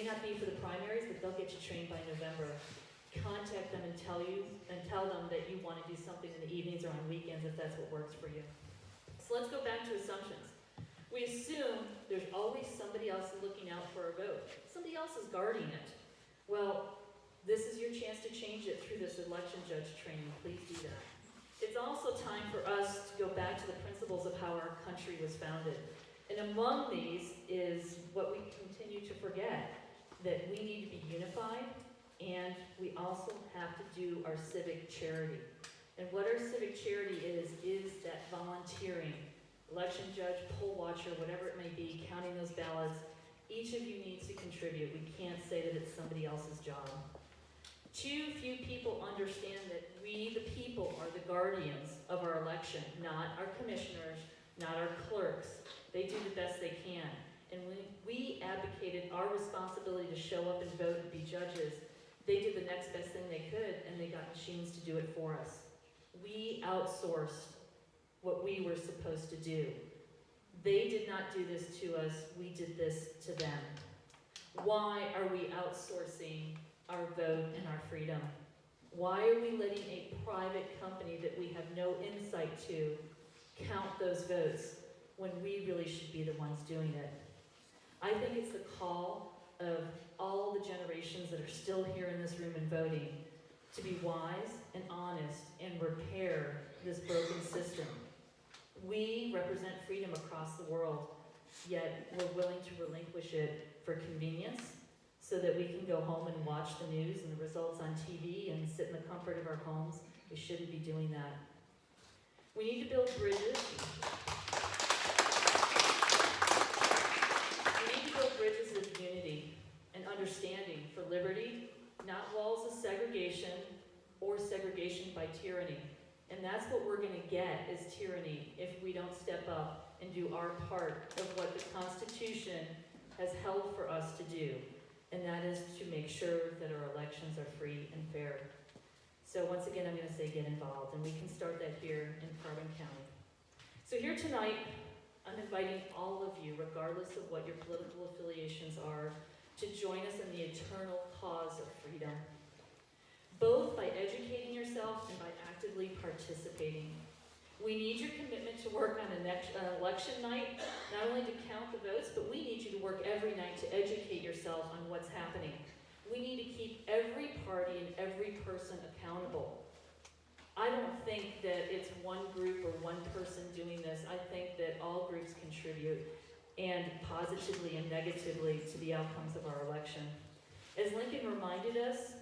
not be for the primaries, but they'll get you trained by November. Contact them and tell them that you want to do something in the evenings or on weekends if that's what works for you. So let's go back to assumptions. We assume there's always somebody else looking out for our vote. Somebody else is guarding it. Well, this is your chance to change it through this election judge training. Please do that. It's also time for us to go back to the principles of how our country was founded. And among these is what we continue to forget, that we need to be unified, and we also have to do our civic charity. And what our civic charity is that volunteering. Election judge, poll watcher, whatever it may be, counting those ballots. Each of you needs to contribute. We can't say that it's somebody else's job. Too few people understand that we, the people, are the guardians of our election, not our commissioners, not our clerks. They do the best they can. And when we advocated our responsibility to show up and vote and be judges, they did the next best thing they could, and they got machines to do it for us. We outsourced what we were supposed to do. They did not do this to us, we did this to them. Why are we outsourcing our vote and our freedom? Why are we letting a private company that we have no insight to count those votes when we really should be the ones doing it? I think it's the call of all the generations that are still here in this room and voting to be wise and honest and repair this broken system. We represent freedom across the world, yet we're willing to relinquish it for convenience so that we can go home and watch the news and the results on TV and sit in the comfort of our homes. We shouldn't be doing that. We need to build bridges. We need to build bridges of unity and understanding for liberty, not walls of segregation or segregation by tyranny. And that's what we're going to get, is tyranny, if we don't step up and do our part of what the Constitution has held for us to do. And that is to make sure that our elections are free and fair. So once again, I'm going to say get involved, and we can start that here in Carbon County. So here tonight, I'm inviting all of you, regardless of what your political affiliations are, to join us in the eternal cause of freedom, both by educating yourself and by actively participating. We need your commitment to work on an election night, not only to count the votes, but we need you to work every night to educate yourself on what's happening. We need to keep every party and every person accountable. I don't think that it's one group or one person doing this. I think that all groups contribute, and positively and negatively, to the outcomes of our election. As Lincoln reminded us,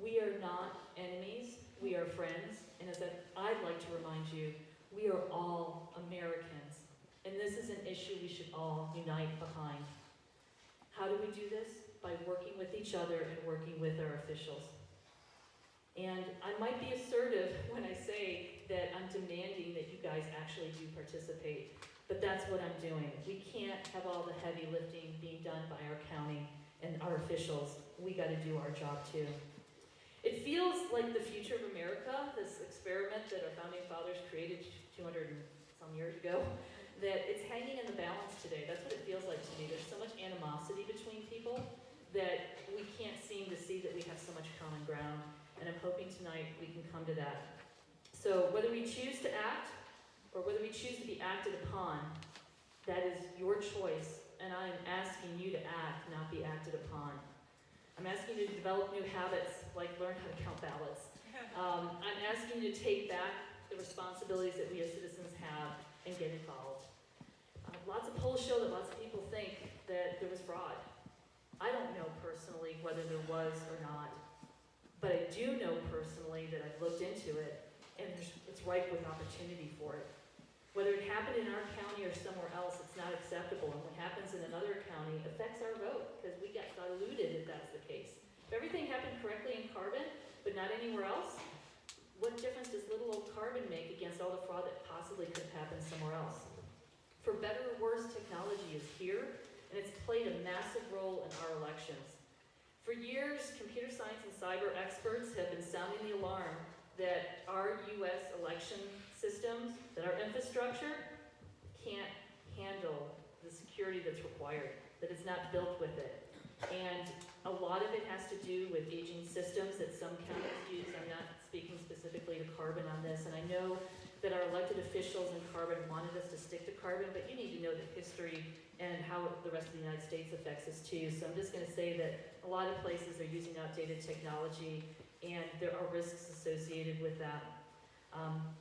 we are not enemies, we are friends, and as I'd like to remind you, we are all Americans, and this is an issue we should all unite behind. How do we do this? By working with each other and working with our officials. And I might be assertive when I say that I'm demanding that you guys actually do participate, but that's what I'm doing. We can't have all the heavy lifting being done by our county and our officials. We got to do our job too. It feels like the future of America, this experiment that our founding fathers created 200 and some years ago, that it's hanging in the balance today. That's what it feels like to me. There's so much animosity between people that we can't seem to see that we have so much common ground. And I'm hoping tonight we can come to that. So whether we choose to act or whether we choose to be acted upon, that is your choice. And I am asking you to act, not be acted upon. I'm asking you to develop new habits, like learn how to count ballots. I'm asking you to take back the responsibilities that we as citizens have and get involved. Lots of polls show that lots of people think that there was fraud. I don't know personally whether there was or not, but I do know personally that I've looked into it, and it's ripe with opportunity for it. Whether it happened in our county or somewhere else, it's not acceptable, and what happens in another county affects our vote, because we get diluted if that's the case. If everything happened correctly in Carbon, but not anywhere else, what difference does little old Carbon make against all the fraud that possibly could have happened somewhere else? For better or worse, technology is here, and it's played a massive role in our elections. For years, computer science and cyber experts have been sounding the alarm that our U.S. election systems, that our infrastructure can't handle the security that's required, that it's not built with it. And And a lot of it has to do with aging systems that some counties use. I'm not speaking specifically to carbon on this, and I know that our elected officials in carbon wanted us to stick to carbon, but you need to know the history and how the rest of the United States affects us too. So I'm just going to say that a lot of places are using outdated technology, and there are risks associated with that.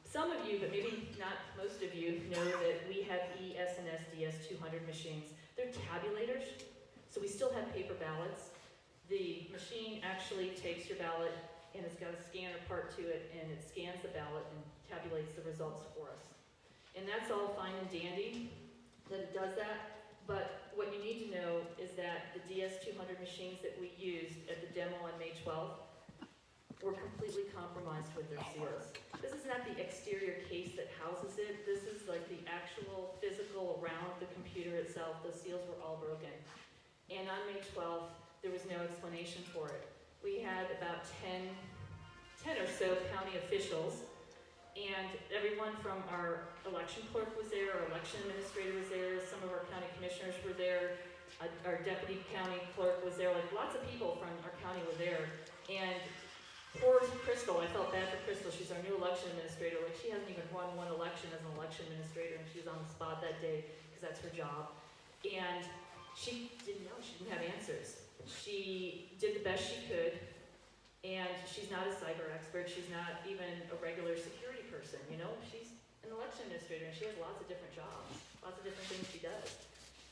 Some of you, but maybe not most of you, know that we have ES and SDS 200 machines. They're tabulators, so we still have paper ballots. The machine actually takes your ballot, and it's got a scanner part to it, and it scans the ballot and tabulates the results for us. And that's all fine and dandy that it does that, but what you need to know is that the DS200 machines that we used at the demo on May 12th were completely compromised with their seals. This is not the exterior case that houses it. This is like the actual physical around the computer itself. The seals were all broken. And on May 12th, there was no explanation for it. We had about 10 or so county officials, and everyone from our election clerk was there, our election administrator was there, some of our county commissioners were there, our deputy county clerk was there, like lots of people from our county were there. And poor Crystal, I felt bad for Crystal, she's our new election administrator, like she hasn't even won one election as an election administrator, and she was on the spot that day, because that's her job. And she didn't know, she didn't have answers. She did the best she could, and she's not a cyber expert, she's not even a regular security person, you know? She's an election administrator, and she has lots of different jobs, lots of different things she does.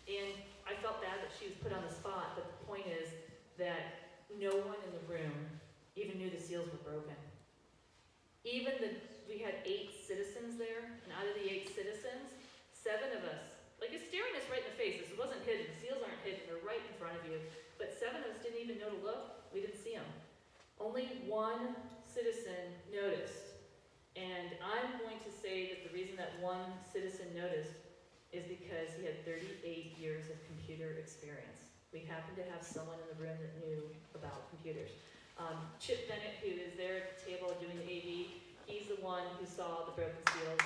And I felt bad that she was put on the spot, but the point is that no one in the room even knew the seals were broken. We had 8 citizens there, and out of the 8 citizens, 7 of us, like it's staring us right in the face, this wasn't hidden, the seals aren't hidden, they're right in front of you, but 7 of us didn't even know to look, we didn't see them. Only 1 citizen noticed, and I'm going to say that the reason that 1 citizen noticed is because he had 38 years of computer experience. We happened to have someone in the room that knew about computers. Chip Bennett, who is there at the table doing the AV, he's the one who saw the broken seals.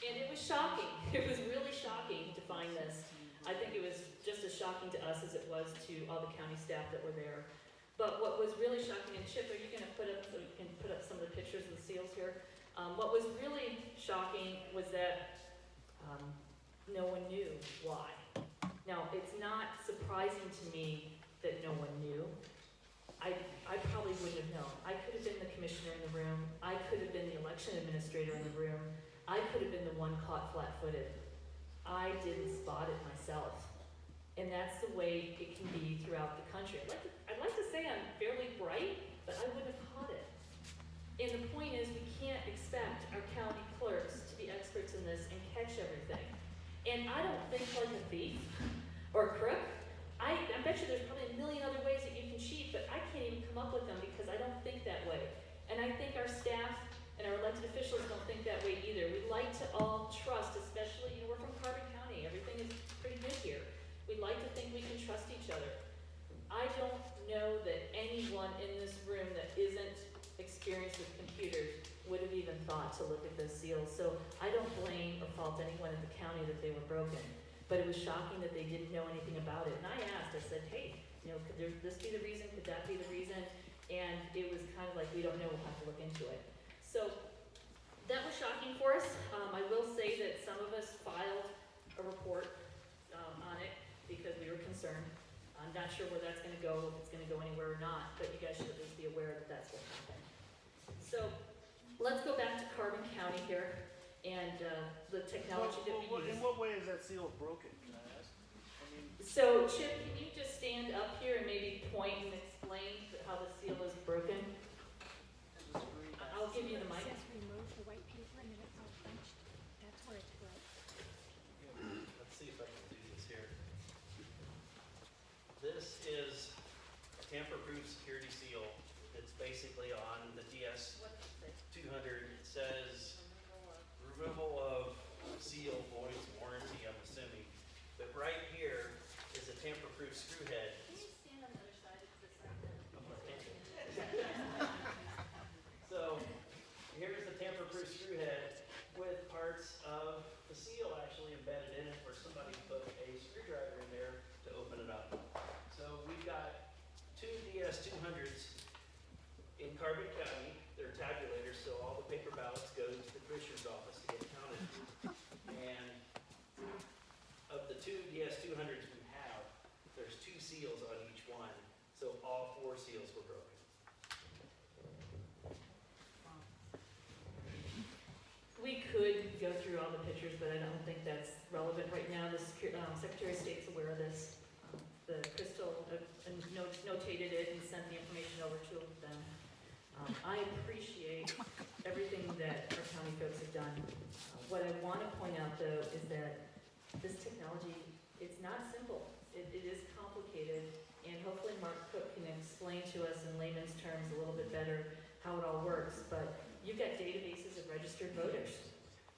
And it was shocking. It was really shocking to find this. I think it was just as shocking to us as it was to all the county staff that were there. But what was really shocking, and Chip, are you going to put up, so you can put up some of the pictures of the seals here? What was really shocking was that no one knew why. Now, it's not surprising to me that no one knew. I probably wouldn't have known. I could have been the commissioner in the room. I could have been the election administrator in the room. I could have been the one caught flat-footed. I didn't spot it myself. And that's the way it can be throughout the country. I'd like to say I'm fairly bright, but I wouldn't have caught it. And the point is, we can't expect our county clerks to be experts in this and catch everything. And I don't think like a thief or a crook. I bet you there's probably a million other ways that you can cheat, but I can't even come up with them because I don't think that way. And I think our staff and our elected officials don't think that way either. We like to all trust, especially, we're from Carbon County. Everything is pretty good here. We like to think we can trust each other. I don't know that anyone in this room that isn't experienced with computers would have even thought to look at those seals. So I don't blame or fault anyone in the county that they were broken. But it was shocking that they didn't know anything about it. And I asked, I said, hey, could this be the reason? Could that be the reason? And it was kind of like, we don't know, we'll have to look into it. So that was shocking for us. I will say that some of us filed a report on it because we were concerned. I'm not sure where that's going to go, if it's going to go anywhere or not, but you guys should at least be aware that that's what happened. So let's go back to Carbon County here and the technology that we use. In what way is that seal broken, can I ask? So Chip, can you just stand up here and maybe point and explain how the seal is broken? I'll give you the mic. It says remove the white paper and then it's all punched. That's where it's broke. Let's see if I can do this here. This is a tamper-proof security seal. It's basically on the DS200. It says removal of seal voids warranty, I'm assuming. But right here is a tamper-proof screw head. Can you stand on the other side of this? So here's the tamper-proof screw head with parts of the seal actually embedded in it, or somebody put a screwdriver in there to open it up. So we've got 2 DS200s in Carbon County. They're tabulators, so all the paper ballots go to the commissioner's office to get counted. And of the 2 DS200s we have, there's 2 seals on each one, so all 4 seals were broken. We could go through all the pictures, but I don't think that's relevant right now. The Secretary of State's aware of this. The Crystal notated it and sent the information over to them. I appreciate everything that our county folks have done. What I want to point out, though, is that this technology, it's not simple. It is complicated, and hopefully Mark Cook can explain to us in layman's terms a little bit better how it all works. But you've got databases of registered voters.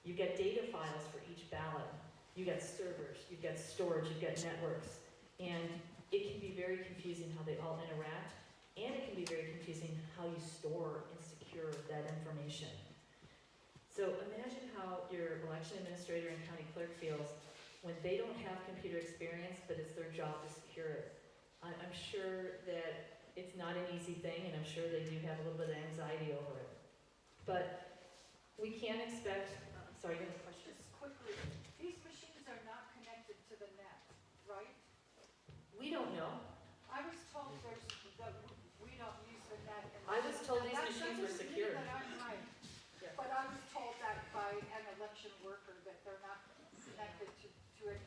You've got data files for each ballot. You've got servers, you've got storage, you've got networks. And it can be very confusing how they all interact, and it can be very confusing how you store and secure that information. So imagine how your election administrator and county clerk feels when they don't have computer experience, but it's their job to secure it. I'm sure that it's not an easy thing, and I'm sure they do have a little bit of anxiety over it. But we can't expect, sorry, you have a question? Just quickly, these machines are not connected to the net, right? We don't know. I was told that we don't use the net. I was told these That machines were doesn't mean secure. that I'm right. Yeah. But I was told that by an election worker that they're not connected to it.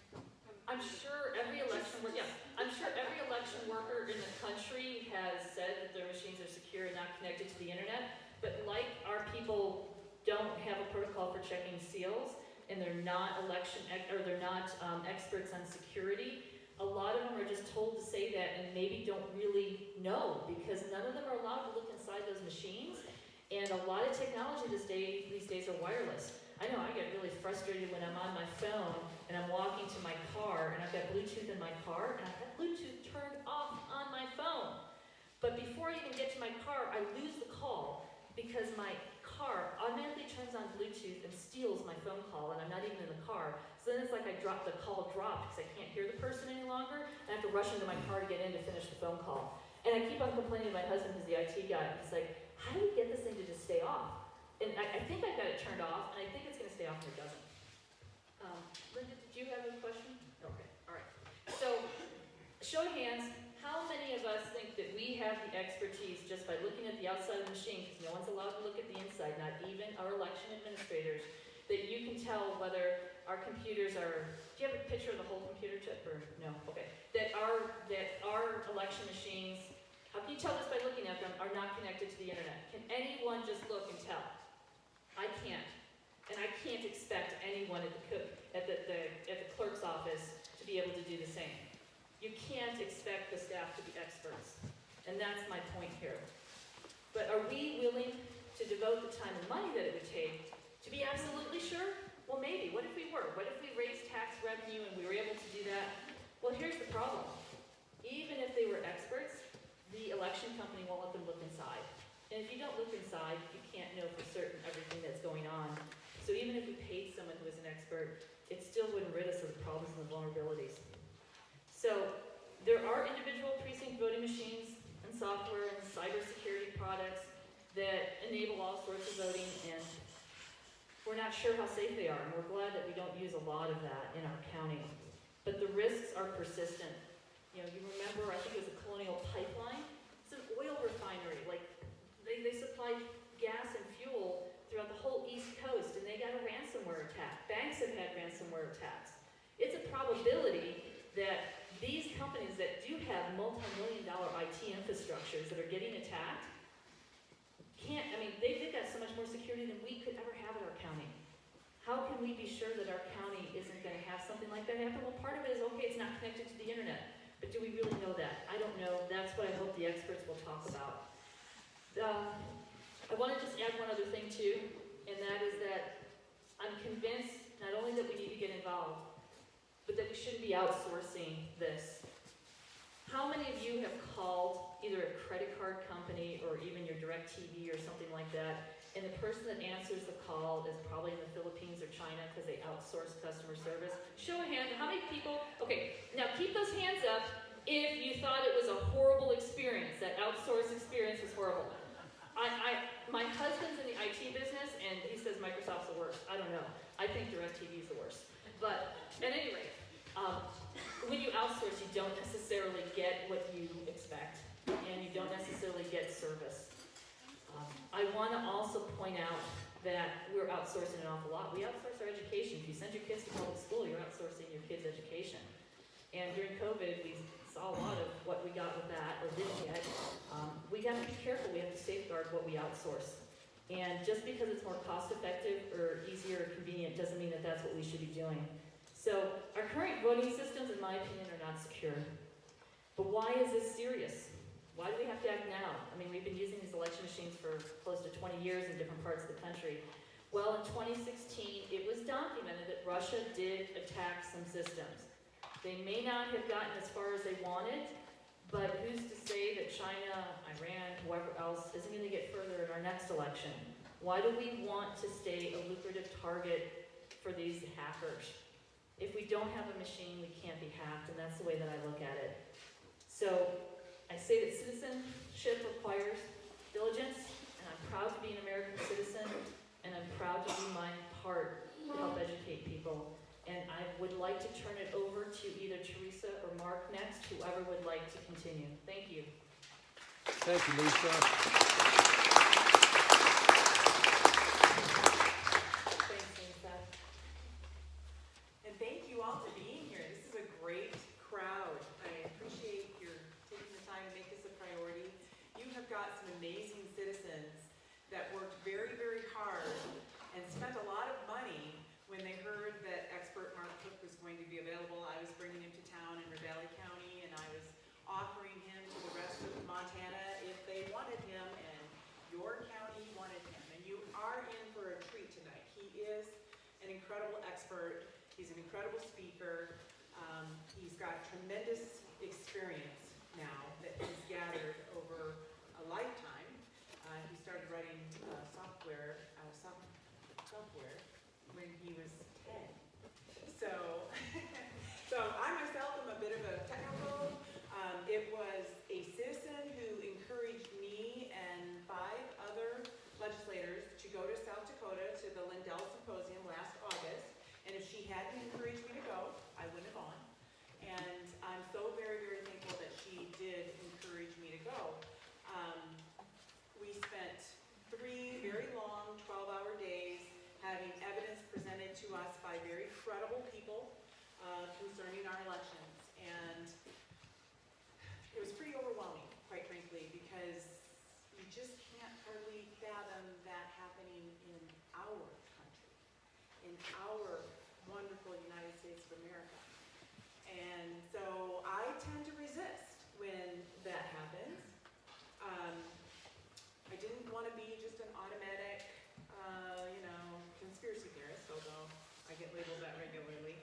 I'm sure every election worker, yeah, I'm sure every election worker in the country has said that their machines are secure and not connected to the internet. But like our people don't have a protocol for checking seals, and they're not experts on security, a lot of them are just told to say that and maybe don't really know, because none of them are allowed to look inside those machines. And a lot of technology these days are wireless. I know I get really frustrated when I'm on my phone and I'm walking to my car and I've got Bluetooth in my car and I've got Bluetooth turned off on my phone. But before I even get to my car, I lose the call because my car automatically turns on Bluetooth and steals my phone call, and I'm not even in the car. So then it's like the call dropped because I can't hear the person any longer, and I have to rush into my car to get in to finish the phone call. And I keep on complaining to my husband, who's the IT guy, and he's like, how do we get this thing to just stay off? And I think I've got it turned off, and I think it's going to stay off, and it doesn't. Linda, did you have a question? Okay, all right. So, show of hands, how many of us think that we have the expertise just by looking at the outside of the machine, because no one's allowed to look at the inside, not even our election administrators, that you can tell whether our computers are, do you have a picture of the whole computer chip, or no? Okay. That our election machines, how can you tell just by looking at them, are not connected to the internet? Can anyone just look and tell? I can't. And I can't expect anyone at the clerk's office to be able to do the same. You can't expect the staff to be experts. And that's my point here. But are we willing to devote the time and money that it would take to be absolutely sure? Well, maybe. What if we were? What if we raised tax revenue and we were able to do that? Well, here's the problem. Even if they were experts, the election company won't let them look inside. And if you don't look inside, you can't know for certain everything that's going on. So even if we paid someone who was an expert, it still wouldn't rid us of the problems and the vulnerabilities. So there are individual precinct voting machines and software and cybersecurity products that enable all sorts of voting, and we're not sure how safe they are, and we're glad that we don't use a lot of that in our county. But the risks are persistent. You know, you remember, I think it was a Colonial Pipeline. It's an oil refinery. Like, they supply gas and fuel throughout the whole East Coast, and they got a ransomware attack. Banks have had ransomware attacks. It's a probability that these companies that do have multi-million-dollar IT infrastructures that are getting attacked they've got so much more security than we could ever have at our county. How can we be sure that our county isn't going to have something like that happen? Well, part of it is, okay, it's not connected to the internet, but do we really know that? I don't know. That's what I hope the experts will talk about. I want to just add one other thing too, and that is that I'm convinced not only that we need to get involved, but that we shouldn't be outsourcing this. How many of you have called either a credit card company or even your DirecTV or something like that, and the person that answers the call is probably in the Philippines or China because they outsource customer service. Show of hands, how many people, okay, now keep those hands up if you thought it was a horrible experience, that outsourced experience was horrible. My husband's in the IT business, and he says Microsoft's the worst. I don't know. I think DirecTV is the worst. But at any rate, when you outsource, you don't necessarily get what you expect, and you don't necessarily get service. I want to also point out that we're outsourcing an awful lot. We outsource our education. If you send your kids to public school, you're outsourcing your kids' education. And during COVID, we saw a lot of what we got with that, or didn't get. We got to be careful. We have to safeguard what we outsource. And just because it's more cost-effective or easier or convenient doesn't mean that that's what we should be doing. So our current voting systems, in my opinion, are not secure. But why is this serious? Why do we have to act now? I mean, we've been using these election machines for close to 20 years in different parts of the country. Well, in 2016, it was documented that Russia did attack some systems. They may not have gotten as far as they wanted, but who's to say that China, Iran, whoever else isn't going to get further in our next election? Why do we want to stay a lucrative target for these hackers? If we don't have a machine, we can't be hacked, and that's the way that I look at it. So I say that citizenship requires diligence, and I'm proud to be an American citizen, and I'm proud to do my part to help educate people. And I would like to turn it over to either Theresa or Mark next, whoever would like to continue. Thank you. Thank you, Lisa. Thanks, Lisa. And thank you all for being here. This is a great crowd. I appreciate your taking the time to make this a priority. You have got some amazing citizens that worked very, very hard and spent a lot of money when they heard that expert Mark Cook was going to be available. I was bringing him to town in Ravalli County, and I was offering him to the rest of Montana if they wanted him, and your county wanted him. And you are in for a treat tonight. He is an incredible expert. He's an incredible speaker. He's got tremendous experience now that he's gathered over a lifetime. He started writing software when he was 10. So, so I myself am a bit of a technical. It was a citizen who encouraged me and 5 other legislators to go to South Dakota to the Lindell Symposium last August. And if she hadn't encouraged me to go, I wouldn't have gone. And I'm so very, very thankful that she did encourage me to go. We spent 3 very long 12-hour days having evidence presented to us by very credible people concerning our elections. And it was pretty overwhelming, quite frankly, because you just can't hardly fathom that happening in our country, in our wonderful United States of America. And so I tend to resist when that happens. I didn't want to be just an automatic, conspiracy theorist, although I get labeled that regularly.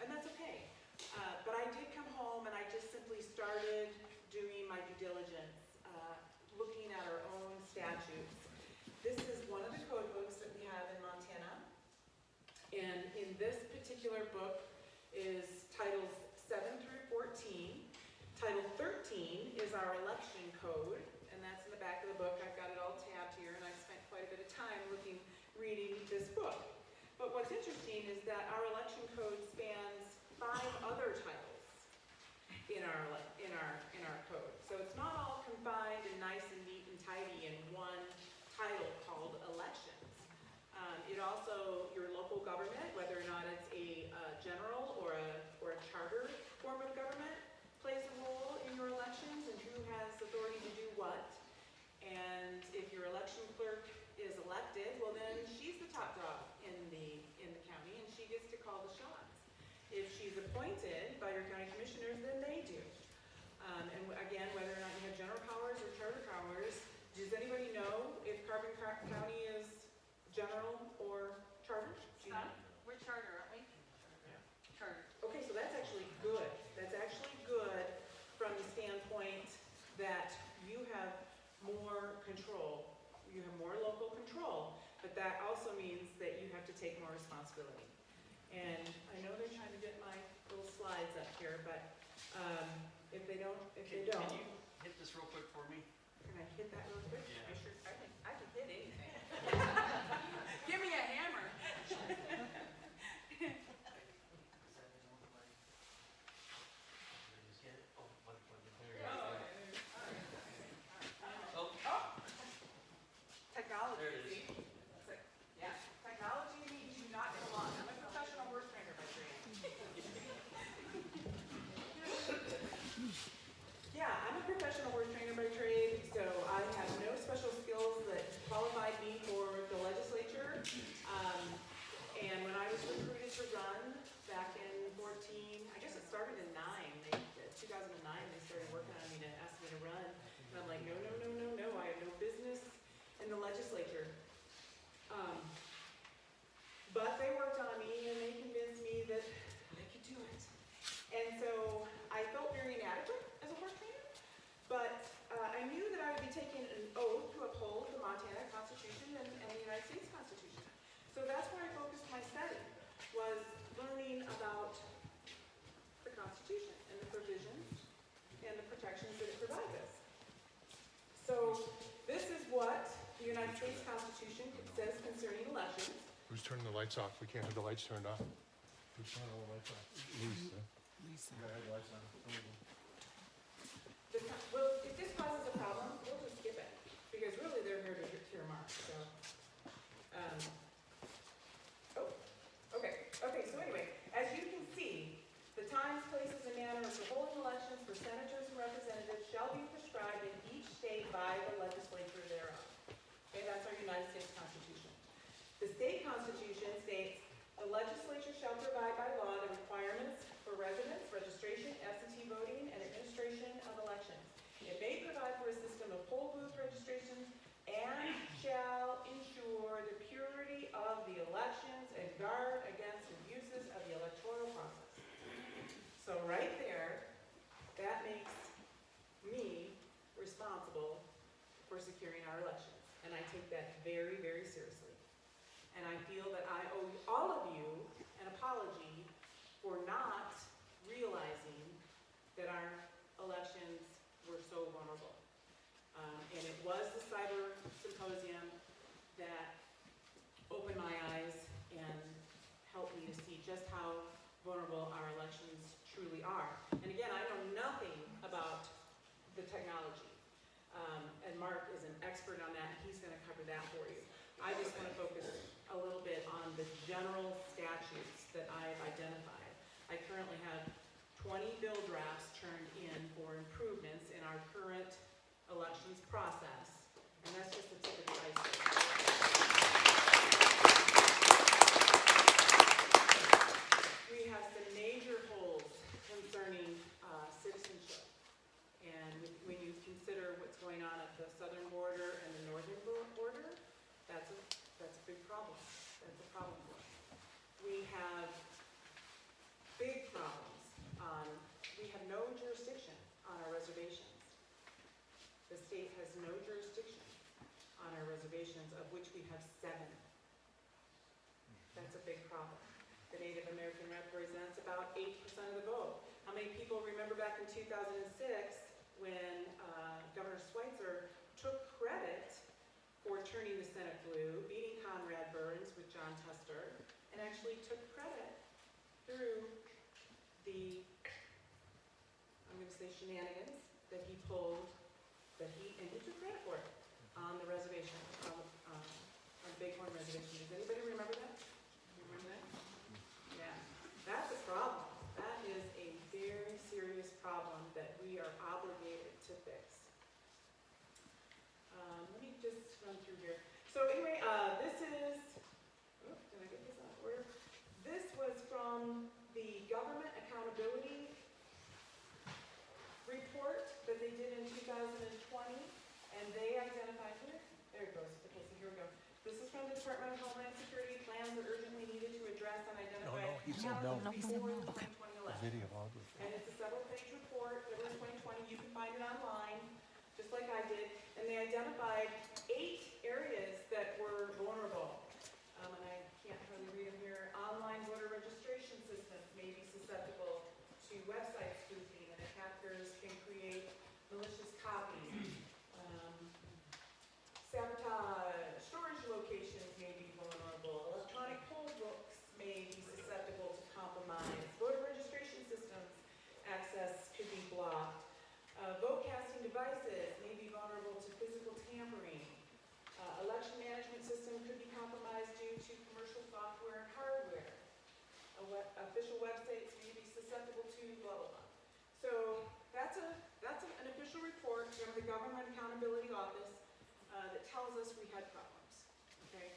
And that's okay. But I did come home and I just simply started doing my due diligence, looking at our own statutes. This is one of the code books that we have in Montana. And in this particular book is titles 7 through 14. Title 13 is our election code, and that's in the back of the book. I've got it all tabbed here, and I've spent quite a bit of time reading this book. But what's interesting is that our election code spans 5 other titles in our code. So it's not all confined and nice and neat and tidy in one title called elections. It also, your local government, whether or not it's a general or a charter form of government, plays a role in your elections and who has authority to do what. And if your election clerk is elected, well then she's the top dog in the county and she gets to call the shots. If she's appointed by your county commissioners, then they do. And again, whether or not you have general powers or charter powers, does anybody know if Carbon County is general or charter? Do you know? We're charter, aren't we? Charter. Okay, so that's actually good. That's actually good from the standpoint that you have more control. You have more local that also means that you have to take more responsibility. And I know they're trying to get my little slides up here, but if they don't, Can you hit this real quick for me? can I hit that real quick? Yeah. I can hit anything. Give me a hammer. Just hit it. Oh, what, there it is. Oh, Oh, technology. there it is. See? It's like, yeah, technology and me do not get along. I'm a professional word trainer by trade. Yeah, I'm a professional word trainer by trade, so I have no special skills that qualified me for the legislature. And when I was recruited to run back in 14, I guess it started in 2009, they started working on me to ask me to run. And I'm like, no, I have no business in the legislature. But they worked on me and they convinced me that they could do it. And so I felt very inadequate as a word trainer, but I knew that I would be taking an oath to uphold the Montana Constitution and the United States Constitution. So that's where I focused my study, was learning about the Constitution and the provisions and the protections that it provides us. So this is what the United States Constitution says concerning elections. Who's turning the lights off? We can't have the lights turned off. Who's turning all the lights off? Lisa. Yeah, I had lights on. Well, if this causes a problem, we'll just skip it, because really they're here to hear Mark, so. Okay, so anyway, as you can see, the times, places, and manner of holding elections for senators and representatives shall be prescribed in each state by the legislature thereof. Okay, that's our United States Constitution. The state constitution states, the legislature shall provide by law the requirements for residence, registration, absentee voting, and administration of elections. It may provide for a system of poll booth registrations and shall ensure the purity of the elections and guard against abuses of the electoral process. So right there, that makes me responsible for securing our elections. And I take that very, very seriously. And I feel that I owe all of you an apology for not realizing that our elections were so vulnerable. And it was the cyber symposium that opened my eyes and helped me to see just how vulnerable our elections truly are. And again, I know nothing about the technology. And Mark is an expert on that, and he's going to cover that for you. I just want to focus a little bit on the general statutes that I've identified. I currently have 20 bill drafts turned in for improvements in our current elections process, and that's just the tip of the iceberg. We have some major holes concerning citizenship, and when you consider what's going on at the southern border and the northern border, that's a big problem. That's a problem for us. We have big problems we have no jurisdiction on our reservations. The state has no jurisdiction on our reservations, of which we have 7. That's a big problem. The Native American represents about 8% of the vote. How many people remember back in 2006 when Governor Schweitzer took credit for turning the Senate blue, beating Conrad Burns with John Tester, and actually took credit through the, I'm going to say shenanigans that he pulled, and he took credit for it on the reservation, on Bighorn Reservation. Does anybody remember that? You remember that? Yeah, that's a problem. That is a very serious problem that we are obligated to fix. Let me just run through here. So anyway, this is, did I get this out of order? This was from the Government Accountability Report that they did in 2020, and they identified, there it goes, okay, so here we go. This is from the Department of Homeland Security, plans that urgently needed to address and identify he said no. before the 2020 election. Video audio. And it's a several-page report, February 2020, you can find it online, just like I did, and they identified 8 areas that were vulnerable. official websites may be susceptible to, blah, blah, blah. So that's an official report from the Government Accountability Office that tells us we had problems, okay?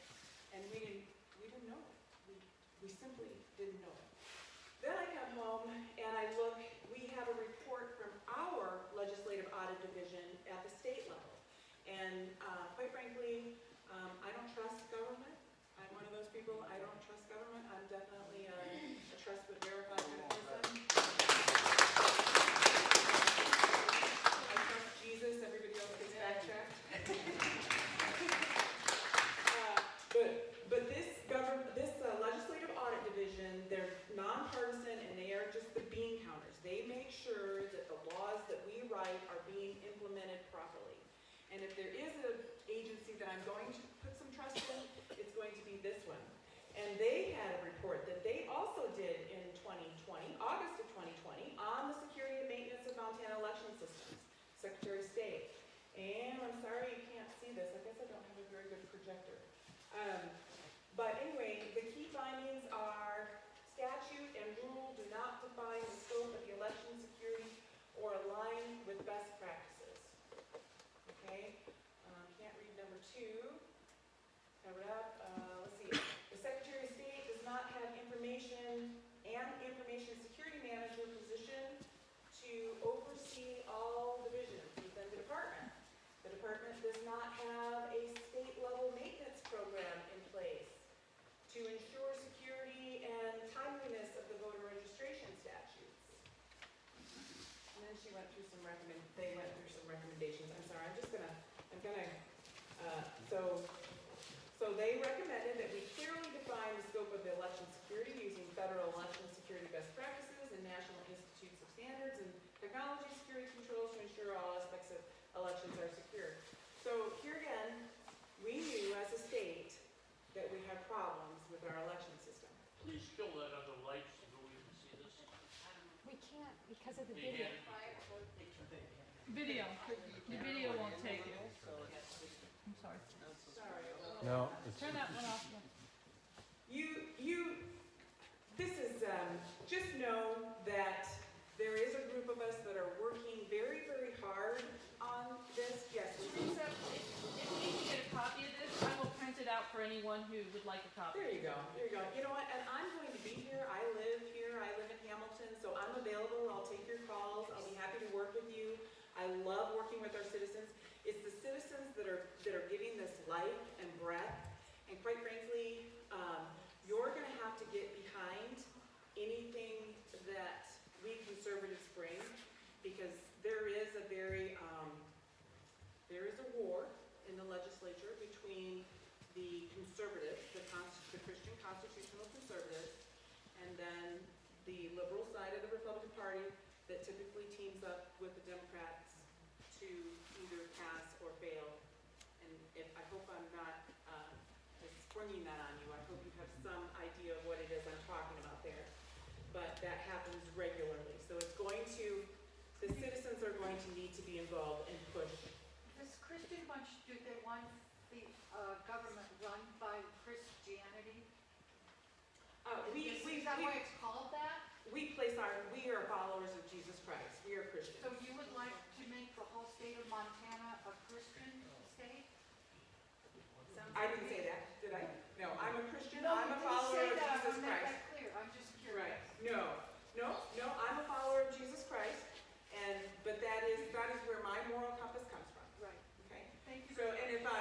And we didn't know it. We simply didn't know it. Then I come home and I look, we have a report from our legislative audit division at the state level. And quite frankly, I don't trust government. I'm one of those people, I don't trust government. I'm definitely a trust but verify kind of person. I trust Jesus, everybody else gets fact checked. But this legislative audit division, they're nonpartisan and they are just the bean counters. They make sure that the laws that we write are being implemented properly. And if there is an agency that I'm going to put some trust in, it's going to be this one. And they had a report that they also did in 2020, August of 2020, on the security and maintenance of Montana election systems, Secretary of State. And I'm sorry you can't see this. I guess I don't have a very good projector. But anyway, the key findings are statute and rule do not define the scope of the election security or align with best practices. Okay, can't read number 2. Cover it up. Let's see. The Secretary of State does not have information security manager position to oversee all divisions within the department. The department does not have a state-level maintenance program in place to ensure security and timeliness of the voter registration statutes. And then they went through some recommendations. I'm sorry, so they recommended that we clearly define the scope of the election security using federal election security best practices and National Institutes of Standards and Technology security controls to ensure all aspects of elections are secure. So here again, we knew as a state that we had problems with our election system. Please show that on the lights so we can see this. We can't because of the They video. had- Video. The video won't take it. I'm sorry. Sorry. No, it's, Turn that one off. This is, just know that there is a group of us that are working very, very hard on this. Yes, Theresa, if we can get a copy of this, I will print it out for anyone who would like a copy. there you go, there you go. You know what, and I'm going to be here, I live in Hamilton, so I'm available, I'll take your calls, I'll be happy to work with you. I love working with our citizens. It's the citizens that are giving this life and breath, and quite frankly, you're gonna have to get behind anything that we conservatives bring, because there is a war in the legislature between the conservatives, the Christian constitutional conservatives, and then the liberal side of the Republican Party that typically teams up with the Democrats to either pass or fail. And I hope I'm not just springing that on you. I hope you have some idea of what it is I'm talking about there. But that happens regularly. So the citizens are going to need to be involved and push. This Christian bunch, do they want the government run by Christianity? Is that why it's called that? We are followers of Jesus Christ. We are Christians. So you would like to make the whole state of Montana a Christian state? I didn't say that, did I? No, I'm a Christian. No, I'm a you didn't follower say of that. I Jesus want to make Christ. that clear. I'm just Right. curious. No, I'm a follower of Jesus Christ, but that is where my moral compass comes from. Right. Okay. Thank you. So, and if I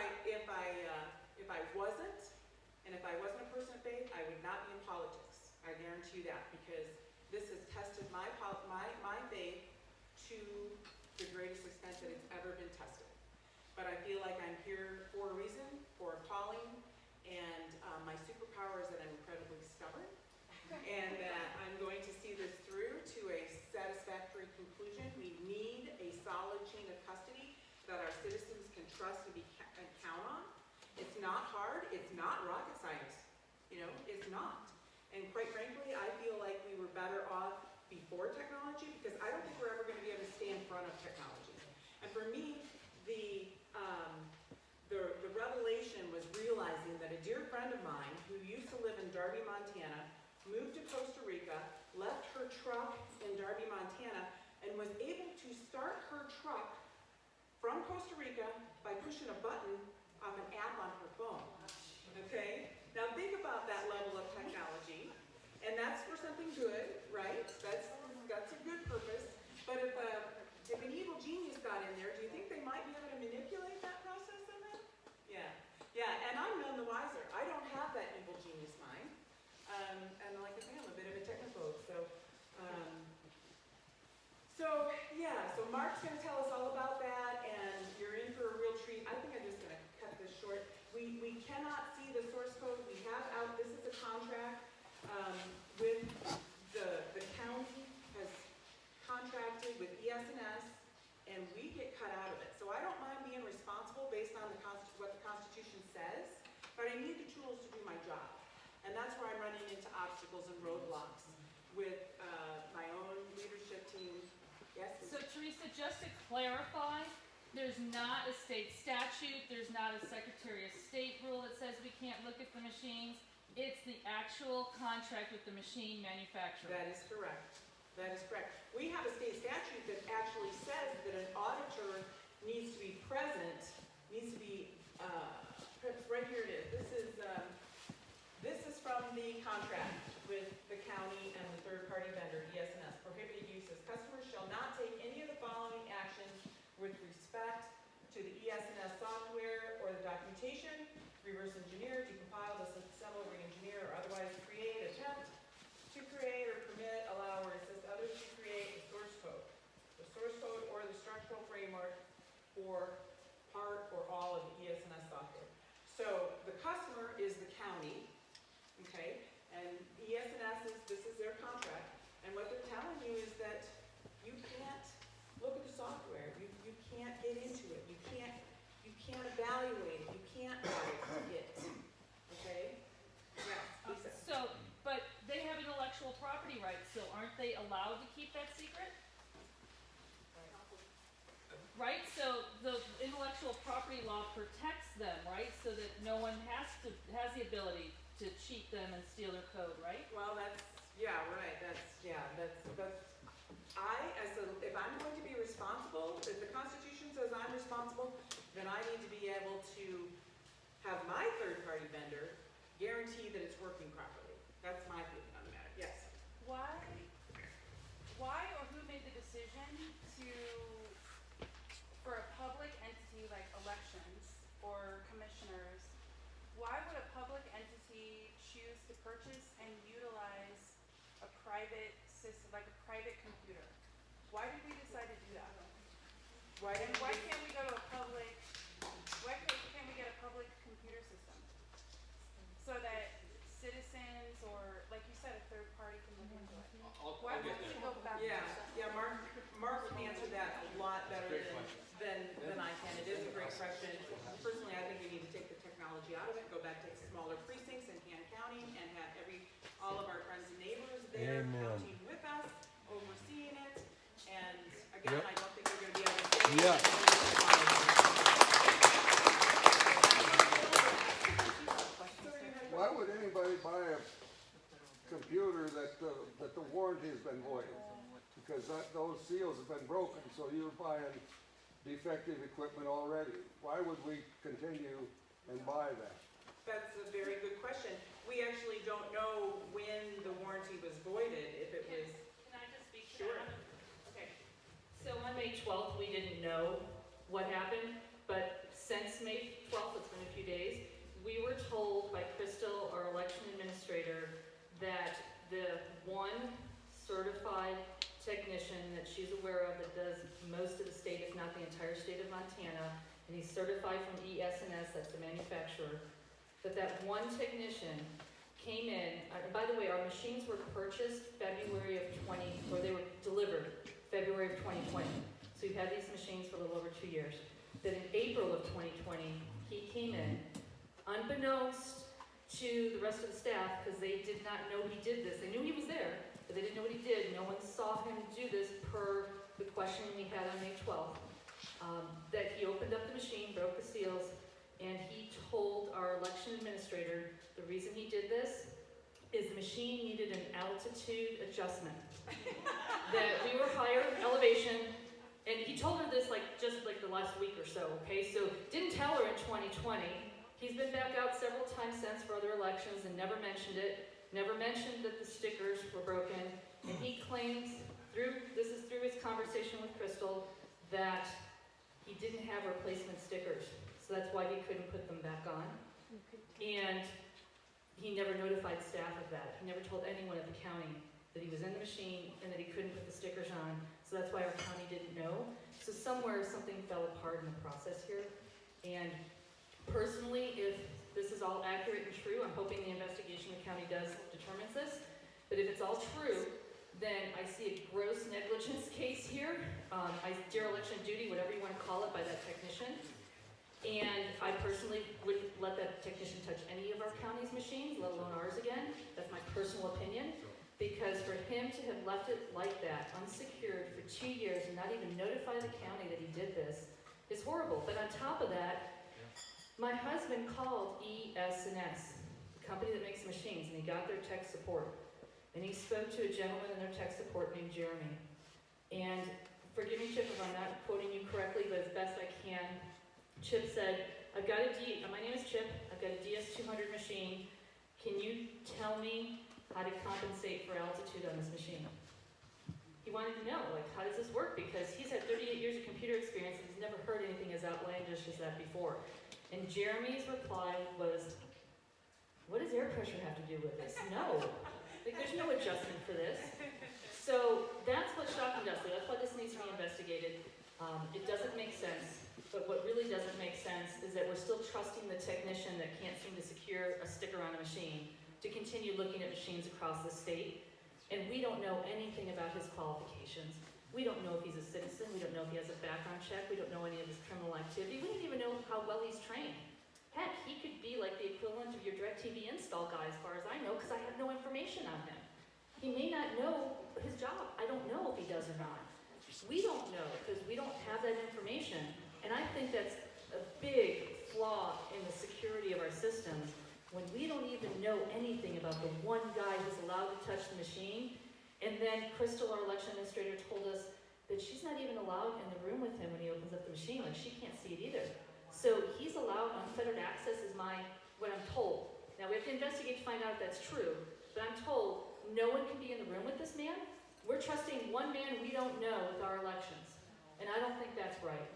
wasn't a person of faith, I would not be in politics. I guarantee you that, because this has tested my faith to the greatest extent that it's ever been tested. But I feel like I'm here for a reason, for a calling, and my superpower is that I'm incredibly stubborn, and that I'm going to see this through to a satisfactory conclusion. We need a solid chain of custody that our citizens can trust and count on. It's not hard. It's not rocket science. It's not. And quite frankly, I feel like we were better off before technology, because I don't think we're ever going to be able to stay in front of technology. And for me, the revelation was realizing that a dear friend of mine who used to live in Darby, Montana, moved to Costa Rica from Costa Rica by pushing a button off an app on her phone. Okay? Now think about that level of technology, and that's for something good, right? That's a good purpose. But if an evil genius got in there, do you think they might be able to manipulate that process in there? Yeah, and I'm none the wiser. I don't have that evil genius mind. And like I say, I'm a bit of a technophobe. So Mark's going to tell us all about that, and you're in for a real treat. I think I'm just going to cut this short. We cannot see the source code. We have out, this is a contract with the county has contracted with ES&S, and we get cut out of it. So I don't mind being responsible based on what the Constitution says, but I need the tools to do my job. And that's where I'm running into obstacles and roadblocks with my own leadership team. Yes? So Theresa, just to clarify, there's not a state statute, there's not a Secretary of State rule that says we can't look at the machines. It's the actual contract with the machine manufacturer. That is correct. That is correct. We have a state statute that actually says that an auditor needs to be present, right here it is. This is from the contract with the county and the third-party vendor, ES&S. Prohibited uses. Customers shall not take any of the following actions with respect to the ES&S software or the documentation, reverse engineer, decompile, disassemble, re-engineer, or otherwise create, attempt to create, or permit, allow, or assist others to create the source code. The source code or the structural framework for part or all of the ES&S software. So the customer is the county, okay, and ES&S this is their contract, and what they're telling you is that you can't look at the software, you can't get into it, you can't evaluate it, you can't audit it, okay? Yes, Lisa. But they have intellectual property rights, so aren't they allowed to keep that secret? Right, so the intellectual property law protects them, right, so that no one has the ability to cheat them and steal their code, right? Well, right, if I'm going to be responsible, if the Constitution says I'm responsible, then I need to be able to have my third-party vendor guarantee that it's working properly. That's my feeling on the matter, yes. Why or who made the decision for a public entity like elections or commissioners, why would a public entity choose to purchase and utilize a private system, like a private computer? Why did we decide to do that? Why can't we get a public computer system? So that citizens or, like you said, a third party can look into it. Why would we go back to that? Yeah, Mark can answer that a lot better than I can. It is a great question. Personally, I think we need to take the technology out of it, go back to smaller precincts and hand counting, and have all of our friends and neighbors there counting with us, overseeing it. And again, I don't think we're going to be able to say Why would anybody buy a computer that the warranty has been voided? Because those seals have been broken, so you're buying defective equipment already. Why would we continue and buy that? That's a very good question. We actually don't know when the warranty was voided, if it was... Can I just speak to Sure. that? Okay. So on May 12th, we didn't know what happened, but since May 12th, it's been a few days, we were told by Crystal, our election administrator, that the one certified technician that she's aware of that does most of the state, if not the entire state of Montana, and he's certified from ES&S, that's the manufacturer, that one technician came in, by the way, our machines were purchased February of they were delivered February of 2020. So we've had these machines for a little over 2 years. Then in April of 2020, he came in, unbeknownst to the rest of the staff, because they did not know he did this. They knew he was there, but they didn't know what he did. No one saw him do this per the questioning we had on May 12th. That he opened up the machine, broke the seals, and he told our election administrator the reason he did this is the machine needed an altitude adjustment. That we were higher elevation And he told her this just the last week or so, okay? So didn't tell her in 2020. He's been back out several times since for other elections and never mentioned it. Never mentioned that the stickers were broken. And he claims, this is through his conversation with Crystal, that he didn't have replacement stickers. So that's why he couldn't put them back on. And he never notified staff of that. He never told anyone at the county that he was in the machine and that he couldn't put the stickers on. So that's why our county didn't know. So somewhere something fell apart in the process here. And personally, if this is all accurate and true, I'm hoping the investigation the county does determines this. But if it's all true, then I see a gross negligence case here. Dereliction of duty, whatever you want to call it, by that technician. And I personally wouldn't let that technician touch any of our county's machines, let alone ours again. That's my personal opinion. Because for him to have left it like that, unsecured for 2 years and not even notify the county that he did this, is horrible. But on top of that, my husband called ES&S, the company that makes machines, and he got their tech support. And he spoke to a gentleman in their tech support named Jeremy. And forgive me, Chip, if I'm not quoting you correctly, but as best I can, Chip said, my name is Chip, I've got a DS200 machine. Can you tell me how to compensate for altitude on this machine? He wanted to know, how does this work? Because he's had 38 years of computer experience and he's never heard anything as outlandish as that before. And Jeremy's reply was, what does air pressure have to do with this? No. There's no adjustment for this. So that's what's shocking to us. That's why this needs to be investigated. It doesn't make sense. But what really doesn't make sense is that we're still trusting the technician that can't seem to secure a sticker on a machine to continue looking at machines across the state, and we don't know anything about his qualifications. We don't know if he's a citizen, we don't know if he has a background check, we don't know any of his criminal activity, we don't even know how well he's trained. Heck, he could be like the equivalent of your DirecTV install guy as far as I know, because I have no information on him. He may not know his job, I don't know if he does or not. We don't know, because we don't have that information, and I think that's a big flaw in the security of our systems. When we don't even know anything about the one guy who's allowed to touch the machine, and then Crystal, our election administrator, told us that she's not even allowed in the room with him when he opens up the machine, she can't see it either. So he's allowed unfettered access is what I'm told. Now we have to investigate to find out if that's true, but I'm told no one can be in the room with this man. We're trusting one man we don't know with our elections, and I don't think that's right.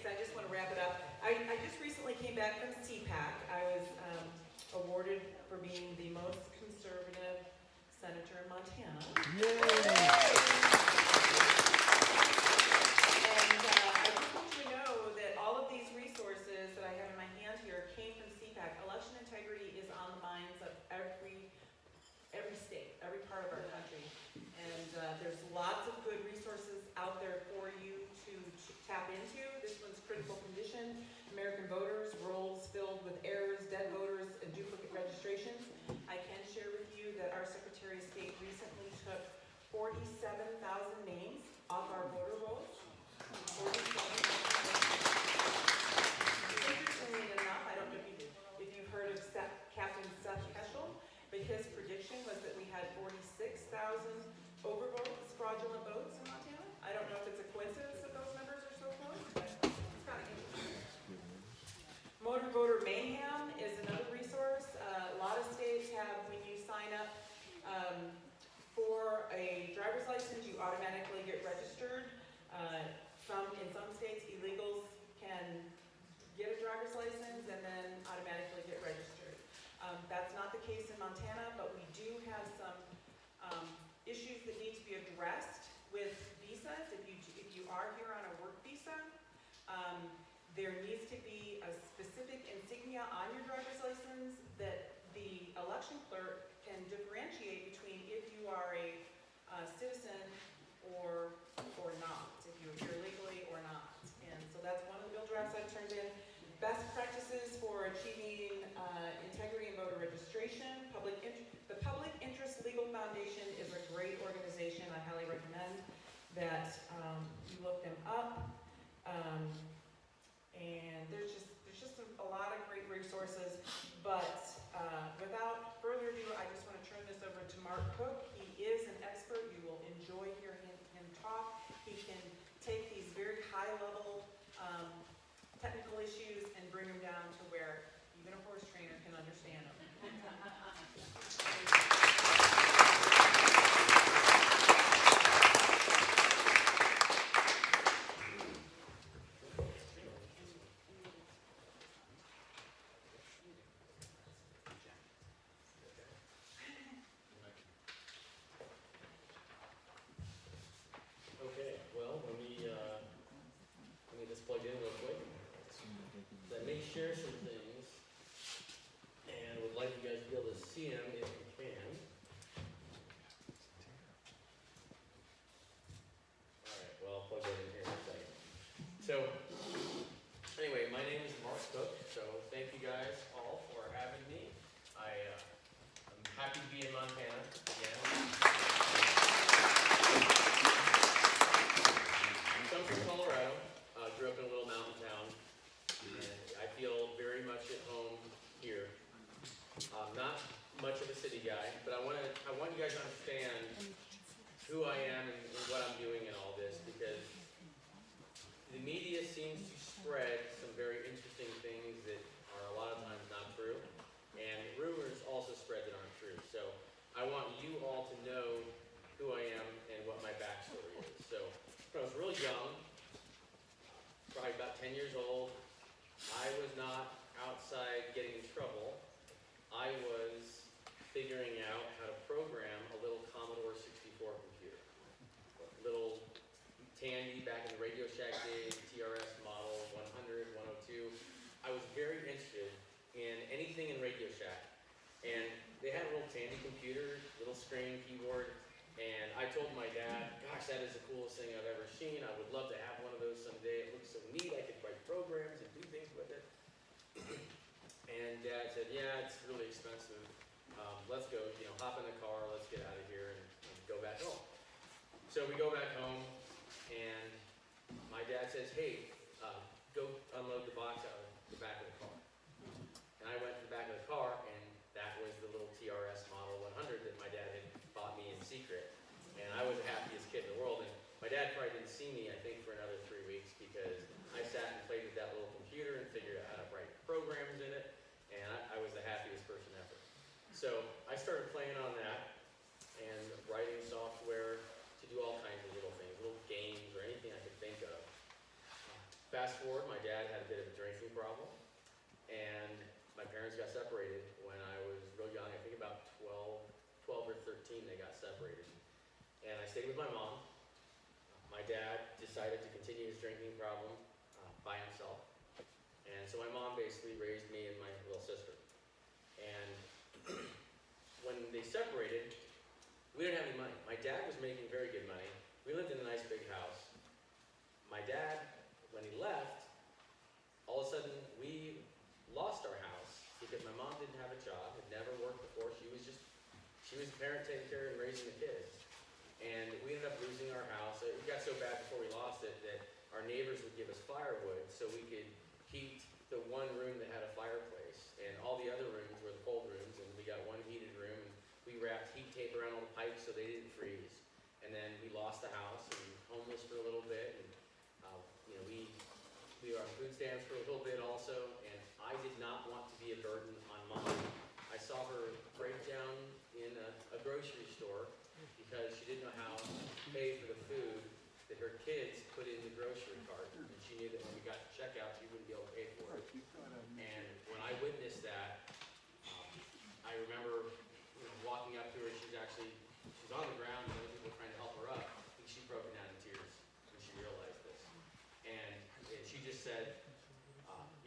I just want to wrap it up. I just recently came back from CPAC. I was awarded for being the most conservative senator in Montana. Yay! And I just want you to know that all of these resources that I have in my hand here came from CPAC. Election integrity is on the minds of every state, every part of our country. And there's lots of good resources out there for you to tap into. This one's critical condition, American voters, rolls filled with errors, dead voters, and duplicate registrations. I can share with you that our Secretary of State recently took 47,000 names off our voter rolls. 47,000 names. Interestingly enough, I don't know if you've heard of Captain Seth Keschel, but his prediction was that we had 46,000 overvotes, fraudulent votes in Montana. I don't know if it's a coincidence that those numbers are so close, but it's kind of interesting. Motor voter mayhem is another resource. A lot of states have, when you sign up for a driver's license, you automatically get registered. In some states, illegals can get a driver's license and then automatically get registered. That's not the case in Montana, but we do have some issues that need to be addressed with visas. If you are here on a work visa, there needs to be a specific insignia on your driver's license that the election clerk can differentiate between if you are a citizen or not, if you're here legally or not. And so that's one of the bill drafts I've turned in. Best practices for achieving integrity and voter registration. The Public Interest Legal Foundation is a great organization. I highly recommend that you look them up. And there's just a lot of great resources, but Mark Cook. He is an expert. You will enjoy hearing him talk. He can take these very high-level technical issues and bring them down to where even a horse trainer can understand them. Okay, well, let me get this plugged in real quick. Let me share some things, and would like you guys to be able to see them if you can. Alright, well, I'll plug that in here in a second. So, anyway, my name is Mark Cook, so thank you guys all for having me. I'm happy to be in Montana again. So I'm from Colorado, grew up in a little mountain town, and I feel very much at home here. Not much of a city guy, but I want you guys to understand who I am and what I'm doing in all this, because the media seems to spread some very interesting things that are a lot of times not true, and rumors also spread that aren't true. So I want you all to know who I am and what my backstory is. So when I was really young, probably about 10 years old, I was not outside getting in trouble. I was figuring out how to program a little Commodore 64 computer. Little Tandy back in the Radio Shack days, TRS model 100, 102. I was very interested in anything in Radio Shack. And they had a little Tandy computer, little screen, keyboard, and I told my dad, gosh, that is the coolest thing I've ever seen. I would love to have one of those someday. It looks so neat. I could write programs and do things with it. And Dad said, yeah, it's really expensive. Let's go, hop in the car, let's get out of here and go back home. So we go back home, and my dad says, hey, go unload the box out of the back of the car. And I went to the back of the car, and that was the little TRS Model 100 that my dad had bought me in secret. And I was the happiest kid in the world. And my dad probably didn't see me, I think, for another 3 weeks, because I sat and played with that little computer and figured out how to write programs in it. And I was the happiest person ever. So I started playing on that and writing software to do all kinds of little things, little games or anything I could think of. Fast forward, my dad had a bit of a drinking problem, and my parents got separated when I was real young. I think about 12 or 13 they got separated. And I stayed with my mom. My dad decided to continue his drinking problem by himself. And so my mom basically raised me and my little sister. And when they separated, we didn't have any money. My dad was making very good money. We lived in a nice big house. My dad, when he left, all of a sudden we lost our house because my mom didn't have a job, had never worked before. She was a parent taking care and raising the kids. And we ended up losing our house. It got so bad before we lost it that our neighbors would give us firewood so we could heat the one room that had a fireplace. And all the other rooms were the cold rooms, and we got one heated room. And we wrapped heat tape around all the pipes so they didn't freeze. And then we lost the house and homeless for a little bit. And we were on food stamps for a little bit also. And I did not want to be a burden on Mom. I saw her break down in a grocery store because she didn't know how to pay for the food that her kids put in the grocery cart. And she knew that when we got to checkout, she wouldn't be able to pay for it. And when I witnessed that, I remember walking up to her. She's on the ground, and other people were trying to help her up. I think she broke down in tears when she realized this. And she just said,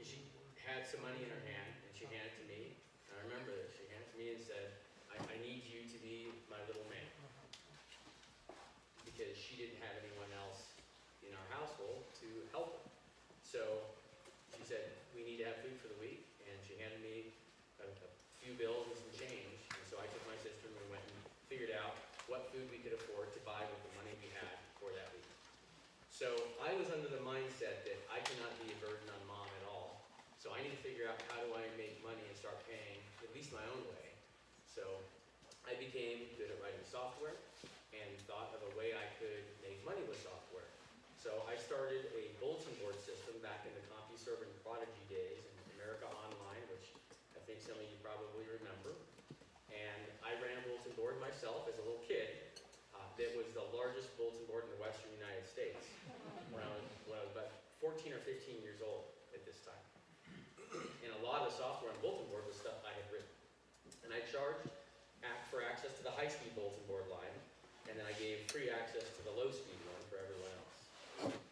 she had some money in her hand, and she handed it to me. And I remember this. She handed it to me and said, I need you to be my little man. Because she didn't have anyone else in our household to help her. So she said, we need to have food for the week. And she handed me a few bills and some change. And so I took my sister and we went and figured out what food we could afford to buy with the money we had for that week. So I was under the mindset that I cannot be a burden on Mom at all. So I need to figure out how do I make money and start paying at least my own way. So I became good at writing software and thought of a way I could make money with software. So I started a bulletin board system back in the CompuServe and Prodigy days in America Online, which I think some of you probably remember. And I ran a bulletin board myself as a little kid. That was the largest bulletin board in the western United States when I was about 14 or 15 years old at this time. And a lot of the software on bulletin board was stuff I had written. And I charged for access to the high-speed bulletin board line, and then I gave free access to the low-speed one for everyone else.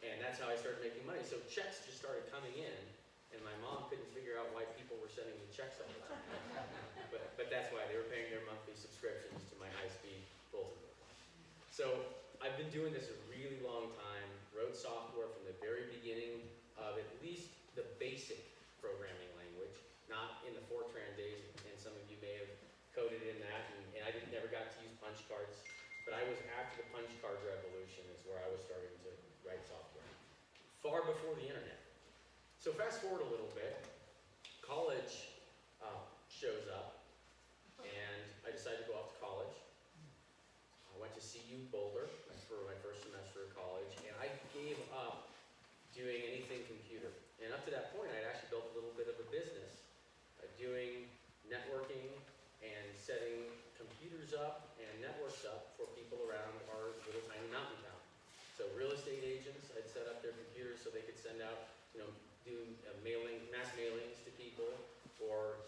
And that's how I started making money. So checks just started coming in, and my mom couldn't figure out why people were sending me checks all the time. But that's why they were paying their monthly subscriptions to my high-speed bulletin board. So I've been doing this a really long time, wrote software from the very beginning of at least the basic programming language, not in the Fortran days, and some of you may have coded in that, and I never got to use punch cards, but I was after the punch card revolution is where I was starting to write software, far before the internet. So fast forward a little bit, college shows up, and I decided to go off to college. I went to CU Boulder for my first semester of college, and I gave up doing anything computer. And up to that point, I'd actually built a little bit of a business doing networking and setting computers up and networks up for people around our little tiny mountain town. So real estate agents, I'd set up their computers so they could send out, do mass mailings to people, or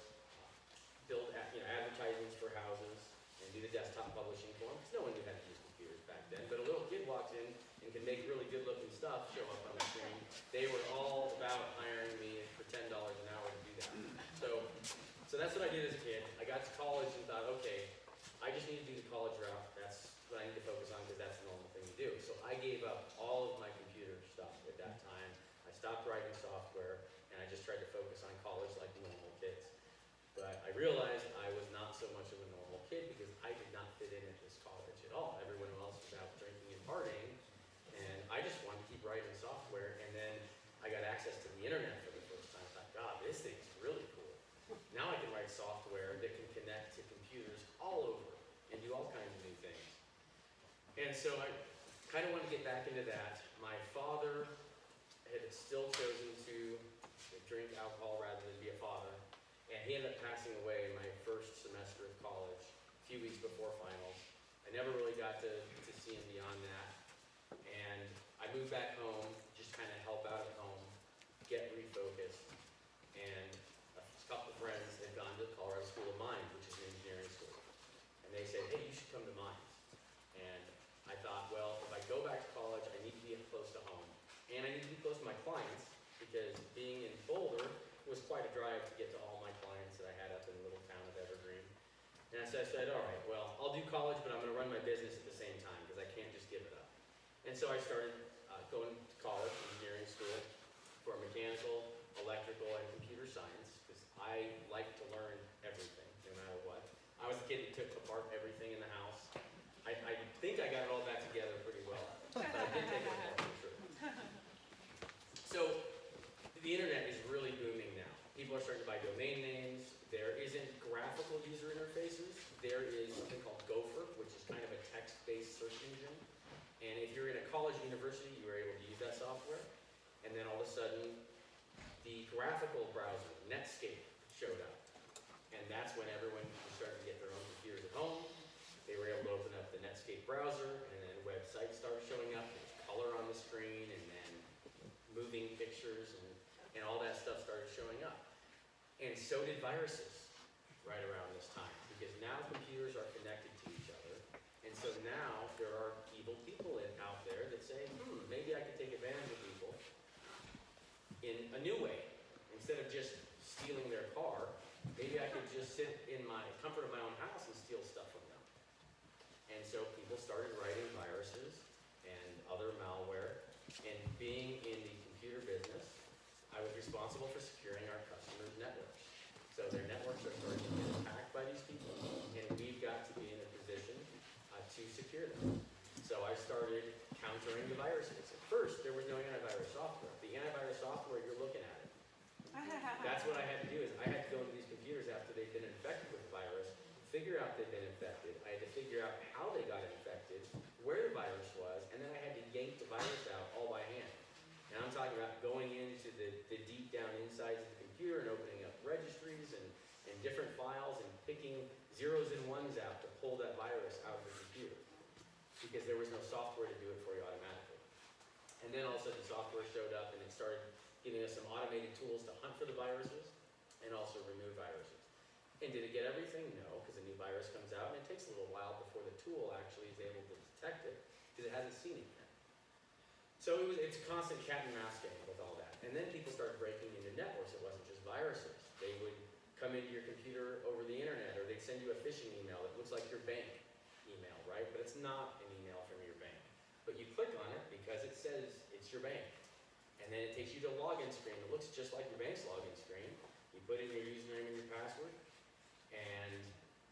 build advertisements for houses and do the desktop publishing for them, because no one knew how to use computers back then. But a little kid walks in and can make really good looking stuff show up on the screen. They were all about hiring me for $10 an hour to do that. So that's what I did as a kid. I got to college and thought, okay, I just need to do the college route. That's what I need to focus on because that's the normal thing to do. So I gave up all of my computer stuff at that time. I stopped writing software, and I just tried to focus on college like normal kids. But I realized I was not so much of a normal kid because I did not fit in at this college at all. Everyone else was out drinking and partying, and I just wanted to keep writing software. And then I got access to the internet for the first time. I thought, God, this thing's really cool. Now I can write software that can connect to computers all over and do all kinds of new things. And so I kind of wanted to get back into that. My father had still chosen to drink alcohol rather than be a father. And he ended up passing away in my first semester of college, a few weeks before finals. I never really got to see him beyond that. And I moved back home, just kind of help out at home, get refocused. And a couple of friends had gone to the Colorado School of Mines, which is an engineering school. And they said, hey, you should come to Mines. And I thought, well, if I go back to college, I need to be close to home. And I need to be close to my clients, because being in Boulder was quite a drive to get to all my clients that I had up in the little town of Evergreen. And so I said, all right, well, I'll do college, but I'm going to run my business at the same time, because I can't just give it up. And so I started going to college, engineering school, for mechanical, electrical, and computer science, because I like to learn everything, no matter what. I was the kid that took apart everything in the house. I think I got it all back together pretty well, but I did take it apart for sure. So the internet is really booming now. People are starting to buy domain names. There isn't graphical user interfaces. There is something called Gopher, which is kind of a text-based search engine. And if you're in a college university, you were able to use that software. And then all of a sudden, the graphical browser, Netscape, showed up. And that's when everyone was starting to get their own computers at home. They were able to open up the Netscape browser, and then websites started showing up. There's color on the screen, and then moving pictures, and all that stuff started showing up. And so did viruses right around this time, because now computers are connected to each other. And so now there are evil people out there that say, maybe I could take advantage of people in a new way. Instead of just stealing their car, maybe I could just sit in my comfort of my own house and steal stuff from them. And so people started writing viruses and other malware. And being in the computer business, I was responsible for securing our customers' networks. So their networks are starting to get attacked by these people, and we've got to be in a position to secure them. So I started countering the viruses. At first, there was no antivirus software. The antivirus software, you're looking at it. That's what I had to do, is I had to go into these computers after they'd been infected with the virus, figure out they'd been infected, how they got infected, where the virus was, and then I had to yank the virus out all by hand. And I'm talking about going into the deep down insides of the computer and opening up registries and different files and picking zeros and ones out to pull that virus out of the computer. Because there was no software to do it for you automatically. And then all of a sudden the software showed up and it started giving us some automated tools to hunt for the viruses and also remove viruses. And did it get everything? No, because a new virus comes out and it takes a little while before the tool actually is able to detect it because it hasn't seen it yet. So it's a constant cat and mouse game with all that. And then people started breaking into networks. It wasn't just viruses. They would come into your computer over the internet, or they'd send you a phishing email that looks like your bank email, right? But it's not an email from your bank. But you click on it because it says it's your bank. And then it takes you to a login screen that looks just like your bank's login screen. You put in your username and your password, and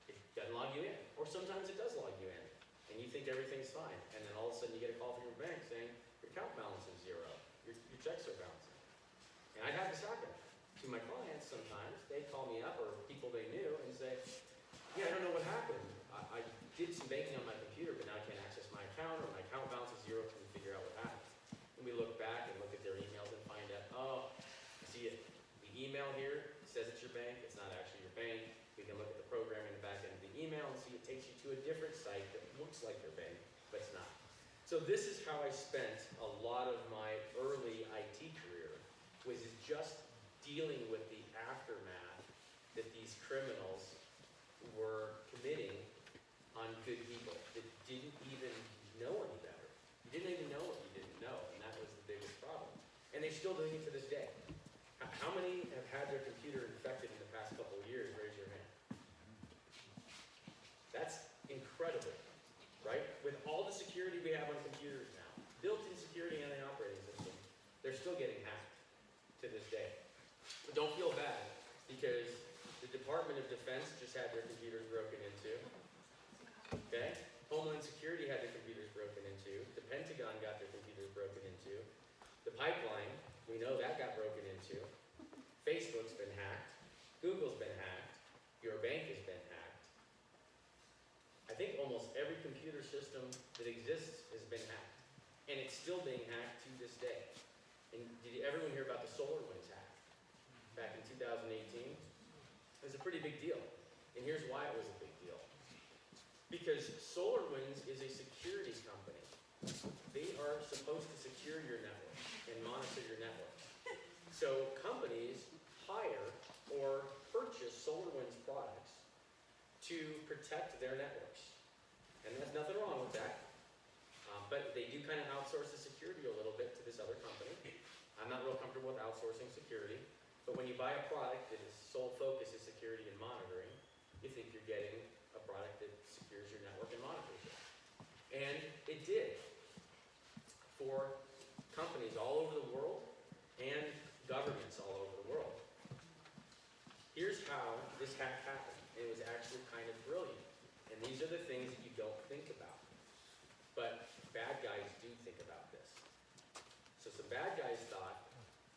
it doesn't log you in. Or sometimes it does log you in, and you think everything's fine. And then all of a sudden you get a call from your bank saying, your account balance is zero. Your checks are bouncing. And I'd have this happen to my clients sometimes. They'd call me up, or people they knew, and say, yeah, I don't know what happened. I did some banking on my computer, but now I can't access my account, or my account balance is zero. Can you figure out what happened? And we look back and look at their emails and find out, oh, see it. The email here says it's your bank. It's not actually your bank. We can look at the program in the back end of the email and see it takes you to a different site that looks like your bank, but it's not. So this is how I spent a lot of my early IT career, was just dealing with the aftermath that these criminals were committing on good people that didn't even know any better. You didn't even know what you didn't know, and that was the biggest problem. And they're still doing it to this day. How many have had their computer infected in the past couple of years? Raise your hand. That's incredible, right? With all the security we have on computers now, built-in security in the operating system, they're still getting hacked to this day. But don't feel bad, because the Department of Defense just had their computers broken into. Okay? Homeland Security had their computers broken into. The Pentagon got their computers broken into. The pipeline, we know that got broken into. Facebook's been hacked. Google's been hacked. Your bank has been hacked. I think almost every computer system that exists has been hacked. And it's still being hacked to this day. And did everyone hear about the SolarWinds hack back in 2018? It was a pretty big deal. And here's why it was a big deal. Because SolarWinds is a security company. They are supposed to secure your network and monitor your network. So companies hire or purchase SolarWinds products to protect their networks. And there's nothing wrong with that. But they do kind of outsource the security a little bit to this other company. I'm not real comfortable with outsourcing security. But when you buy a product that its sole focus is security and monitoring, you think you're getting a product that secures your network and monitors it. And it did for companies all over the world and governments all over the world. Here's how this hack happened. It was actually kind of brilliant. And these are the things that you don't think about. But bad guys do think about this. So some bad guys thought,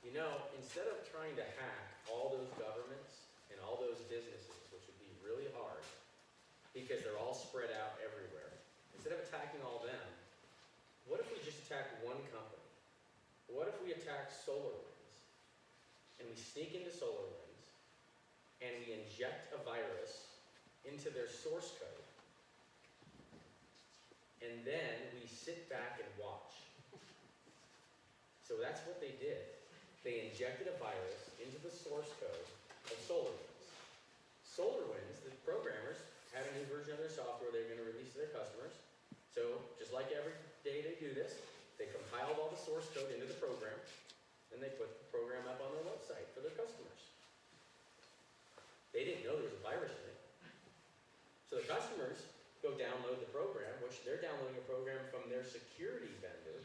you know, instead of trying to hack all those governments and all those businesses, which would be really hard, because they're all spread out everywhere, instead of attacking all them, what if we just attack one company? What if we attack SolarWinds, and we sneak into SolarWinds, and we inject a virus into their source code, and then we sit back and watch. So that's what they did. They injected a virus into the source code of SolarWinds. SolarWinds, the programmers, had a new version of their software they were going to release to their customers. So just like every day they do this, they compiled all the source code into the program, and they put the program up on their website for their customers. They didn't know there was a virus in it. So the customers go download the program, which they're downloading a program from their security vendor.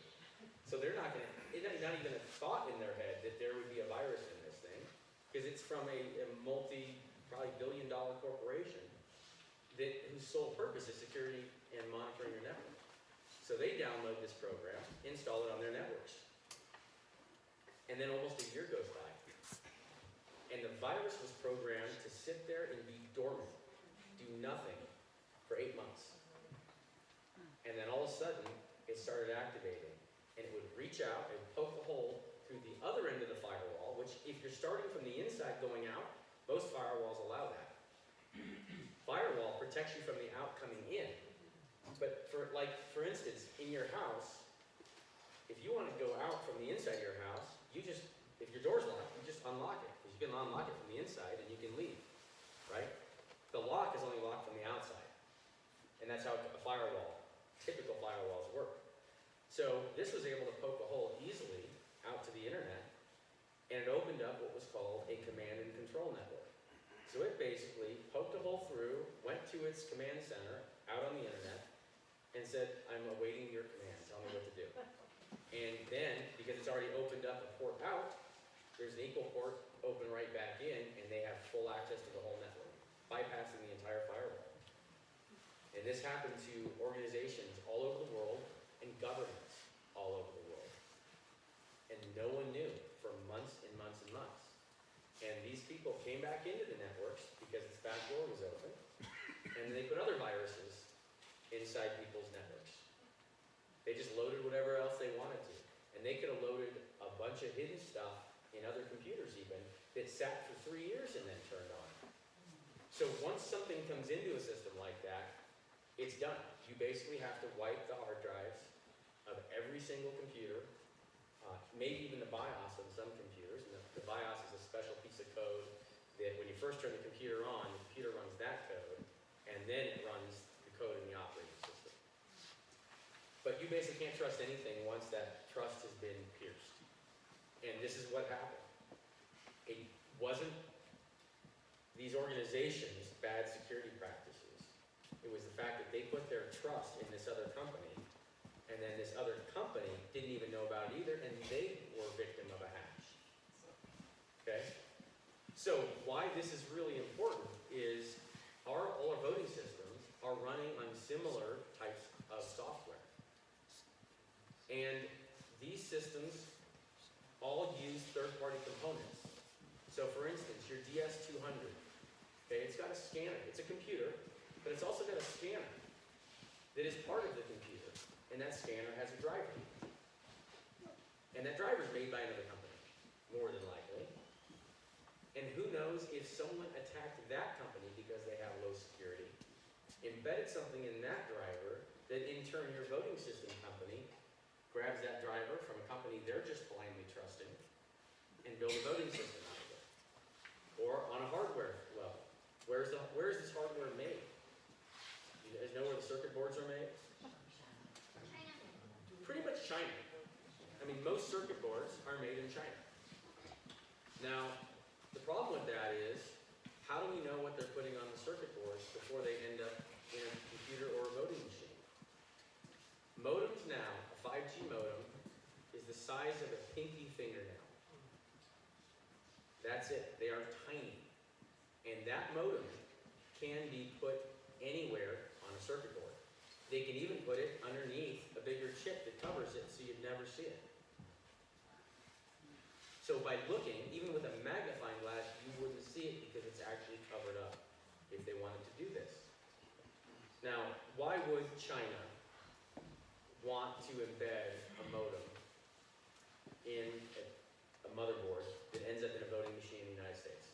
So they're not going to, it's not even a thought in their head that there would be a virus in this thing, because it's from a probably billion-dollar corporation whose sole purpose is security and monitoring your network. So they download this program, install it on their networks. And then almost a year goes by. And the virus was programmed to sit there and be dormant, do nothing for 8 months. of a sudden, it started activating. And it would reach out and poke a hole through the other end of the firewall, which if you're starting from the inside going out, most firewalls allow that. Firewall protects you from the out coming in. But for instance, in your house, if you want to go out from the inside of your house, if your door's locked, you just unlock it. Because you can unlock it from the inside and you can leave, right? The lock is only locked from the outside. And that's how typical firewalls work. So this was able to poke a hole easily out to the internet, and it opened up what was called a command and control network. So it basically poked a hole through, went to its command center out on the internet, and said, I'm awaiting your command, tell me what to do. And then, because it's already opened up a port out, there's an equal port open right back in, and they have full access to the whole network, bypassing the entire firewall. And this happened to organizations all over the world and governments all over the world. And no one knew for months and months and months. And these people came back into the networks because its back door was open, and they put other viruses inside people's networks. They just loaded whatever else they wanted to. And they could have loaded a bunch of hidden stuff in other computers even that sat for 3 years and then turned on. So once something comes into a system like that, it's done. You basically have to wipe the hard drives of every single computer, maybe even the BIOS on some computers. And the BIOS is a special piece of code that when you first turn the computer on, the computer runs that code, and then it runs the code in the operating system. But you basically can't trust anything once that trust has been pierced. And this is what happened. It wasn't these organizations' bad security practices. It was the fact that they put their trust in this other company, and then this other company didn't even know about it either, and they were victim of a hack. Okay? So why this is really important is all our voting systems are running on similar types of software. And these systems all use third-party components. So for instance, your DS200, okay, it's got a scanner. It's a computer, but it's also got a scanner that is part of the computer, and that scanner has a driver. And that driver is made by another company, more than likely. And who knows if someone attacked that company because they have low security, embedded something in that driver that in turn your voting system company grabs that driver from a company they're just blindly trusting and build a voting system out of it. Or on a hardware level, where is this hardware made? You guys know where the circuit boards are made? Pretty much China. I mean, most circuit boards are made in China. Now, the problem with that is, how do we know what they're putting on the circuit boards before they end up in a computer or a voting machine? Modems now, a 5G modem, is the size of a pinky fingernail. That's it. They are tiny. And that modem can be put anywhere on a circuit board. They can even put it underneath a bigger chip that covers it so you'd never see it. So by looking, even with a magnifying glass, you wouldn't see it because it's actually covered up if they wanted to do this. Now, why would China want to embed a modem in a motherboard that ends up in a voting machine in the United States?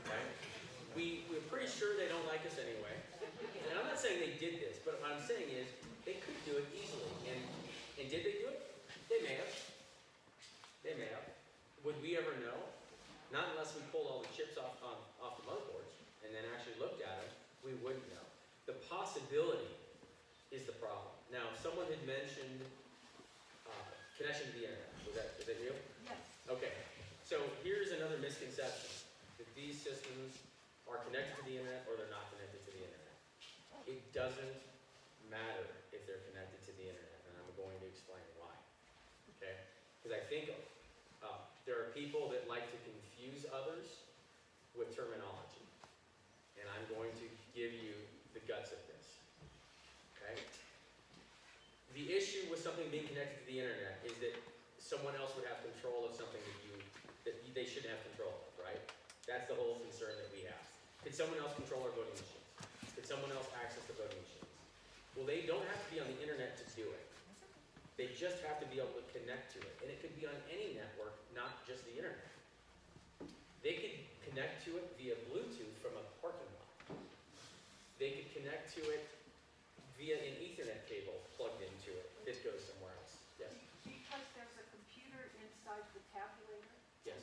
Okay? We're pretty sure they don't like us anyway. And I'm not saying they did this, but what I'm saying is they could do it easily. And did they do it? They may have. They may have. Would we ever know? Not unless we pulled all the chips off the motherboards and then actually looked at them, we wouldn't know. The possibility is the problem. Now, someone had mentioned connection to the internet. Is that real? Yes. Okay. So here's another misconception, that these systems are connected to the internet or they're not connected to the internet. It doesn't matter if they're connected to the internet, and I'm going to explain why. Okay? Because I think there are people that like to confuse others with terminology. And I'm going to give you the guts of this. Okay? The issue with something being connected to the internet is that someone else would have control of something that they shouldn't have control of, right? That's the whole concern that we have. Could someone else control our voting machines? Could Did someone else access the voting machines? Well, they don't have to be on the internet to do it. They just have to be able to connect to it. And it could be on any network, not just the internet. They could connect to it via Bluetooth from a parking lot. They could connect to it via an Ethernet cable plugged into it that goes somewhere else. Yes? Because there's a computer inside the tabulator? Yes.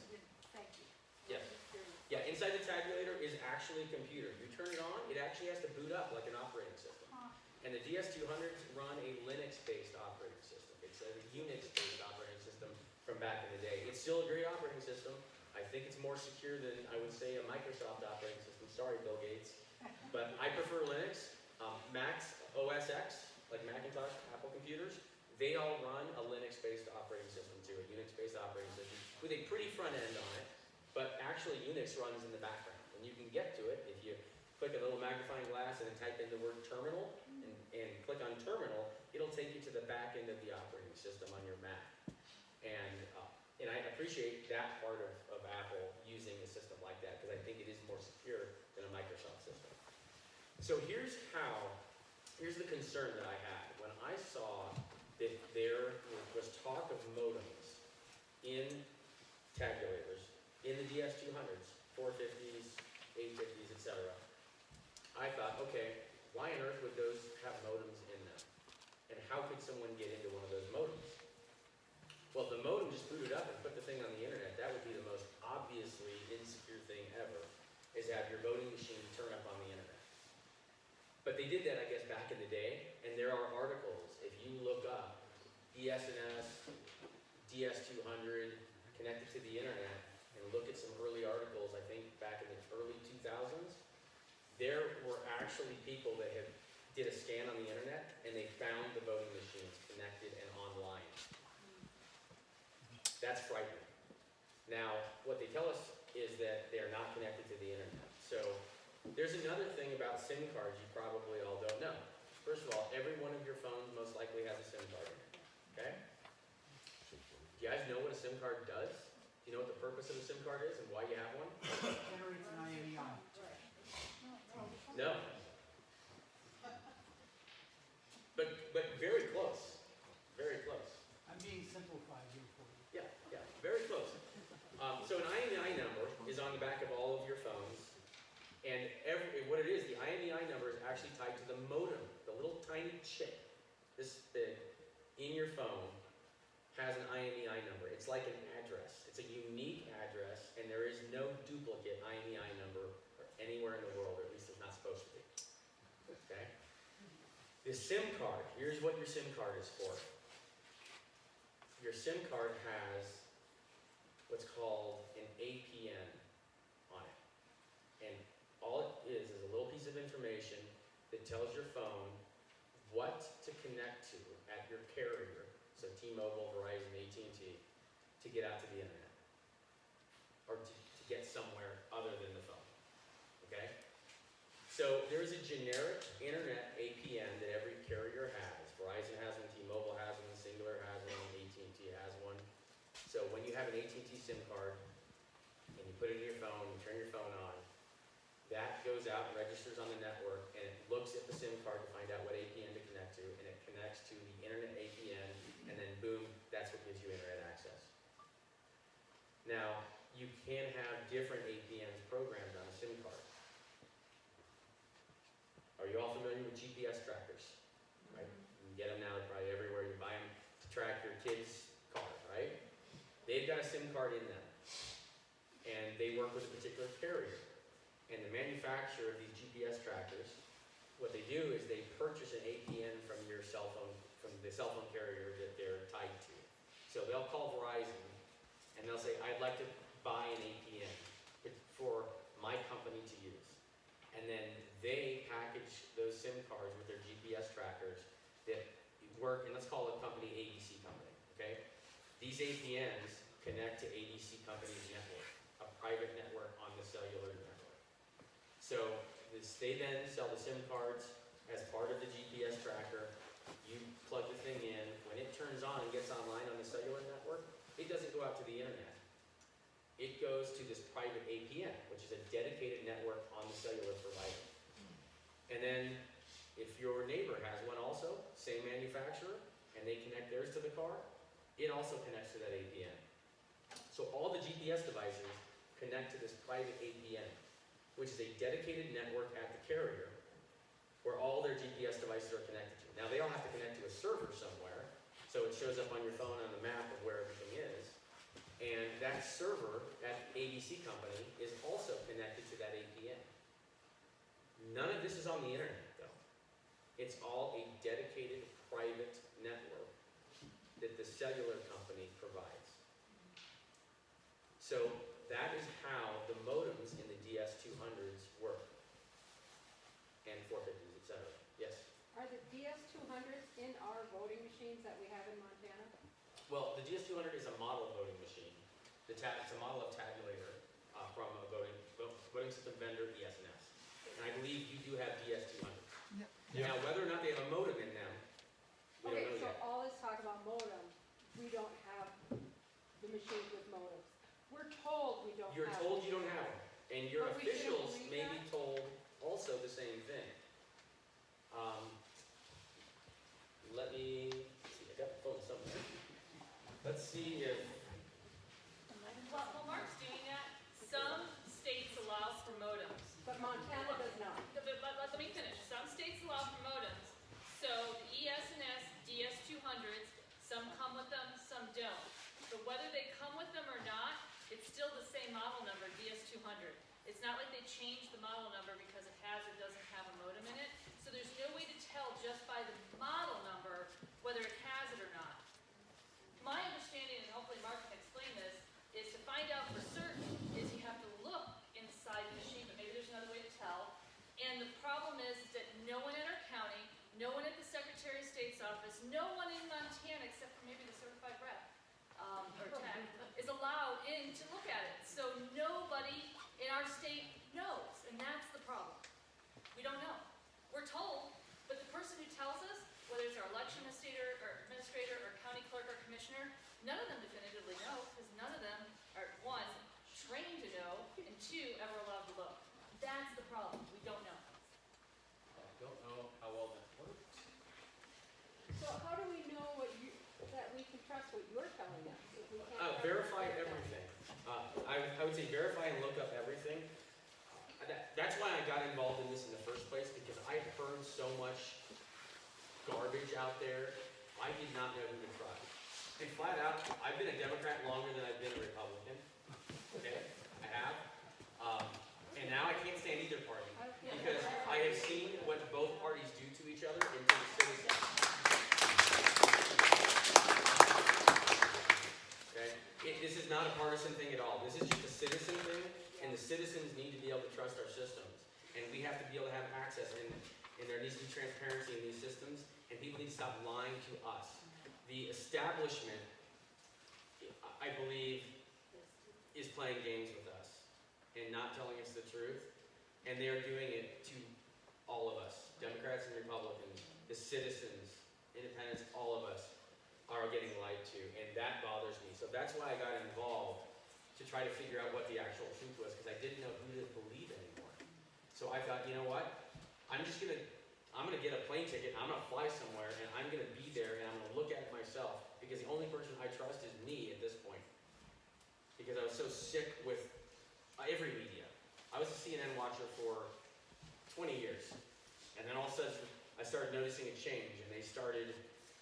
Thank you. Yes. I'm just curious. Yeah, inside the tabulator is actually a computer. You turn it on, it actually has to boot up like an operating system. Huh. And the DS200s run a Linux-based operating system. It's a Unix-based operating system from back in the day. It's still a great operating system. I think it's more secure than, I would say, a Microsoft operating system. Sorry, Bill Gates. But I prefer Linux. Macs, OS X, like Macintosh, Apple computers, they all run a Linux-based operating system too, a Unix-based operating system with a pretty front end on it. But actually, Unix runs in the background. And you can get to it if you click a little magnifying glass and then type in the word terminal and click on terminal, it'll take you to the back end of the operating system on your Mac. And I appreciate that part of Apple using a system like that because I think it is more secure than a Microsoft system. So here's the concern that I had. When I saw that there was talk of modems in tabulators, in the DS200s, 450s, 850s, etc., I thought, okay, why on earth would those have modems in them? And how could someone get into one of those modems? Well, if the modem just booted up and put the thing on the internet, that would be the most obviously insecure thing ever, is to have your voting machine turn up on the internet. But they did that, I guess, back in the day, and there are articles, if you look up DS&S, DS200, connected to the internet, and look at some early articles, I think back in the early 2000s, there were actually people that did a scan on the internet, and they found the voting machines connected and online. That's frightening. Now, what they tell us is that they are not connected to the internet. So there's another thing about SIM cards you probably all don't know. First of all, every one of your phones most likely has a SIM card in it. Okay? Do you guys know what a SIM card does? Do you know what the purpose of a SIM card is and why you have one? Generates an IMEI. No. But very close. Very close. I'm being simplified here for you. Yeah, very close. So an IMEI number is on the back of all of your phones, and what it is, the IMEI number is actually tied to the modem, the little tiny chip, this big, in your phone, has an IMEI number. It's like an address. It's a unique address, and there is no duplicate IMEI number anywhere in the world, or at least there's not supposed to be. Okay? The SIM card, here's what your SIM card is for. Your SIM card has what's called an APN on it. And all it is a little piece of information that tells your phone what to connect to at your carrier, so T-Mobile, Verizon, AT&T, to get out to the internet. Or to get somewhere other than the phone. Okay? So there's a generic internet APN that every carrier has. Verizon has one, T-Mobile has one, Singular has one, AT&T has one. So when you have an AT&T SIM card and you put it in your phone, you turn your phone on, that goes out and registers on the network and it looks at the SIM card to find out what APN to connect to, and it connects to the internet APN, and then boom, that's what gives you internet access. Now, you can have different APNs programmed on a SIM card. Are you all familiar with GPS trackers? Right? You can get them now probably everywhere. You buy them to track your kid's car, right? They've got a SIM card in them. And they work with a particular carrier. And the manufacturer of these GPS trackers, what they do is they purchase an APN from your cell phone, from the cell phone carrier that they're tied to. So they'll call Verizon and they'll say, I'd like to buy an APN for my company to use. And then they package those SIM cards with their GPS trackers that work, and let's call it company ABC company, okay? These APNs connect to ABC company's network, a private network on the cellular network. So they then sell the SIM cards as part of the GPS tracker. You plug the thing in. When it turns on and gets online on the cellular network, it doesn't go out to the internet. It goes to this private APN, which is a dedicated network on the cellular provider. And then if your neighbor has one also, same manufacturer, and they connect theirs to the car, it also connects to that APN. So all the GPS devices connect to this private APN, which is a dedicated network at the carrier where all their GPS devices are connected to. Now they all have to connect to a server somewhere, so it shows up on your phone on the map of where everything is. And that server at ABC company is also connected to that APN. None of this is on the internet though. It's all a dedicated private network that the cellular company provides. So that is how the modems in the DS200s work. And 450s, et cetera. Yes? Are the DS200s in our voting machines that we have in Montana? Well, the DS200 is a model voting machine. It's a model of tabulator from a voting system vendor, ES&S. And I believe you do have DS200s. Yeah. Now, whether or not they have a modem in them, we Okay, don't know so yet. all this talk about modem, we don't have the machines with modems. We're told we don't have. You're told you don't have them, and your But we shouldn't officials believe may be that? told also the same thing. Let me see, I got the phone somewhere. Let's see if, Well, Mark's doing that. Some states allow for modems. But Montana does not. Let me finish. Some states allow for modems. So the ES&S DS200s, some come with them, some don't. But whether they come with them or not, it's still the same model number, DS200. It's not like they changed the model number because it has or doesn't have a modem in it. So there's no way to tell just by the model number whether it has it or not. My understanding, and hopefully Mark can explain this, is to find out for certain is you have to look inside the machine, but maybe there's another way to tell. And the problem is that no one in our county, no one at the Secretary of State's office, no one in Montana except for maybe the certified rep, or tech, is allowed in to look at it. So nobody in our state knows, and that's the problem. We don't know. We're told, but the person who tells us, whether it's our election administrator or county clerk or commissioner, none of them definitively know, because none of them are, one, trained to know, and two, ever allowed to look. That's the problem. We don't know. I don't know how well that works. So how do we know that we can trust what you're telling us if we can't? Verify everything. I would say verify and look up everything. That's why I got involved in this in the first place, because I heard so much garbage out there. I did not know who to trust. And flat out, I've been a Democrat longer than I've been a Republican. Okay, I have. And now I can't stand either party, because I have seen what both parties do to each other and to the citizens. Okay? This is not a partisan thing at all. This is just a citizen thing, and the citizens need to be able to trust our systems. And we have to be able to have access, and there needs to be transparency in these systems, and people need to stop lying to us. The establishment, I believe, is playing games with us and not telling us the truth, and they are doing it to all of us, Democrats and Republicans, the citizens, independents, all of us are getting lied to, and that bothers me. So that's why I got involved, to try to figure out what the actual truth was, because I didn't know who to believe anymore. So I thought, you know what, I'm gonna get a plane ticket, I'm gonna fly somewhere, and I'm gonna be there, and I'm gonna look at it myself, because the only person I trust is me at this point. Because I was so sick with every media. I was a CNN watcher for 20 years, and then all of a sudden, I started noticing a change, and they started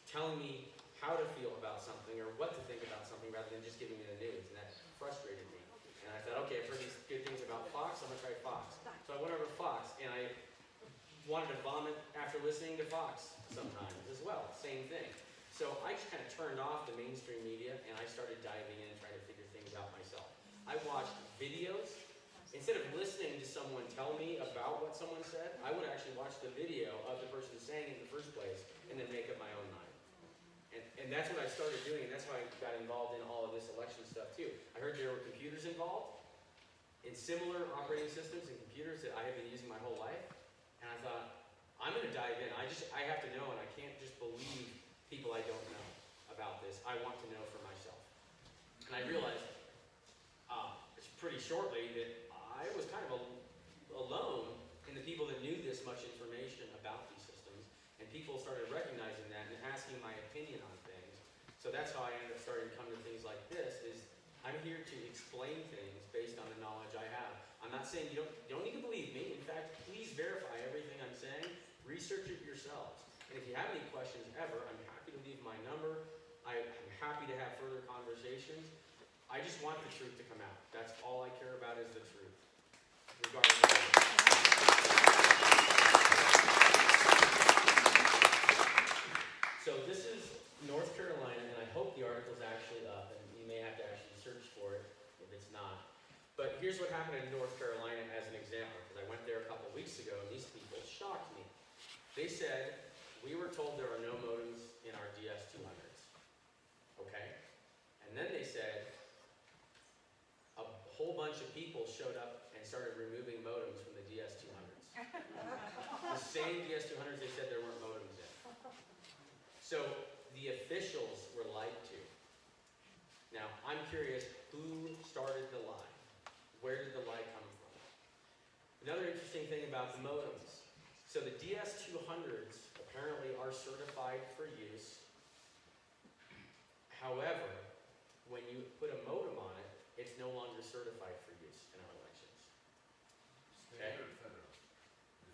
telling me how to feel about something, or what to think about something, rather than just giving me the news, and that frustrated me. And I thought, okay, I've heard these good things about Fox, I'm gonna try Fox. So I went over to Fox, and I wanted to vomit after listening to Fox sometimes as well, same thing. So I just kind of turned off the mainstream media, and I started diving in and trying to figure things out myself. I watched videos. Instead of listening to someone tell me about what someone said, I would actually watch the video of the person saying it in the first place, and then make up my own mind. And that's what I started doing, and that's how I got involved in all of this election stuff too. I heard there were computers involved, in similar operating systems and computers that I have been using my whole life, and I thought, I'm gonna dive in. I have to know, and I can't just believe people I don't know about this. I want to know for myself. And I realized pretty shortly that I was kind of alone in the the people that knew this much information about these systems, and people started recognizing that and asking my opinion on things. So that's how I ended up starting to come to things like this, is I'm here to explain things based on the knowledge I have. I'm not saying you don't need to believe me. In fact, please verify everything I'm saying. Research it yourselves. And if you have any questions ever, I'm happy to leave my number. I'm happy to have further conversations. I just want the truth to come out. That's all I care about is the truth. Regardless of So this is North Carolina, and I hope the article's actually up, and you may have to actually search for it if it's not. But here's what happened in North Carolina as an example, because I went there a couple weeks ago, and these people shocked me. They said, we were told there are no modems in our DS200s. Okay? And then they said, a whole bunch of people showed up and started removing modems from the DS200s. The same DS200s they said there weren't modems in. So the officials were lied to. Now, I'm curious, who started the lie? Where did the lie come from? Another interesting thing about the modems. So the DS200s apparently are certified for use. However, when you put a modem on it, it's no longer certified for use in our elections. Okay?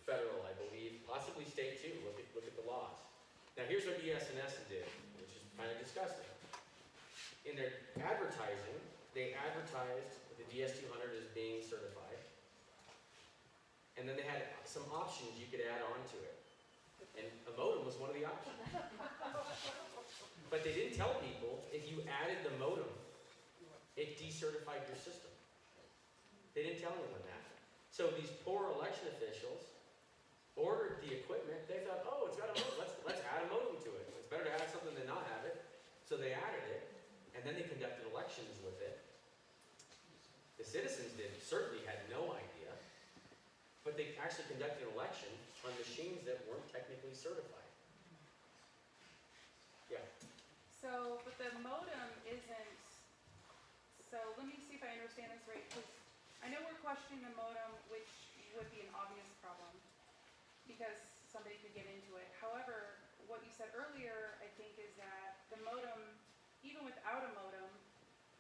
Federal, I believe, possibly state too. Look at the laws. Now here's what ES&S did, which is kind of disgusting. In their advertising, they advertised the DS200 as being certified, and then they had some options you could add on to it. And a modem was one of the options. But they didn't tell people if you added the modem, it decertified your system. They didn't tell anyone that. So these poor election officials ordered the equipment. They thought, oh, it's got a modem. Let's add a modem to it. It's better to have something than not have it. So they added it, and then they conducted elections with it. The citizens certainly had no idea, but they actually conducted an election on machines that weren't technically certified. Yeah. So, but the modem isn't, so let me see if I understand this right, because I know we're questioning the modem, which would be an obvious problem, because somebody could get into it. However, what you said earlier, I think, is that the modem, even without a modem,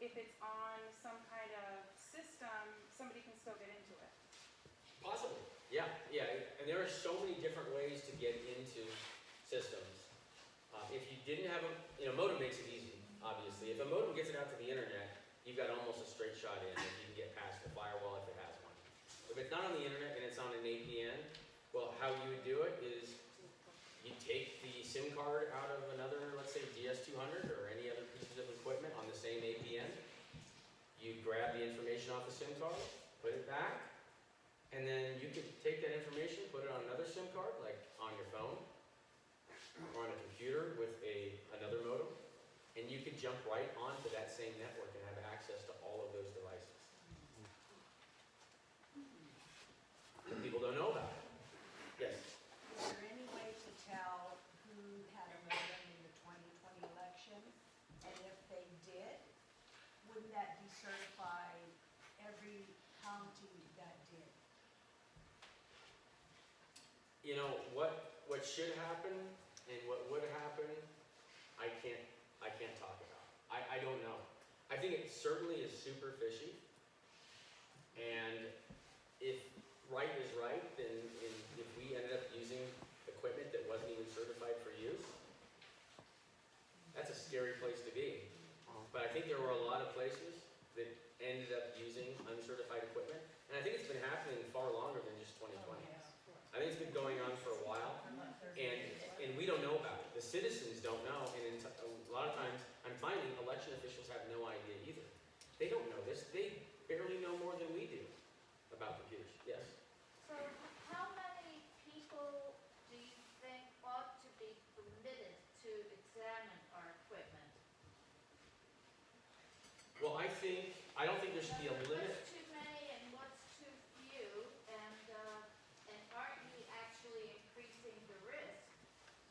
if it's on some kind of system, somebody can still get into it. Possibly. Yeah. And there are so many different ways to get into systems. If you didn't have a modem makes it easy, obviously. If a modem gets it out to the internet, you've got almost a straight shot in if you can get past the firewall if it has one. If it's not on the internet and it's on an APN, well, how you would do it is you take the SIM card out of another, let's say DS200 or any other pieces of equipment on the same APN. You grab the information off the SIM card, put it back, and then you could take that information, put it on another SIM card, like on your phone, or on a computer with another modem, and you could jump right onto that same network and have access to all of those devices. And people don't know about it. Yes? Is there any way to tell who had a modem in the 2020 election? And if they did, wouldn't that decertify every county that did? You know, what should happen and what would happen, I can't talk about. I don't know. I think it certainly is super fishy. And if right is right, then if we ended up using equipment that wasn't even certified for use, that's a scary place to be. But I think there were a lot of places that ended up using uncertified equipment. And I think it's been happening far longer than just 2020. I think it's been going on for a while, and we don't know about it. The citizens don't know, and a lot of times I'm finding election officials have no idea either. They don't know this. They barely know more than we do about computers. Yes? So how many people do you think ought to be permitted to examine our equipment? Well, I don't think there should be a limit. What's too many and what's too few, and aren't you actually increasing the risk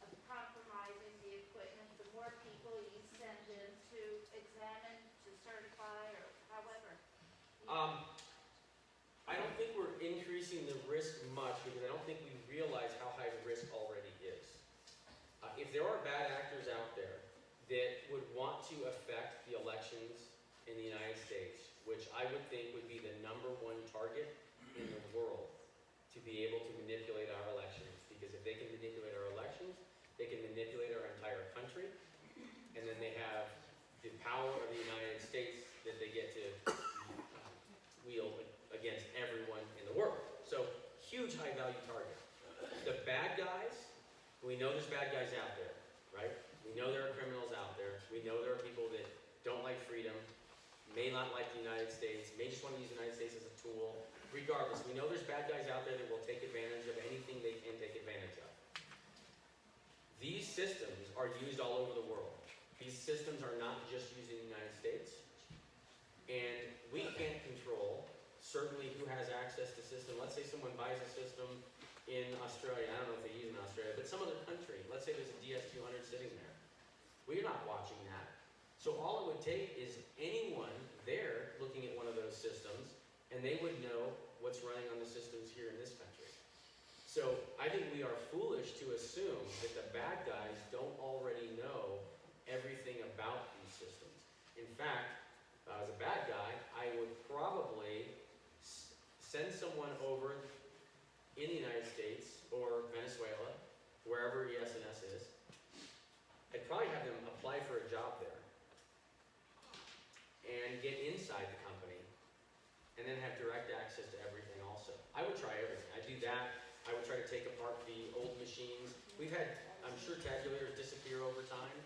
of compromising the equipment the more people you send in to examine, to certify, or however? I don't think we're increasing the risk much because I don't think we realize how high the risk already is. If there are bad actors out there that would want to affect the elections in the United States, which I would think would be the #1 target in the world to be able to manipulate our elections, because if they can manipulate our elections, they can manipulate our entire country, and then they have the power of the United States that they get to wield against everyone in the world. So, huge high value target. The bad guys, we know there's bad guys out there, right? We know there are criminals out there. We know there are people that don't like freedom, may not like the United States, may just want to use the United States as a tool. Regardless, we know there's bad guys out there that will take advantage of anything they can take advantage of. These systems are used all over the world. These systems are not just used in the United States. And we can't control, certainly, who has access to system. Let's say someone buys a system in Australia. I don't know if they use it in Australia, but some other country. Let's say there's a DS200 sitting there. We're not watching that. So all it would take is anyone there looking at one of those systems, and they would know what's running on the systems here in this country. So I think we are foolish to assume that the bad guys don't already know everything about these systems. In fact, if I was a bad guy, I would probably send someone over in the United States or Venezuela, wherever ES&S is. I'd probably have them apply for a job there and get inside the company and then have direct access to everything also. I would try everything. I'd do that. I would try to take apart the old machines. We've had, I'm sure, tabulators disappear over time.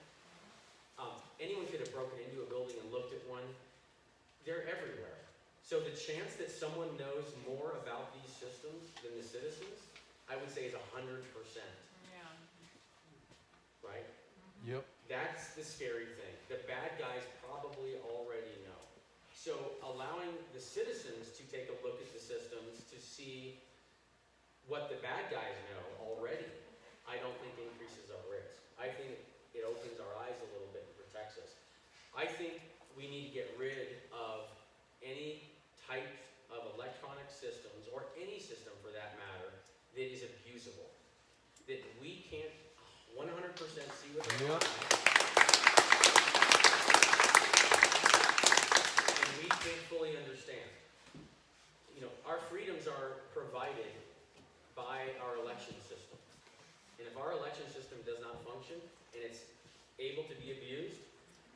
Anyone could have broken into a building and looked at one. They're everywhere. So the chance that someone knows more about these systems than the citizens, I would say is 100%. Yeah. Right? Yep. That's the scary thing. The bad guys probably already know. So allowing the citizens to take a look at the systems to see what the bad guys know already, I don't think increases our risk. I think it opens our eyes a little bit and protects us. I think we need to get rid of any type of electronic systems, or any system for that matter, that is abusable. That we can't 100% see with our eyes. And we can't fully understand. You know, our freedoms are provided by our election system. And if our election system does not function and it's able to be abused,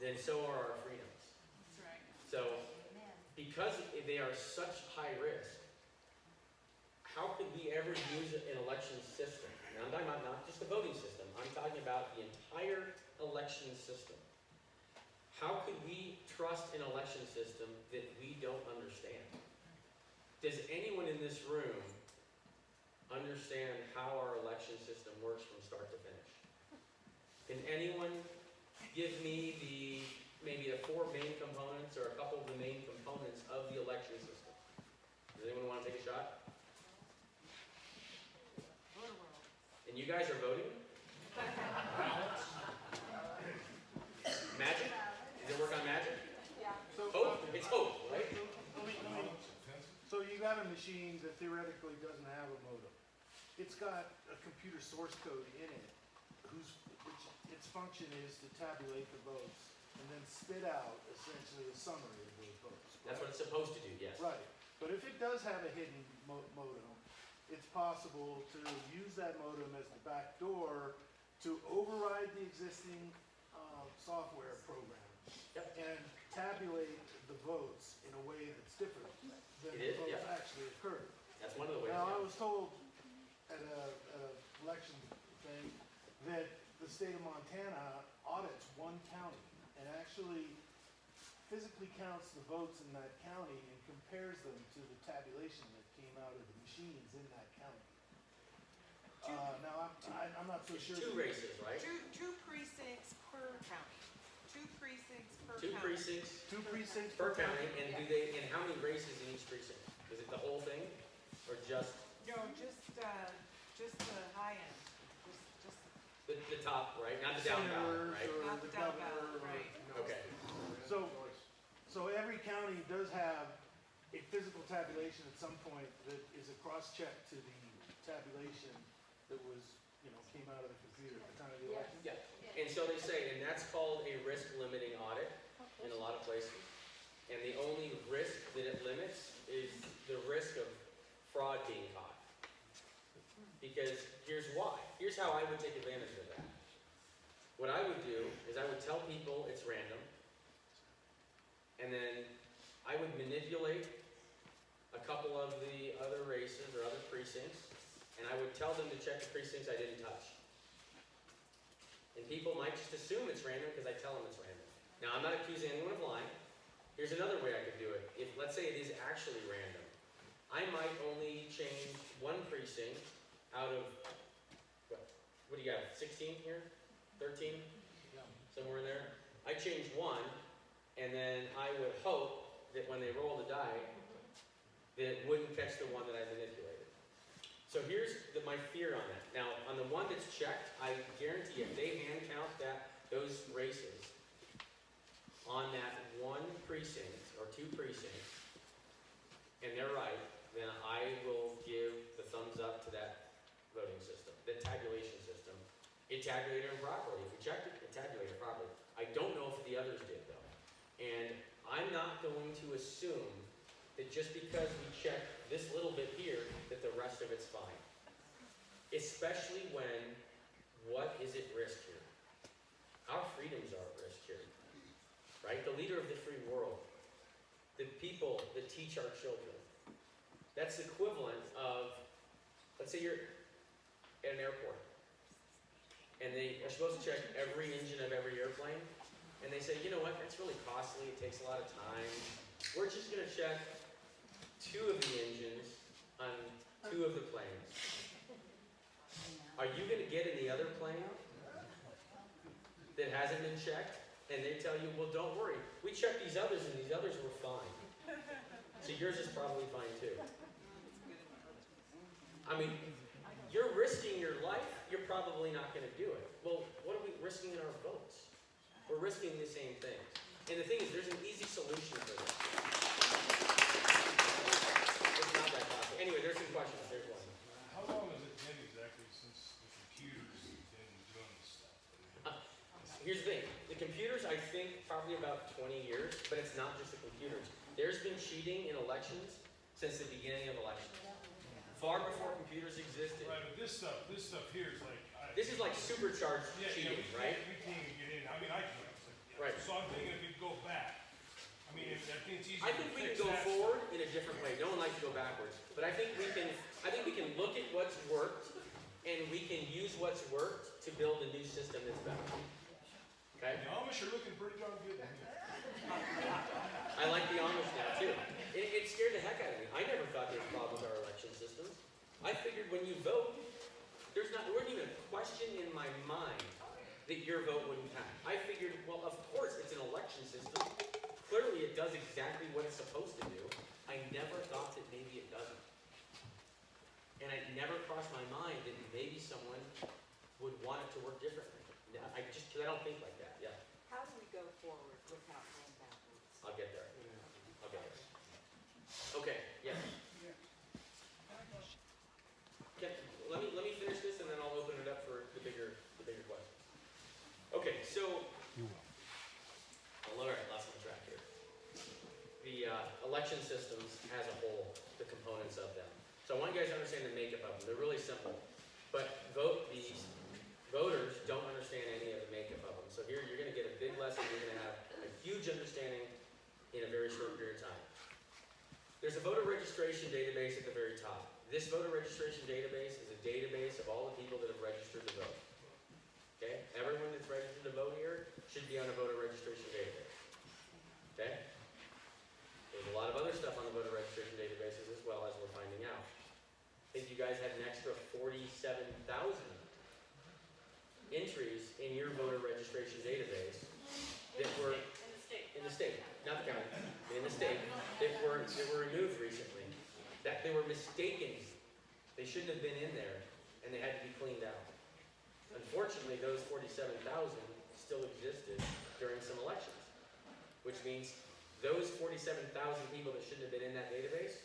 then so are our freedoms. That's right. So, because they are such high risk, how could we ever use an election system? Now, I'm talking about not just the voting system, I'm talking about the entire election system. How could we trust an election system that we don't understand? Does anyone in this room understand how our election system works from start to finish? Can anyone give me maybe the 4 main components or a couple of the main components of the election system? Does anyone want to take a shot? And you guys are voting? Magic? Does it work on magic? Yeah. Hope? It's hope, right? So you got a machine that theoretically doesn't have a modem. It's got a computer source code in it, which its function is to tabulate the votes and then spit out essentially a summary of those votes. That's what it's supposed to do, yes. Right. But if it does have a hidden modem, it's possible to use that modem as the back door to override the existing software program. Yep. And tabulate the votes in a way that's different than It is, the votes yeah. actually occurred. That's one of the ways. Now, I yeah. was told at a election thing that the state of Montana audits one county and actually physically counts the votes in that county and compares them to the tabulation that came out of the machines in that county. Now, I'm not so sure. 2 races, right? Two precincts per county. 2 precincts per 2 county. precincts 2 precincts per county, and and how many races in each precinct? Is it the whole thing, or just No, just the high end. Just the top, right? Not the down ballot, right? Or not the the down governor, ballot, right. Okay. So every county does have a physical tabulation at some point that is a cross-check to the tabulation that was, came out of the computer at the time of the election? Yeah, and so they say, and that's called a risk limiting audit in a lot of places. And the only risk that it limits is the risk of fraud being caught. Because here's why. Here's how I would take advantage of that. What I would do is I would tell people it's random, and then I would manipulate a couple of the other races or other precincts, and I would tell them to check the precincts I didn't touch. And people might just assume it's random because I tell them it's random. Now, I'm not accusing anyone of lying. Here's another way I could do it. If, let's say it is actually random, I might only change one precinct out of, what do you got, 16 here? 13? Somewhere in there? I change one, and then I would hope that when they roll the die, that it wouldn't catch the one that I manipulated. So here's my fear on that. Now, on the one that's checked, I guarantee if they hand count those races on that one precinct or two precincts, and they're right, then I will give the thumbs up to that voting system, the tabulation system. It tabulated them properly. If we checked it, it tabulated properly. I don't know if the others did though. And I'm not going to assume that just because we check this little bit here, that the rest of it's fine. Especially when, what is at risk here? Our freedoms are at risk here, right? The leader of the free world, the people that teach our children. That's equivalent of, let's say you're at an airport, and they are supposed to check every engine of every airplane, and they say, you know what, that's really costly, it takes a lot of time. We're just gonna check 2 of the engines on 2 of the planes. Are you gonna get in the other plane that hasn't been checked? And they tell you, well, don't worry, we checked these others and these others were fine. So yours is probably fine too. I mean, you're risking your life, you're probably not gonna do it. Well, what are we risking in our votes? We're risking the same things. And the thing is, there's an easy solution for this. It's not that costly. Anyway, there's some questions. There's one. How long has it been exactly since the computers have been doing this stuff? Here's the thing. The computers, I think, probably about 20 years, but it's not just the computers. There's been cheating in elections since the beginning of elections. Far before computers existed. Right, but this stuff here is like... This is like supercharged cheating, right? We can't even get in. I mean, I can't. Right. So I'm thinking if we go back, I mean, I think it's easier I think to we can fix go that forward in a different way. No one likes to go backwards. But I think we can look at what's worked, and we can use what's worked to build a new system that's better. Okay? The Amish are looking pretty darn good. I like the Amish now too. It scared the heck out of me. I never thought there was a problem with our election systems. I figured when you vote, there wasn't even a question in my mind that your vote wouldn't count. I figured, well, of course, it's an election system. Clearly, it does exactly what it's supposed to do. I never thought that maybe it doesn't. And it never crossed my mind that maybe someone would want it to work differently. Because I don't think like that, yeah. How do we go forward without going backwards? I'll get there. Okay, yeah. Let me finish this and then I'll open it up for the bigger questions. Okay, so all right, lost my track here. The election systems as a whole, the components of them. So I want you guys to understand the makeup of them. They're really simple, but these voters don't understand any of the makeup of them. So here you're going to get a big lesson. You're going to have a huge understanding in a very short period of time. There's a voter registration database at the very top. This voter registration database is a database of all the people that have registered to vote. Okay? Everyone that's registered to vote here should be on a voter registration database. Okay? There's a lot of other stuff on the voter registration databases as well, as we're finding out. I think you guys had an extra 47,000 entries in your voter registration database that were in the state, not the county, in the state, that were removed recently. That they were mistaken. They shouldn't have been in there, and they had to be cleaned out. Unfortunately, those 47,000 still existed during some elections, which means those 47,000 people that shouldn't have been in that database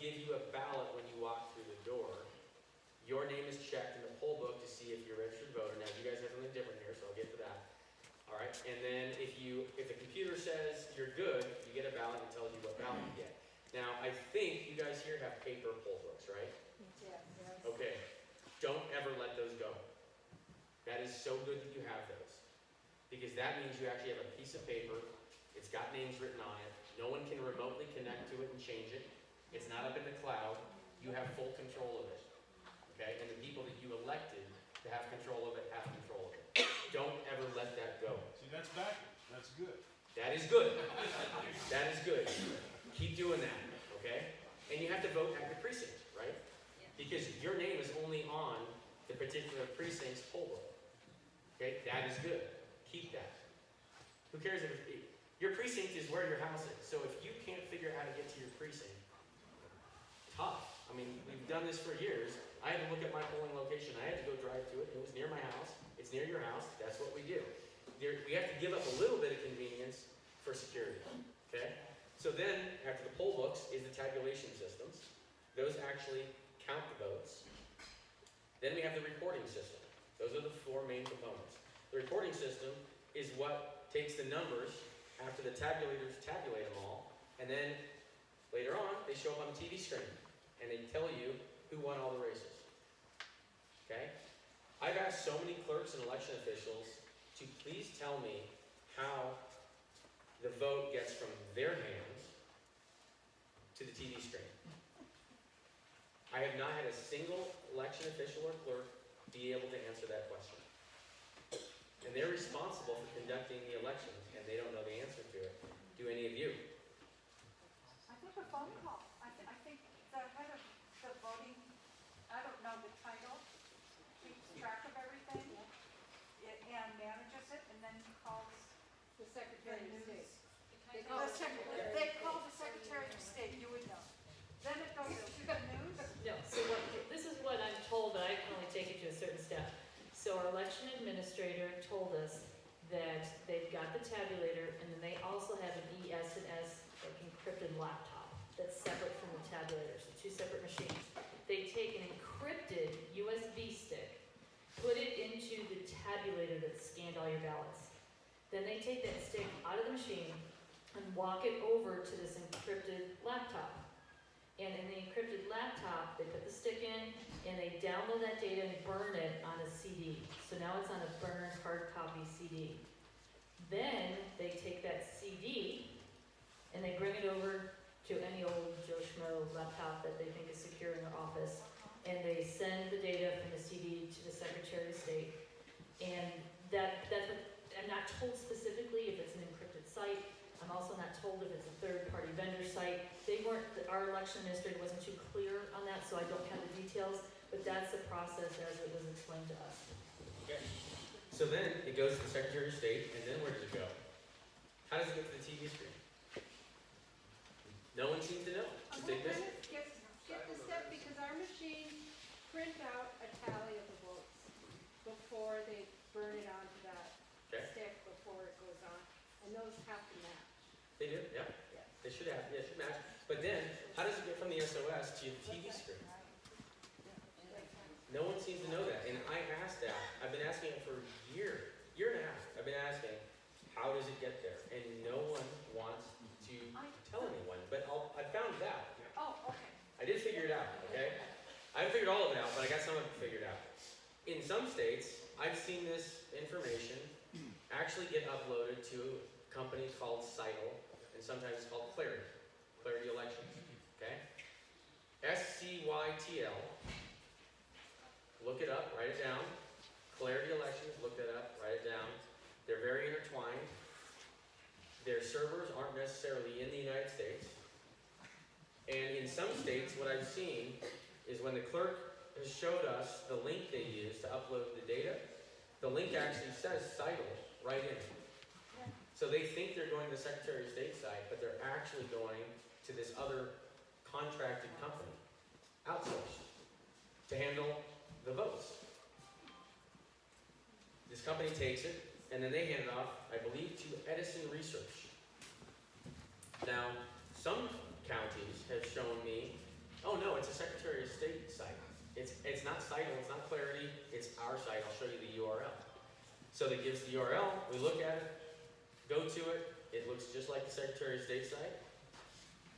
give you a ballot when you walk through the door. Your name is checked in the poll book to see if you're a registered voter. Now, you guys have something different here, so I'll get to that. All right, and then if the computer says you're good, you get a ballot that tells you what ballot you get. Now, I think you guys here have paper poll books, right? Yes. Okay, don't ever let those go. That is so good that you have those. Because that means you actually have a piece of paper, it's got names written on it, no one can remotely connect to it and change it, it's not up in the cloud, you have full control of it. Okay, and the people that you elected to have control of it have control of it. Don't ever let that go. See, that's backwards, that's good. That is good. That is good. Keep doing that, okay? And you have to vote at your precinct, right? Because your name is only on the particular precinct's poll book. Okay, that is good. Keep that. Who cares if your precinct is where your house is. So if you can't figure out how to get to your precinct, tough. I mean, we've done this for years. I had to look at my polling location. I had to go drive to it. It was near my house. It's near your house. That's what we do. We have to give up a little bit of convenience for security. Okay? So then, after the poll books, is the tabulation systems. Those actually count the votes. Then we have the reporting system. Those are the four main components. The reporting system is what takes the numbers after the tabulators tabulate them all, and then later on, they show up on the TV screen, and they tell you who won all the races. Okay? I've asked so many clerks and election officials to please tell me how the vote gets from their hands to the TV screen. I have not had a single election official or clerk be able to answer that question. And they're responsible for conducting the elections, and they don't know the answer to it. Do any of you? I think a phone call. I think the head of the voting, I don't know the title, keeps track of everything and manages it, and then calls The Secretary of State. If they call the Secretary of State, you would know. Then it goes to the news. No, so this is what I'm told, but I can only take it to a certain step. So our election administrator told us that they've got the tabulator, and then they also have an ES&S, like encrypted laptop, that's separate from the tabulator, so two separate machines. They take an encrypted USB stick, put it into the tabulator that scanned all your ballots. Then they take that stick out of the machine and walk it over to this encrypted laptop. And in the encrypted laptop, they put the stick in, and they download that data and burn it on a CD. So now it's on a burned hard copy CD. Then they take that CD, and they bring it over to any old Joe Schmo laptop that they think is secure in their office, and they send the data from the CD to the Secretary of State. And that's what, I'm not told specifically if it's an encrypted site. I'm also not told if it's a third-party vendor site. Our election administrator wasn't too clear on that, so I don't have the details, but that's the process as it was explained to us. Okay. So then it goes to the Secretary of State, and then where does it go? How does it get to the TV screen? No one seems to know. I'm They going miss to it. skip the step because our machines print out a tally of the votes before they burn it onto that Okay. stick before it goes on, and those have to match. They do, yeah. Yes. They should have, yeah, it should match. But then, how does it get from the SOS to the TV screen? No one seems to know that, and I asked that. I've been asking it for a year and a half. I've been asking, how does it get there? And no one wants to tell anyone, but I found it out. Oh, okay. I did figure it out, okay? I haven't figured all of it out, but I got some of it figured out. In some states, I've seen this information actually get uploaded to a company called Cytle, and sometimes it's called Clarity Elections, okay? SCYTL, look it up, write it down. Clarity Elections, look that up, write it down. They're very intertwined. Their servers aren't necessarily in the United States. And in some states, what I've seen is when the clerk has showed us the link they use to upload the data, the link actually says Cytle right in it. So they think they're going to the Secretary of State site, but they're actually going to this other contracted company, outsourced, to handle the votes. This company takes it, and then they hand it off, I believe, to Edison Research. Now, some counties have shown me Oh no, it's a Secretary of State site. It's not Cital, it's not Clarity, it's our site. I'll show you the URL. So that gives the URL, we look at it, go to it, it looks just like the Secretary of State site.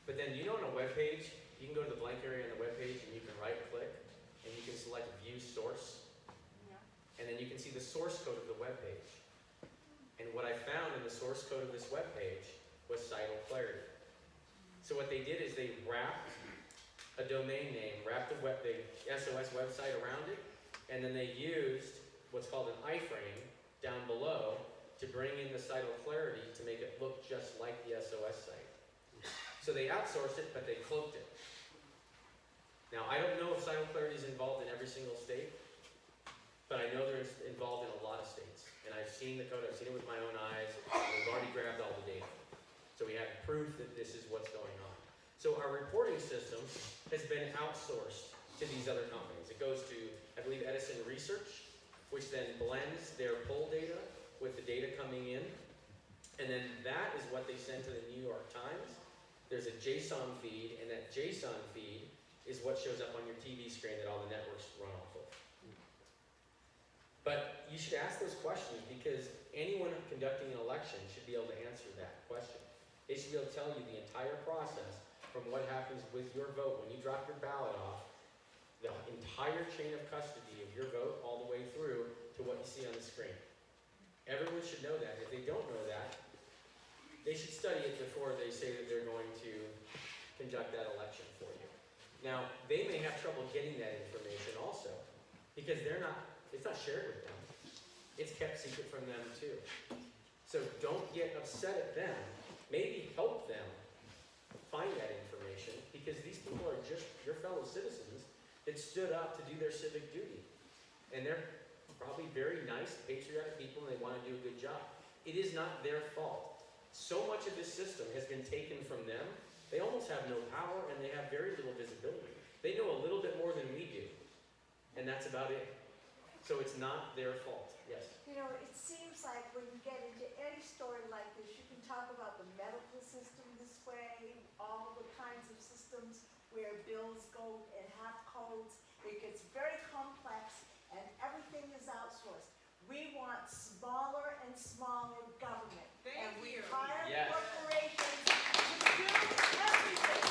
But then you know on a web page, you can go to the blank area on the web page and you can right click and you can select view source. Yeah. And then you can see the source code of the web page. And what I found in the source code of this web page was Cital Clarity. So what they did is they wrapped a domain name, wrapped the SOS website around it, and then they used what's called an iframe down below to bring in the Cital Clarity to make it look just like the SOS site. So they outsourced it, but they cloaked it. Now, I don't know if Cital Clarity is involved in every single state, but I know they're involved in a lot of states. And I've seen the code, I've seen it with my own eyes, and we've already grabbed all the data. So we have proof that this is what's going on. So our reporting system has been outsourced to these other companies. It goes to, I believe, Edison Research, which then blends their poll data with the data coming in. And then that is what they send to the New York Times. There's a JSON feed, and that JSON feed is what shows up on your TV screen that all the networks run off of. But you should ask those questions because anyone conducting an election should be able to answer that question. They should be able to tell you the entire process from what happens with your vote when you drop your ballot off, the entire chain of custody of your vote all the way through to what you see on the screen. Everyone should know that. If they don't know that, they should study it before they say that they're going to conduct that election for you. Now, they may have trouble getting that information also because it's not shared with them. It's kept secret from them too. So don't get upset at them. Maybe help them find that information because these people are just your fellow citizens that stood up to do their civic duty. And they're probably very nice, patriotic people and they want to do a good job. It is not their fault. So much of this system has been taken from them. They almost have no power and they have very little visibility. They know a little bit more than we do. And that's about it. So it's not their fault. Yes? You know, it seems like when you get into any story like this, you can talk about the medical system this way, all the kinds of systems where bills go and have codes. It gets very complex and everything is outsourced. We want smaller and smaller government. And we hire Yes. corporations to do everything.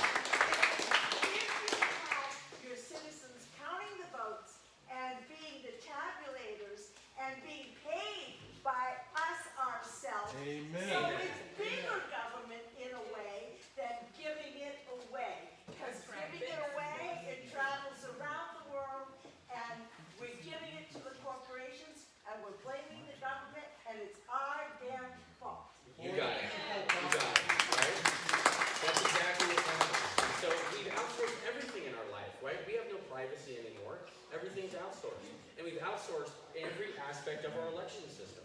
If you have your citizens counting the votes and being the tabulators and being paid by us ourselves. Amen. So it's bigger government in a way than giving it away. Because giving it away, it travels around the world and we're giving it to the corporations and we're blaming the government and it's our damn fault. You got it. You got it. Right? That's exactly what's happening. So we've outsourced everything in our life, right? We have no privacy anymore. Everything's outsourced. And we've outsourced every aspect of our election system.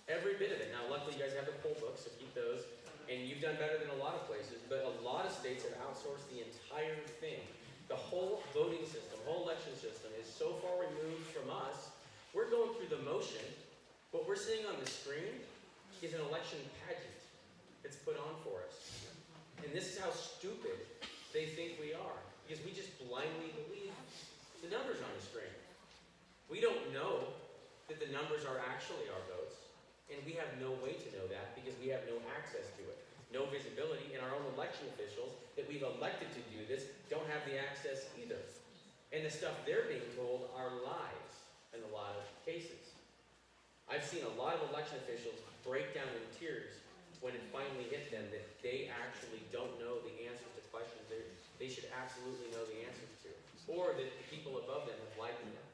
Every bit of it. Now, luckily, you guys have the poll books, so keep those. And you've done better than a lot of places, but a lot of states have outsourced the entire thing. The whole voting system, whole election system is so far removed from us. We're going through the motion. What we're seeing on the screen is an election pageant that's put on for us. And this is how stupid they think we are, because we just blindly believe the numbers on the screen. We don't know that the numbers are actually our votes, and we have no way to know that because we have no access to it. No visibility, and our own election officials that we've elected to do this don't have the access either. And the stuff they're being told are lies in a lot of cases. I've seen a lot of election officials break down in tears when it finally hit them that they actually don't know the answers to questions they should absolutely know the answers to, or that the people above them have lied to them.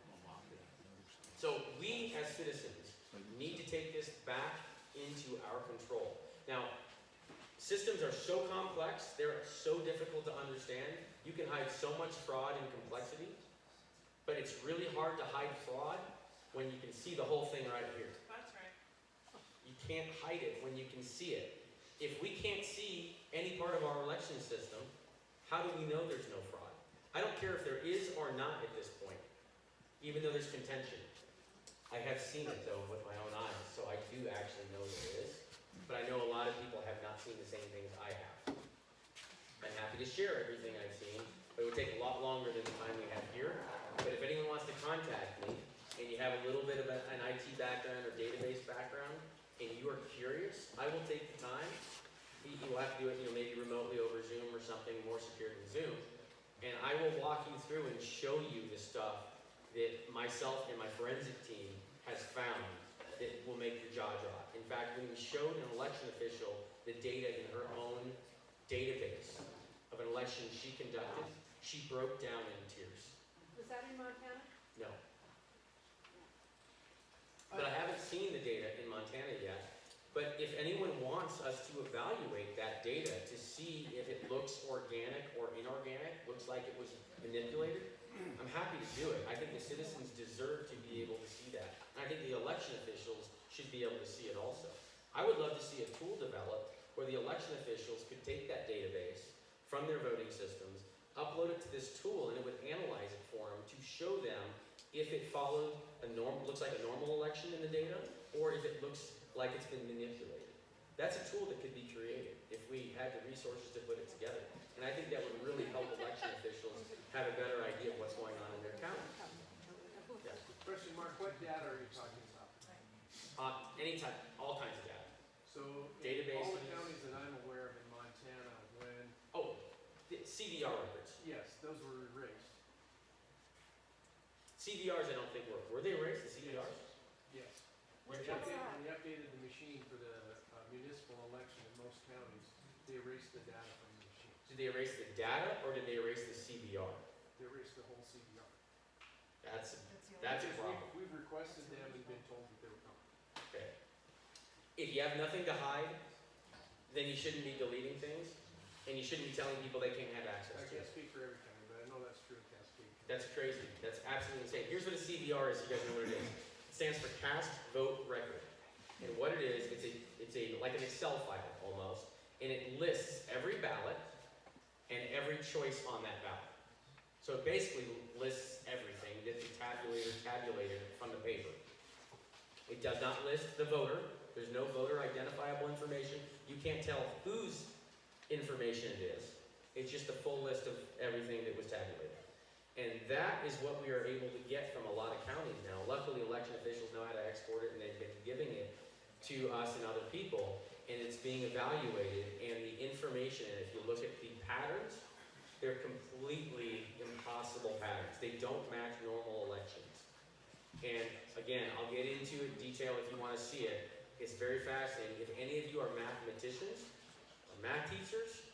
So we as citizens need to take this back into our control. Now, systems are so complex, they're so difficult to understand. You can hide so much fraud and complexity, but it's really hard to hide fraud when you can see the whole thing right here. That's right. You can't hide it when you can see it. If we can't see any part of our election system, how do we know there's no fraud? I don't care if there is or not at this point, even though there's contention. I have seen it though with my own eyes, so I do actually know there is. But I know a lot of people have not seen the same things I have. I'm happy to share everything I've seen, but it would take a lot longer than the time we have here. But if anyone wants to contact me, and you have a little bit of an IT background or database background, and you are curious, I will take the time. You will have to do it, maybe remotely over Zoom or something more secure than Zoom. And I will walk you through and show you the stuff that myself and my forensic team has found that will make your jaw drop. In fact, when we showed an election official the data in her own database of an election she conducted, she broke down in tears. Was that in Montana? No. But I haven't seen the data in Montana yet. But if anyone wants us to evaluate that data to see if it looks organic or inorganic, looks like it was manipulated, I'm happy to do it. I think the citizens deserve to be able to see that. And I think the election officials should be able to see it also. I would love to see a tool developed where the election officials could take that database from their voting systems, upload it to this tool, and it would analyze it for them to show them if it followed looks like a normal election in the data, or if it looks like it's been manipulated. That's a tool that could be created if we had the resources to put it together. And I think that would really help election officials have a better idea of what's going on in their county. Yeah. Question mark, what data are you talking about? Anytime, all kinds of data. So, all Databases. the counties that I'm aware of in Montana, when, The CVR records. yes, those were erased. CVRs I don't think were they erased, the CVRs? Yes. Where'd When you- they updated the machine for the municipal election in most counties, they erased the data from the machine. Did they erase the data or did they erase the CVR? They erased the whole CBR. That's a Because problem. we've requested them and been told that they were coming. Okay. If you have nothing to hide, then you shouldn't be deleting things, and you shouldn't be telling people they can't have access I to can't it. speak for every county, but I know that's true in Cascade. That's crazy. That's absolutely insane. Here's what a CVR is. You guys know what it is. It stands for Cast Vote Record. And what it is, it's a like an Excel file almost, and it lists every ballot and every choice on that ballot. So it basically lists everything that the tabulator tabulated from the paper. It does not list the voter. There's no voter identifiable information. You can't tell whose information it is. It's just a full list of everything that was tabulated. And that is what we are able to get from a lot of counties now. Luckily, election officials know how to export it, and they've been giving it to us and other people, and it's being evaluated, and the information, and if you look at the patterns, they're completely impossible patterns. They don't match normal elections. And again, I'll get into it in detail if you want to see it. It's very fascinating. If any of you are mathematicians or math teachers,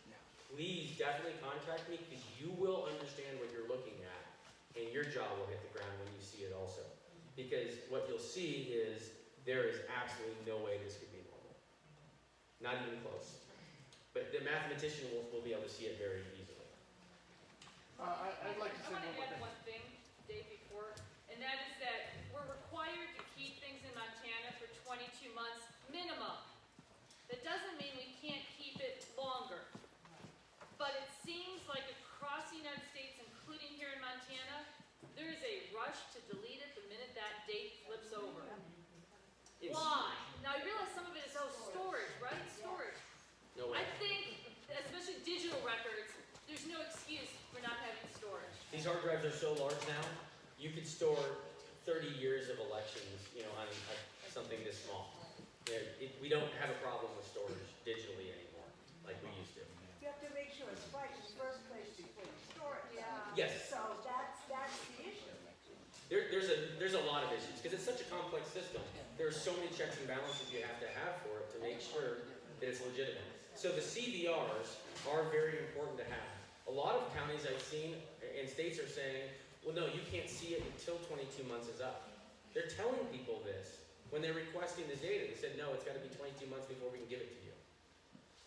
please definitely contact me because you will understand what you're looking at, and your jaw will hit the ground when you see it also. Because what you'll see is there is absolutely no way this could be normal. Not even close. But the mathematician will be able to see it very easily. I'd like to say I one more want to add thing. one thing, Dave, before, and that is that we're required to keep things in Montana for 22 months minimum. That doesn't mean we can't keep it longer. But it seems like across the United States, including here in Montana, there is a rush to delete it the minute that date flips over. Why? Now, I realize some of it is storage, right? Storage. No way. I think, especially digital records, there's no excuse for not having storage. These hard drives are so large now, you could store 30 years of elections, on something this small. We don't have a problem with storage digitally anymore, like we used to. You have to make sure it's right in the first place before you store it. Yeah. Yes, So that's the issue. there's a lot of issues, because it's such a complex system. There are so many checks and balances you have to have for it to make sure that it's legitimate. So the CVRs are very important to have. A lot of counties I've seen and states are saying, well, no, you can't see it until 22 months is up. They're telling people this when they're requesting the data. They said, no, it's got to be 22 months before we can give it to you.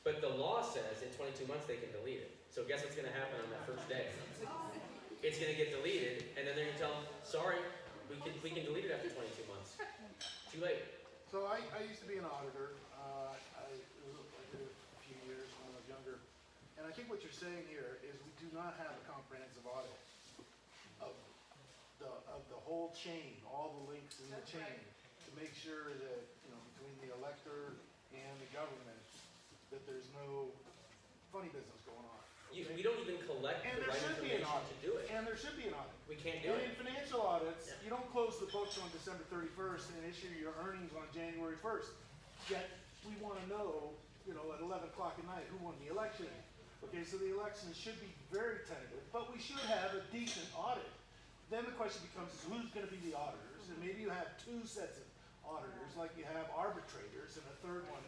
But the law says in 22 months they can delete it. So guess what's going to happen on that first day? It's going to get deleted, and then they're going to tell them, sorry, we can delete it after 22 months. Too late. So I used to be an auditor. I did it a few years when I was younger. And I think what you're saying here is we do not have a comprehensive audit of the whole chain, all the links in the chain, to make sure that, between the elector and the government, that there's no funny business going on. We don't even collect And the there right should be an information. to do it. And there should be an audit. We can't do And it. in financial audits, Yeah. you don't close the books on December 31st and issue your earnings on January 1st. Yet, we want to know, at 11 o'clock at night, who won the election. Okay, so the election should be very tentative, but we should have a decent audit. Then the question becomes, is who's going to be the auditors? And maybe you have two sets of auditors, like you have arbitrators, and a third one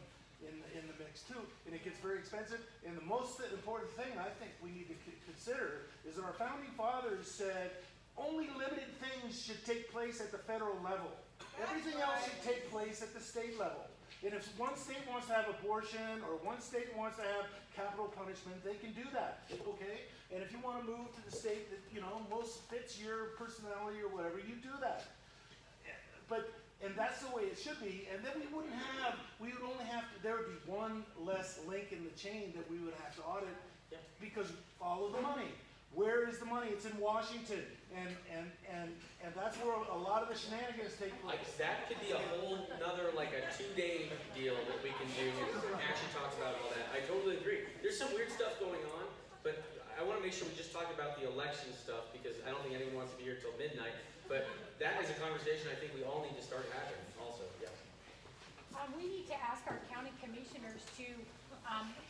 in the mix too. And it gets very expensive. And the most important thing I think we need to consider is that our founding fathers said only limited things should take place at the federal level. Everything else should take place at the state level. And if one state wants to have abortion, or one state wants to have capital punishment, they can do that, okay? And if you want to move to the state that, most fits your personality or whatever, you do that. And that's the way it should be, and then we would only have to, there would be one less link in the chain that we would have to audit, because follow the money. Where is the money? It's in Washington, and that's where a lot of the shenanigans take place. That could be a whole nother, like a 2-day deal that we can do. Action talks about all that. I totally agree. There's some weird stuff going on, but I want to make sure we just talk about the election stuff, because I don't think anyone wants to be here till midnight. But that is a conversation I think we all need to start having also, yeah. We need to ask our county commissioners to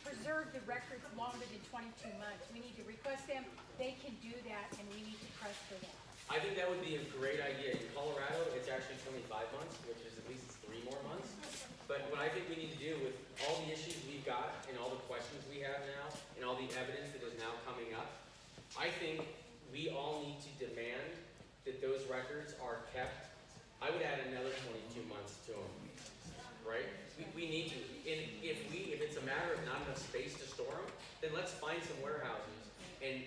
preserve the records longer than 22 months. We need to request them. They can do that, and we need to press for that. I think that would be a great idea. In Colorado, it's actually 25 months, which is at least 3 more months. But what I think we need to do with all the issues we've got and all the questions we have now and all the evidence that is now coming up, I think we all need to demand that those records are kept. I would add another 22 months to them, right? We need to. And if it's a matter of not enough space to store them, then let's find some warehouses and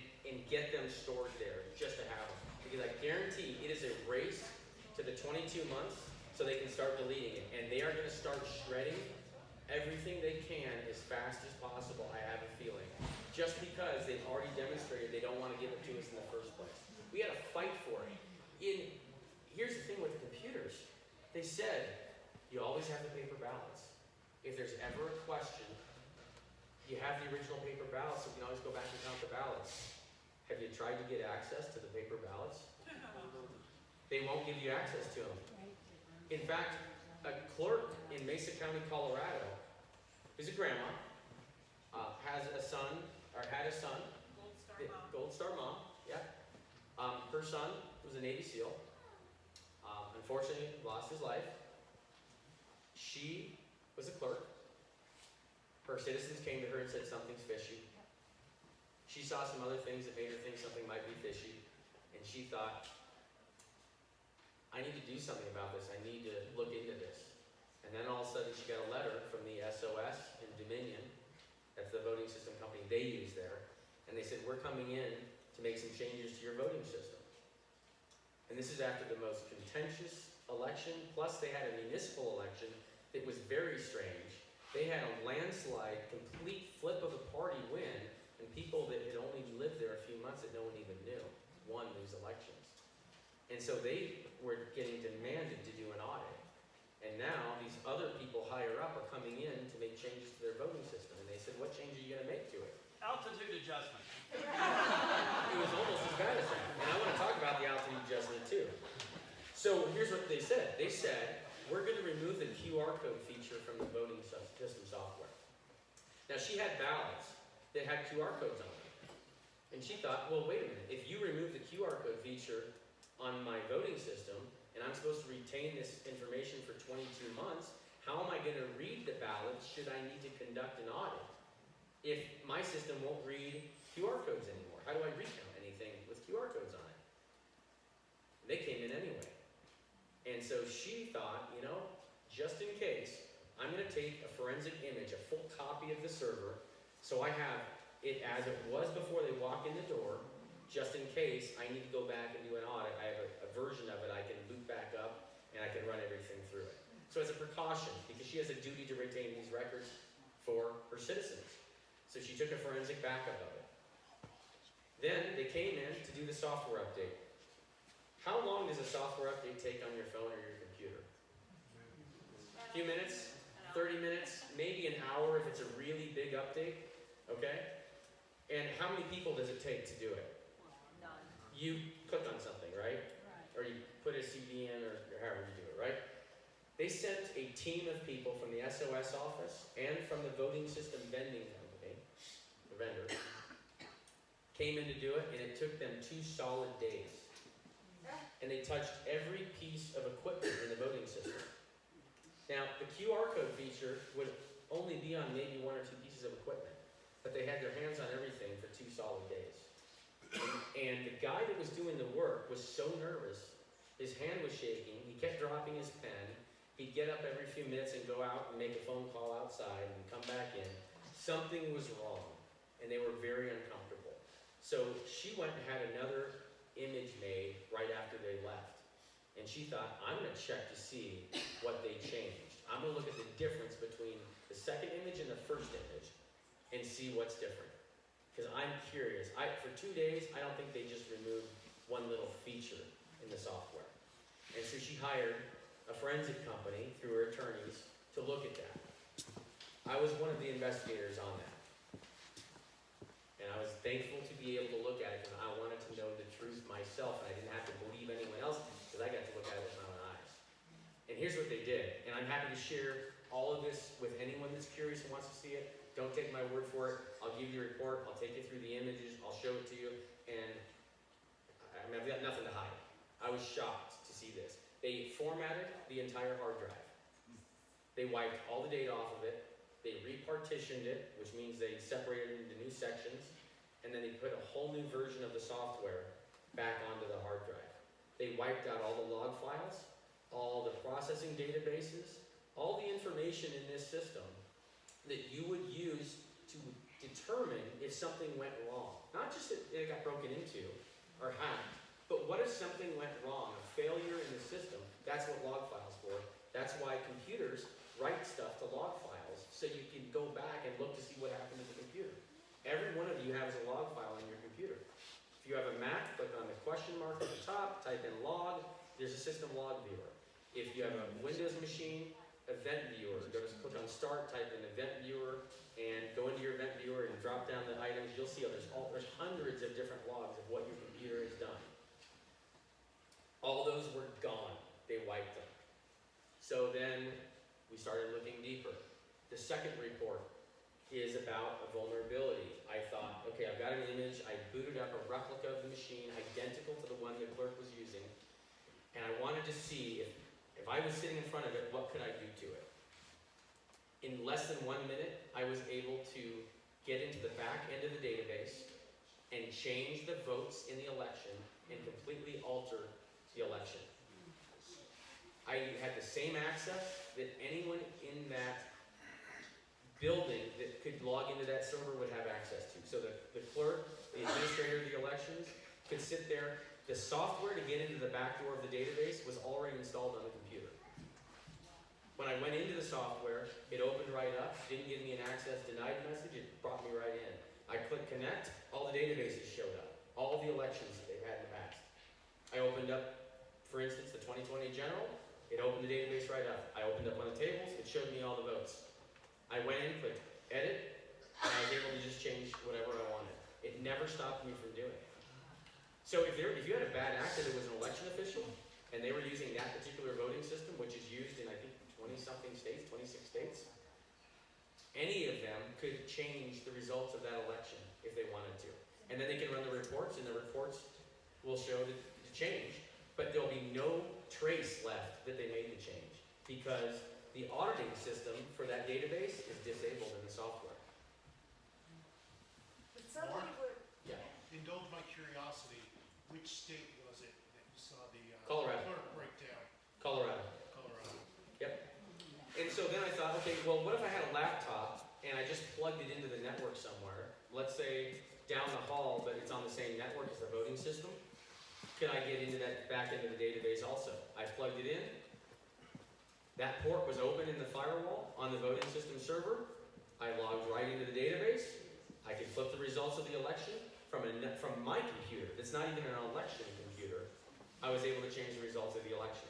get them stored there just to have them. Because I guarantee it is a race to the 22 months so they can start deleting it. And they are going to start shredding everything they can as fast as possible, I have a feeling. Just because they've already demonstrated they don't want to give it to us in the first place. We had to fight for it. Here's the thing with the computers. They said you always have the paper ballots. If there's ever a question, you have the original paper ballots, so you can always go back and count the ballots. Have you tried to get access to the paper ballots? They won't give you access to them. In fact, a clerk in Mesa County, Colorado, who's a grandma, has a son, or had a son. Gold Star Mom, yeah. Her son was a Navy SEAL. Unfortunately, lost his life. She was a clerk. Her citizens came to her and said something's fishy. She saw some other things that made her think something might be fishy. And she thought, I need to do something about this. I need to look into this. And then all of a sudden she got a letter from the SOS in Dominion. That's the voting system company they use there. And they said, we're coming in to make some changes to your voting system. And this is after the most contentious election, plus they had a municipal election that was very strange. They had a landslide, complete flip of a party win, and people that had only lived there a few months that no one even knew won those elections. And so they were getting demanded to do an audit. And now these other people higher up are coming in to make changes to their voting system. And they said, what change are you going to make to it? Altitude adjustment. It was almost as bad as that. And I want to talk about the altitude adjustment too. So here's what they said. They said, we're going to remove the QR code feature from the voting system software. Now she had ballots that had QR codes on them. And she thought, well, wait a minute. If you remove the QR code feature on my voting system, and I'm supposed to retain this information for 22 months, how am I going to read the ballots should I need to conduct an audit if my system won't read QR codes anymore? How do I recount anything with QR codes on it? They came in anyway. And so she thought, just in case, I'm going to take a forensic image, a full copy of the server, so I have it as it was before they walk in the door, just in case I need to go back and do an audit. I have a version of it I can boot back up, and I can run everything through it. So as a precaution, because she has a duty to retain these records for her citizens. So she took a forensic backup of it. Then they came in to do the software update. How long does a software update take on your phone or your computer? A few minutes, 30 minutes, maybe an hour if it's a really big update, okay? And how many people does it take to do it? you click on something, right? Or you put a CD in, or however you do it, right? They sent a team of people from the SOS office and from the voting system vending company, the vendor, came in to do it, and it took them 2 solid days. And they touched every piece of equipment in the voting system. Now, the QR code feature would only be on maybe 1 or 2 pieces of equipment, but they had their hands on everything for 2 solid days. And the guy that was doing the work was so nervous, his hand was shaking, he kept dropping his pen, he'd get up every few minutes and go out and make a phone call outside and come back in. Something was wrong, and they were very uncomfortable. So she went and had another image made right after they left. And she thought, I'm going to check to see what they changed. I'm going to look at the difference between the second image and the first image and see what's different. Because I'm curious. For 2 days, I don't think they just removed one little feature in the software. And so she hired a forensic company through her attorneys to look at that. I was one of the investigators on that. And I was thankful to be able to look at it because I wanted to know the truth myself, and I didn't have to believe anyone else because I got to look at it with my own eyes. And here's what they did, and I'm happy to share all of this with anyone that's curious and wants to see it. Don't take my word for it. I'll give you a report. I'll take you through the images. I'll show it to you. And I mean, I've got nothing to hide. I was shocked to see this. They formatted the entire hard drive. They wiped all the data off of it. They repartitioned it, which means they separated it into new sections. And then they put a whole new version of the software back onto the hard drive. They wiped out all the log files, all the processing databases, all the information in this system that you would use to determine if something went wrong. Not just that it got broken into or hacked, but what if something went wrong, a failure in the system? That's what log files for. That's why computers write stuff to log files so you can go back and look to see what happened to the computer. Every one of you has a log file in your computer. If you have a Mac, click on the question mark at the top, type in log, there's a system log viewer. If you have a Windows machine, event viewer, click on start, type in event viewer, and go into your event viewer and drop down the items. You'll see there's hundreds of different logs of what your computer has done. All those were gone. They wiped them. So then we started looking deeper. The second report is about a vulnerability. I thought, okay, I've got an image. I booted up a replica of the machine identical to the one the clerk was using, and I wanted to see if I was sitting in front of it, what could I do to it? In less than 1 minute, I was able to get into the back end of the database and change the votes in the election and completely alter the election. I had the same access that anyone in that building that could log into that server would have access to. So the clerk, the administrator of the elections, could sit there. The software to get into the back door of the database was already installed on the computer. When I went into the software, it opened right up, didn't give me an access denied message, it brought me right in. I clicked connect, all the databases showed up, all the elections that they've had in the past. I opened up, for instance, the 2020 general, it opened the database right up. I opened up one of the tables, it showed me all the votes. I went in, clicked edit, and I was able to just change whatever I wanted. It never stopped me from doing it. So if you had a bad actor that was an election official, and they were using that particular voting system, which is used in, I think, 20-something states, 26 states, any of them could change the results of that election if they wanted to. And then they can run the reports, and the reports will show the change, but there'll be no trace left that they made the change, because the auditing system for that database is disabled in the software. But somebody would, Yeah. Indulge my curiosity, which state was it that you saw the Colorado. clerk breakdown? Colorado. Colorado. Yep. And so then I thought, okay, well, what if I had a laptop and I just plugged it into the network somewhere? Let's say down the hall, but it's on the same network as the voting system. Could I get into that back end of the database also? I plugged it in. That port was open in the firewall on the voting system server. I logged right into the database. I could flip the results of the election from my computer. That's not even an election computer. I was able to change the results of the elections.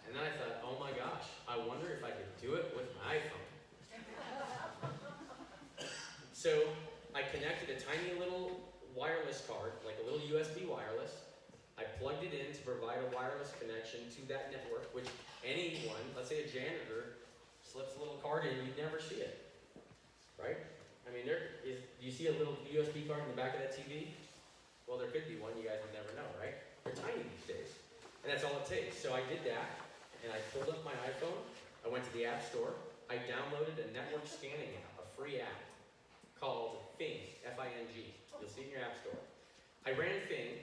And then I thought, oh my gosh, I wonder if I could do it with my iPhone. So I connected a tiny little wireless card, like a little USB wireless, plugged it in to provide a wireless connection to that network, which anyone, let's say a janitor, slips a little card in, you'd never see it, right? I mean, do you see a little USB card in the back of that TV? Well, there could be one, you guys would never know, right? They're tiny these days, and that's all it takes. So I did that, and I pulled up my iPhone, I went to the App Store, I downloaded a network scanning app, a free app, called Fing, F-I-N-G. You'll see it in your App Store. I ran Fing,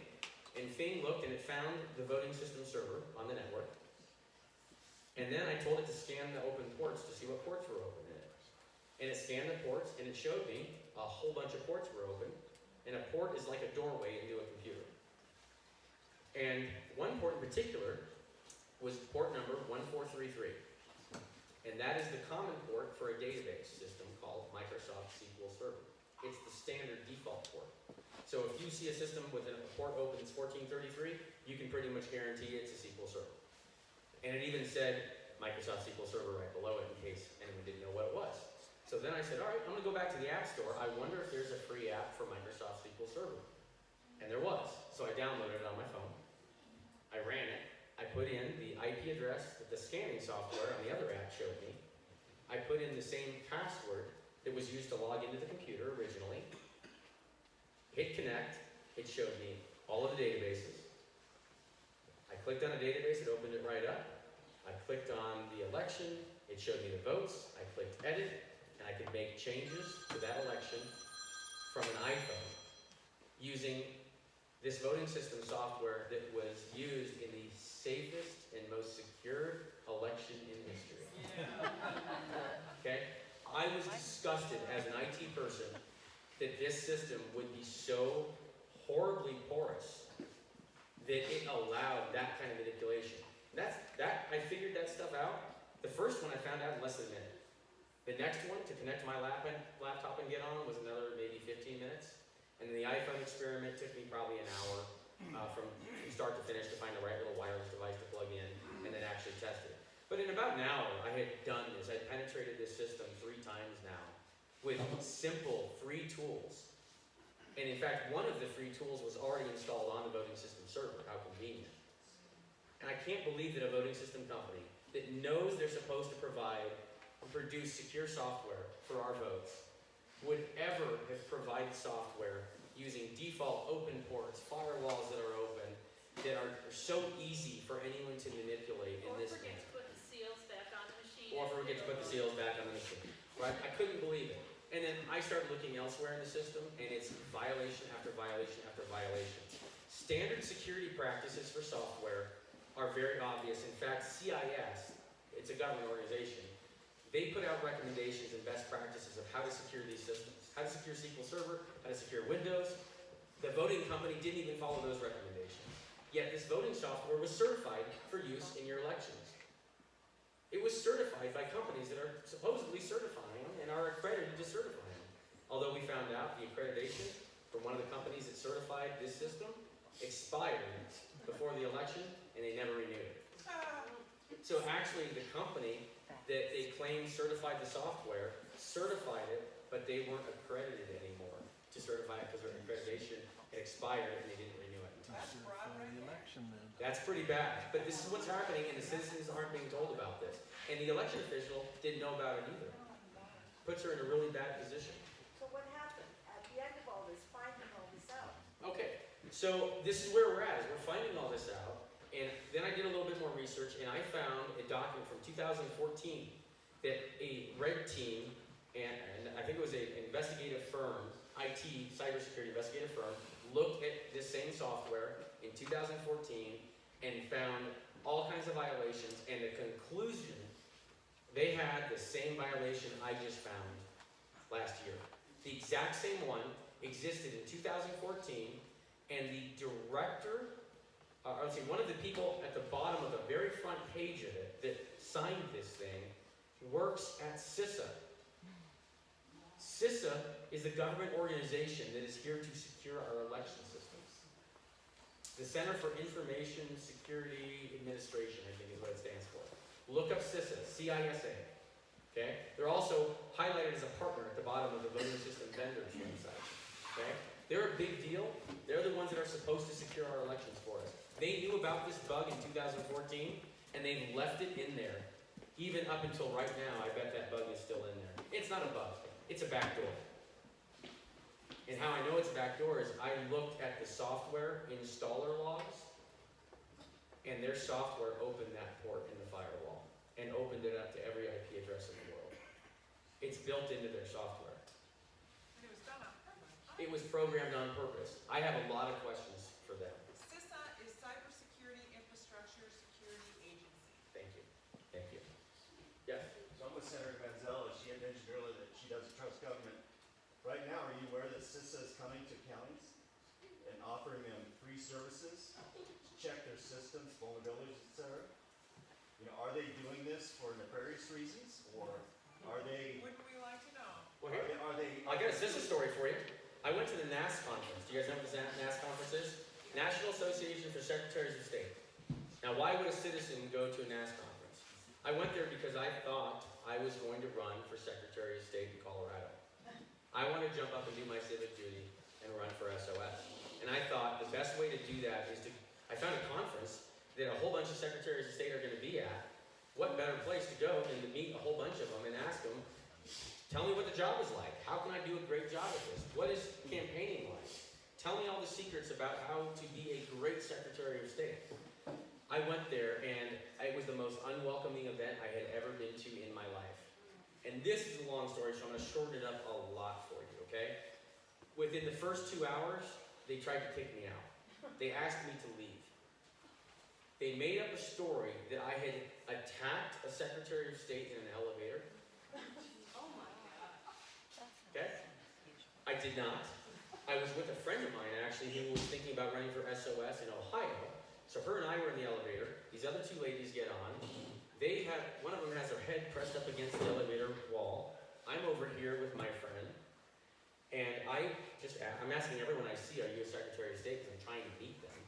and Fing looked and it found the voting system server on the network. And then I told it to scan the open ports to see what ports were open in it. And it scanned the ports and it showed me a whole bunch of ports were open. And a port is like a doorway into a computer. And one port in particular was port number 1433. And that is the common port for a database system called Microsoft SQL Server. It's the standard default port. So if you see a system with a port open that's 1433, you can pretty much guarantee it's a SQL Server. And it even said Microsoft SQL Server right below it in case anyone didn't know what it was. So then I said, all right, I'm going to go back to the App Store. I wonder if there's a free app for Microsoft SQL Server. And there was. So I downloaded it on my phone. I ran it. I put in the IP address that the scanning software on the other app showed me. I put in the same password that was used to log into the computer originally. Hit connect, it showed me all of the databases. I clicked on a database, it opened it right up. I clicked on the election, it showed me the votes. I clicked edit, and I could make changes to that election from an iPhone using this voting system software that was used in the safest and most secure election in history. Okay? I was disgusted as an IT person that this system would be so horribly porous that it allowed that kind of manipulation. I figured that stuff out. The first one I found out in less than a minute. The next one to connect my laptop and get on was another maybe 15 minutes. And then the iPhone experiment took me probably an hour from start to finish to find the right little wireless device to plug in and then actually test it. But in about an hour, I had done this. I penetrated this system 3 times now with simple free tools. And in fact, one of the free tools was already installed on the voting system server. How convenient. And I can't believe that a voting system company that knows they're supposed to provide and produce secure software for our votes would ever have provided software using default open ports, firewalls that are open, that are so easy for anyone to manipulate in this Or forget manner. to put the seals back on the machine. Or forget to put the seals back on the machine. Right? I couldn't believe it. And then I started looking elsewhere in the system, and it's violation after violation after violation. Standard security practices for software are very obvious. In fact, CIS, it's a government organization, they put out recommendations and best practices of how to secure these systems. How to secure SQL Server, how to secure Windows. The voting company didn't even follow those recommendations. Yet this voting software was certified for use in your elections. It was certified by companies that are supposedly certifying them and are accredited to certify them. Although we found out the accreditation from one of the companies that certified this system expired before the election and they never renewed it. So actually the company that they claimed certified the software certified it, but they weren't accredited anymore to certify it because their accreditation had expired and they didn't renew it. That's broad right there. That's pretty bad. But this is what's happening, and the citizens aren't being told about this. And the election official didn't know about it either. Puts her in a really bad position. So what happened at the end of all this, finding all this out? Okay, so this is where we're at, is we're finding all this out. And then I did a little bit more research, and I found a document from 2014 that a red team, and I think it was an investigative firm, IT, cybersecurity investigative firm, looked at this same software in 2014 and found all kinds of violations, and the conclusion, they had the same violation I just found last year. The exact same one existed in 2014, and the director, one of the people at the bottom of the very front page of it that signed this thing works at CISA. CISA is a government organization that is here to secure our election systems. The Center for Information Security Administration, I think is what it stands for. Look up CISA, C-I-S-A. Okay? They're also highlighted as a partner at the bottom of the voting system vendors website. Okay? They're a big deal. They're the ones that are supposed to secure our elections for us. They knew about this bug in 2014, and they've left it in there. Even up until right now, I bet that bug is still in there. It's not a bug, it's a backdoor. And how I know it's a backdoor is I looked at the software installer logs, and their software opened that port in the firewall and opened it up to every IP address in the world. It's built into their software. And it was done on purpose. It was programmed on purpose. I have a lot of questions for them. CISA is Cybersecurity Infrastructure Security Agency. Thank you. Thank you. Yes? So I'm with Senator Manzella. She had mentioned earlier that she doesn't trust government. Right now, are you aware that CISA is coming to counties and offering them free services to check their systems, vulnerabilities, et cetera? You know, are they doing this for nefarious reasons, or are they? Wouldn't we like to know? Well, here, Are they? I got a sister story for you. I went to the NAS conference. Do you guys know what the NAS conference is? National Association for Secretaries of State. Now, why would a citizen go to a NAS conference? I went there because I thought I was going to run for Secretary of State in Colorado. I want to jump up and do my civic duty and run for SOS. And I thought the best way to do that is to, I found a conference that a whole bunch of Secretaries of State are going to be at. What better place to go than to meet a whole bunch of them and ask them, tell me what the job is like. How can I do a great job at this? What is campaigning like? Tell me all the secrets about how to be a great Secretary of State. I went there and it was the most unwelcoming event I had ever been to in my life. And this is a long story, so I'm going to shorten it up a lot for you, okay? Within the first 2 hours, they tried to kick me out. They asked me to leave. They made up a story that I had attacked a Secretary of State in an elevator. Okay? I did not. I was with a friend of mine, actually, who was thinking about running for SOS in Ohio. So her and I were in the elevator. These other two ladies get on. One of them has her head pressed up against the elevator wall. I'm over here with my friend. And I'm asking everyone I see, are you a Secretary of State? Because I'm trying to meet them.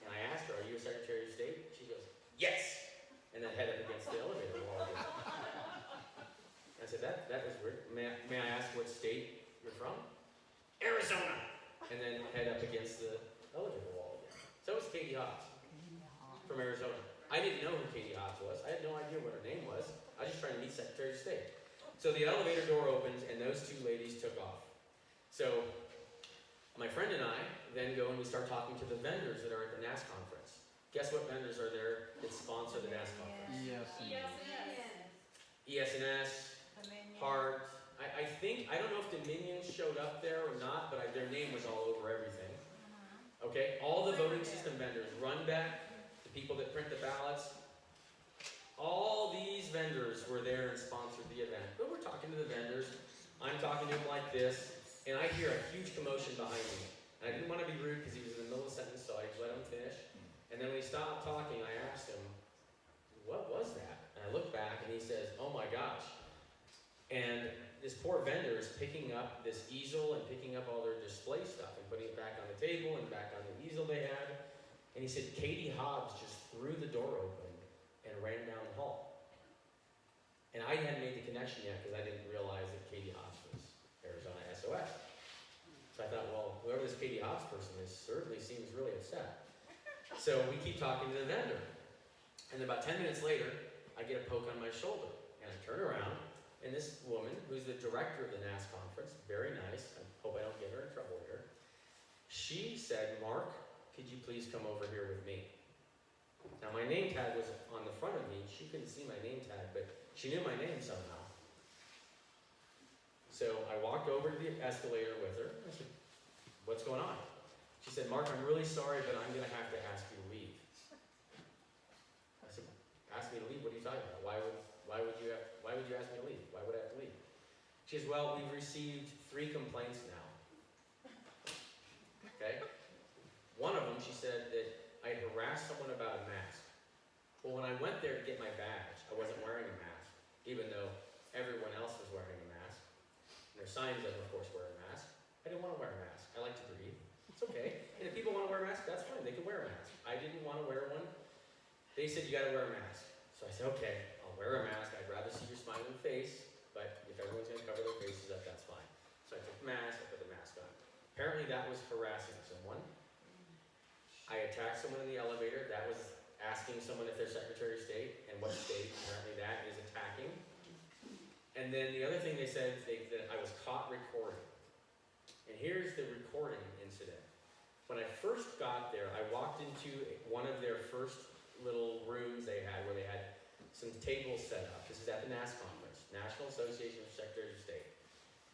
And I asked her, are you a Secretary of State? She goes, yes! And then head up against the elevator wall again. I said, that was weird. May I ask what state you're from? Arizona! And then head up against the elevator wall again. So it was Katie Hobbs from Arizona. I didn't know who Katie Hobbs was. I had no idea what her name was. I was just trying to meet Secretary of State. So the elevator door opens and those two ladies took off. So my friend and I then go and we start talking to the vendors that are at the NAS conference. Guess what vendors are there that sponsor the NAS conference? ES&S, Heart. I don't know if Dominion showed up there or not, but their name was all over everything. Okay, all the voting system vendors, Runback, the people that print the ballots, all these vendors were there and sponsored the event. But we're talking to the vendors. I'm talking to them like this, and I hear a huge commotion behind me. And I didn't want to be rude because he was in the middle of a sentence, so I just let him finish. And then when he stopped talking, I asked him, what was that? And I looked back and he says, oh my gosh. And this poor vendor is picking up this easel and picking up all their display stuff and putting it back on the table and back on the easel they had. And he said, Katie Hobbs just threw the door open and ran down the hall. And I hadn't made the connection yet because I didn't realize that Katie Hobbs was Arizona SOS. So I thought, well, whoever this Katie Hobbs person is certainly seems really upset. So we keep talking to the vendor. And about 10 minutes later, I get a poke on my shoulder. And I turn around, and this woman, who's the director of the NAS conference, very nice, I hope I don't get her in trouble here, she said, Mark, could you please come over here with me? Now my name tag was on the front of me. She couldn't see my name tag, but she knew my name somehow. So I walked over to the escalator with her. I said, what's going on? She said, Mark, I'm really sorry, but I'm going to have to ask you to leave. I said, ask me to leave? What are you talking about? Why would you ask me to leave? Why would I have to leave? She says, well, we've received 3 complaints now. Okay? One of them, she said that I harassed someone about a mask. Well, when I went there to get my badge, I wasn't wearing a mask, even though everyone else was wearing a mask. And their signs of course, wear a mask. I didn't want to wear a mask. I like to breathe. It's okay. And if people want to wear a mask, that's fine. They can wear a mask. I didn't want to wear one. They said, you got to wear a mask. So I said, okay, I'll wear a mask. I'd rather see your smiling face, but if everyone's going to cover their faces up, that's fine. So I took the mask, I put the mask on. Apparently that was harassing someone. I I attacked someone in the elevator. That was asking someone if they're Secretary of State, and what state. Apparently that is attacking. And then the other thing they said, that I was caught recording. And here's the recording incident. When I first got there, I walked into one of their first little rooms they had where they had some tables set up. This is at the NAS conference, National Association of Secretaries of State.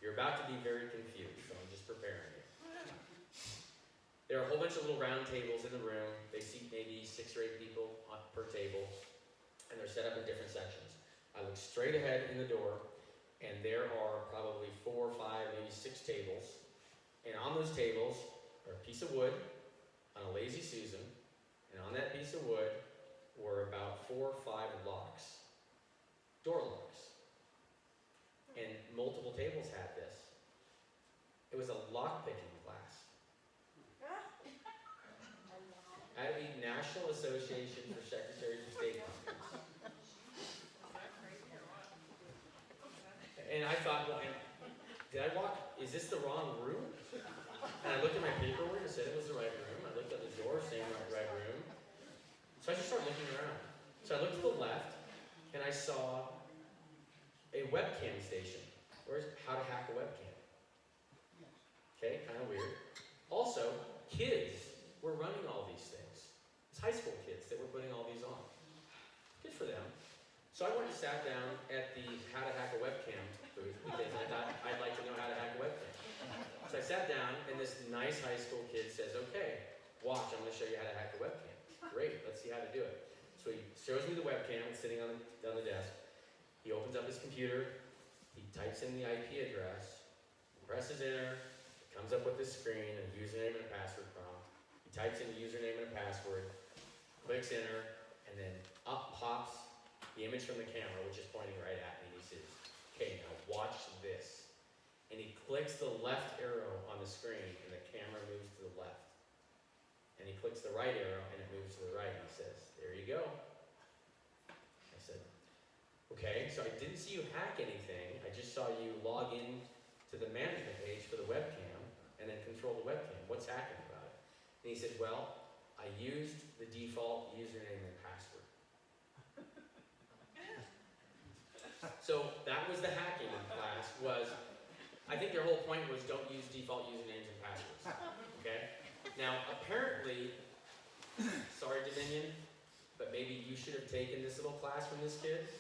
You're about to be very confused, so I'm just preparing you. There are a whole bunch of little round tables in the room. They seat maybe 6 or 8 people per table, and they're set up in different sections. I look straight ahead in the door, and there are probably 4 or 5, maybe 6 tables. And on those tables are a piece of wood on a Lazy Susan, and on that piece of wood were about 4 or 5 locks, door locks. And multiple tables had this. It was a lock-picking class at a National Association for Secretaries of State conference. And I thought, well, did I walk, is this the wrong room? And I looked at my paperwork, it said it was the right room. I looked at the door, same right room. So I just started looking around. So I looked to the left, and I saw a webcam station. Where's how to hack a webcam? Okay, kind of weird. Also, kids were running all these things. It's high school kids that were putting all these on. Good for them. So I went and sat down at the how to hack a webcam booth because I thought I'd like to know how to hack a webcam. So I sat down, and this nice high school kid says, okay, watch, I'm going to show you how to hack a webcam. Great, let's see how to do it. So he shows me the webcam, it's sitting on the desk. He opens up his computer, he types in the IP address, presses enter, it comes up with this screen, a username and a password prompt. He types in the username and a password, clicks enter, and then up pops the image from the camera, which is pointing right at me. He says, okay, now watch this. And he clicks the left arrow on the screen, and the camera moves to the left. And he clicks the right arrow, and it moves to the right. And he says, there you go. I said, okay, so I didn't see you hack anything. I just saw you log in to the management page for the webcam, and then control the webcam. What's hacking about it? And he said, well, I used the default username and password. So that was the hacking class, I think their whole point was don't use default usernames and passwords, okay? Now, apparently, sorry Dominion, but maybe you should have taken this little class from this kid.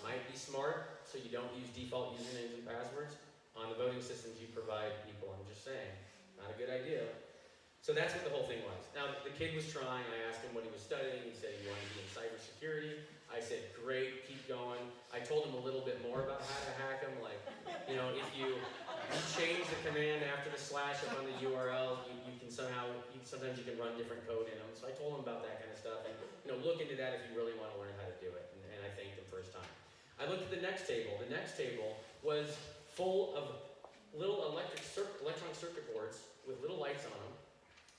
Might be smart, so you don't use default usernames and passwords on the voting systems you provide people. I'm just saying, not a good idea. So that's what the whole thing was. Now, the kid was trying. I asked him what he was studying. He said he wanted to be in cybersecurity. I said, great, keep going. I told him a little bit more about how to hack them. Like, you know, if you change the command after the slash up on the URL, you can sometimes you can run different code in them. So I told him about that kind of stuff. And, you know, look into that if you really want to learn how to do it. And I thanked him for his time. I looked at the next table. The next table was full of little electronic circuit boards with little lights on them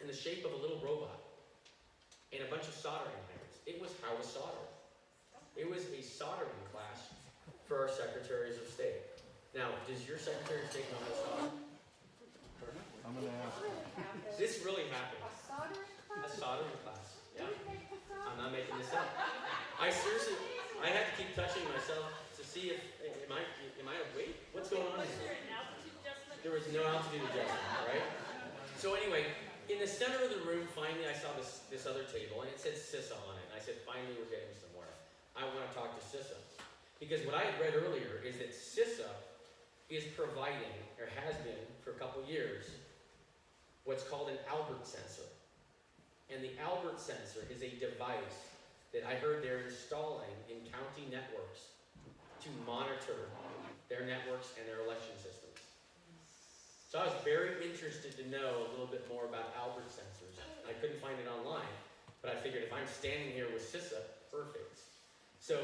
in the shape of a little robot and a bunch of soldering irons. It was how to solder. It was a soldering class for our secretaries of state. Now, does your secretary of state know how to solder? I'm gonna ask. This really happened. A soldering class? A soldering class. You Yeah. didn't make this up? I'm not making this up. I seriously, I had to keep touching myself to see if, am I awake? What's going on Was here? there an altitude adjustment? There was no altitude adjustment, right? So anyway, in the center of the room, finally I saw this other table, and it said CISA on it. And I said, finally we're getting somewhere. I want to talk to CISA. Because what I had read earlier is that CISA is providing, or has been for a couple years, what's called an Albert sensor. And the Albert sensor is a device that I heard they're installing in county networks to monitor their networks and their election systems. So I was very interested to know a little bit more about Albert sensors. I couldn't find it online, but I figured if I'm standing here with CISA, perfect. So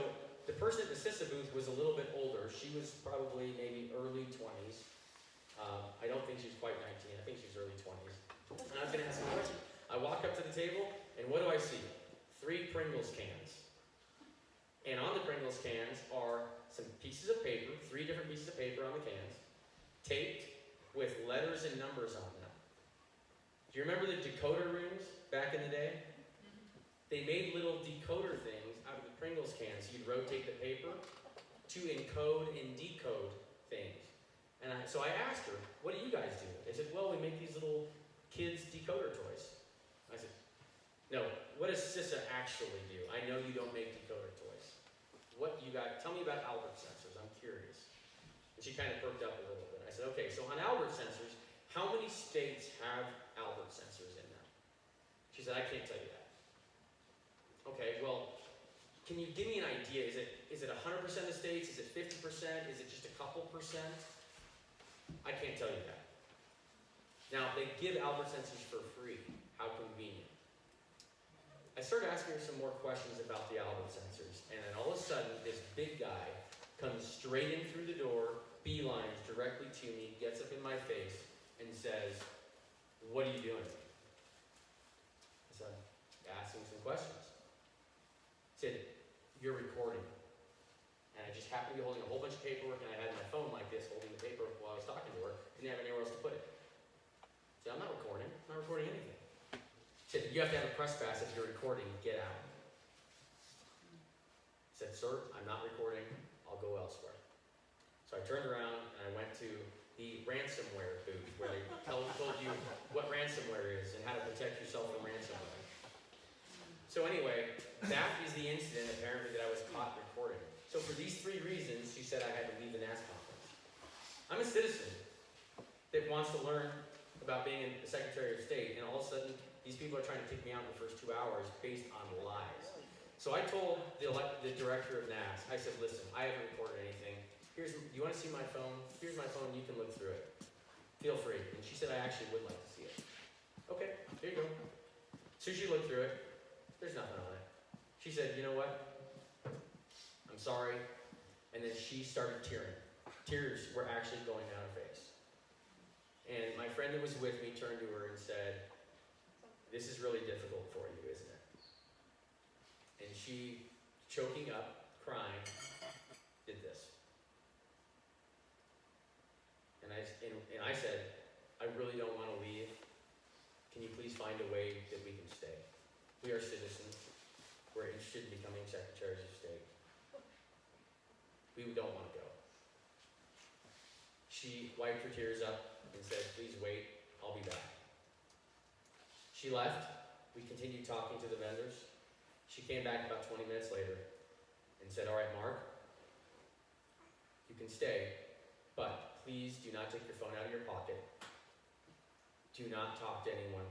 the person at the CISA booth was a little bit older. She was probably maybe early 20s. I don't think she's quite 19. I think she's early 20s. And I was going to ask her a question. I walk up to the table, and what do I see? 3 Pringles cans. And on the Pringles cans are some pieces of paper, 3 different pieces of paper on the cans, taped with letters and numbers on them. Do you remember the decoder rings back in the day? They made little decoder things out of the Pringles cans. You'd rotate the paper to encode and decode things. And so I asked her, what do you guys do? They said, well, we make these little kids decoder toys. I said, no, what does CISA actually do? I know you don't make decoder toys. What you got, tell me about Albert sensors, I'm curious. And she kind of perked up a little bit. I said, okay, so on Albert sensors, how many states have Albert sensors in them? She said, I can't tell you that. Okay, well, can you give me an idea? Is it 100% of states? Is it 50%? Is it just a couple percent? I can't tell you that. Now, they give Albert sensors for free. How convenient. I started asking her some more questions about the Albert sensors, and then all of a sudden, this big guy comes straight in through the door, beelines directly to me, gets up in my face, and says, what are you doing? I said, asking some questions. He said, you're recording. And I just happened to be holding a whole bunch of paperwork, and I had my phone like this, holding the paper while I was talking to her. Didn't have anywhere else to put it. I said, I'm not recording. I'm not recording anything. He said, you have to have a press pass if you're recording. Get out. I said, sir, I'm not recording. I'll go elsewhere. So I turned around, and I went to the ransomware booth, where they told you what ransomware is and how to protect yourself from ransomware. So anyway, that is the incident, apparently, that I was caught recording. So for these 3 reasons, she said I had to leave the NAS conference. I'm a citizen that wants to learn about being a Secretary of State, and all of a sudden, these people are trying to kick me out in the first 2 hours based on lies. So I told the director of NAS, I said, listen, I haven't recorded anything. Do you want to see my phone? Here's my phone, you can look through it. Feel free. And she said, I actually would like to see it. Okay, here you go. So she looked through it. There's nothing on it. She said, you know what? I'm sorry. And then she started tearing. Tears were actually going down her face. And my friend that was with me turned to her and said, this is really difficult for you, isn't it? And she, choking up, crying, did this. And I said, I really don't want to leave. Can you please find a way that we can stay? We are citizens. We're interested in becoming secretaries of state. We don't want to go. She wiped her tears up and said, please wait, I'll be back. She left. We continued talking to the vendors. She came back about 20 minutes later and said, all right, Mark, you can stay, but please do not take your phone out of your pocket. Do not talk to anyone.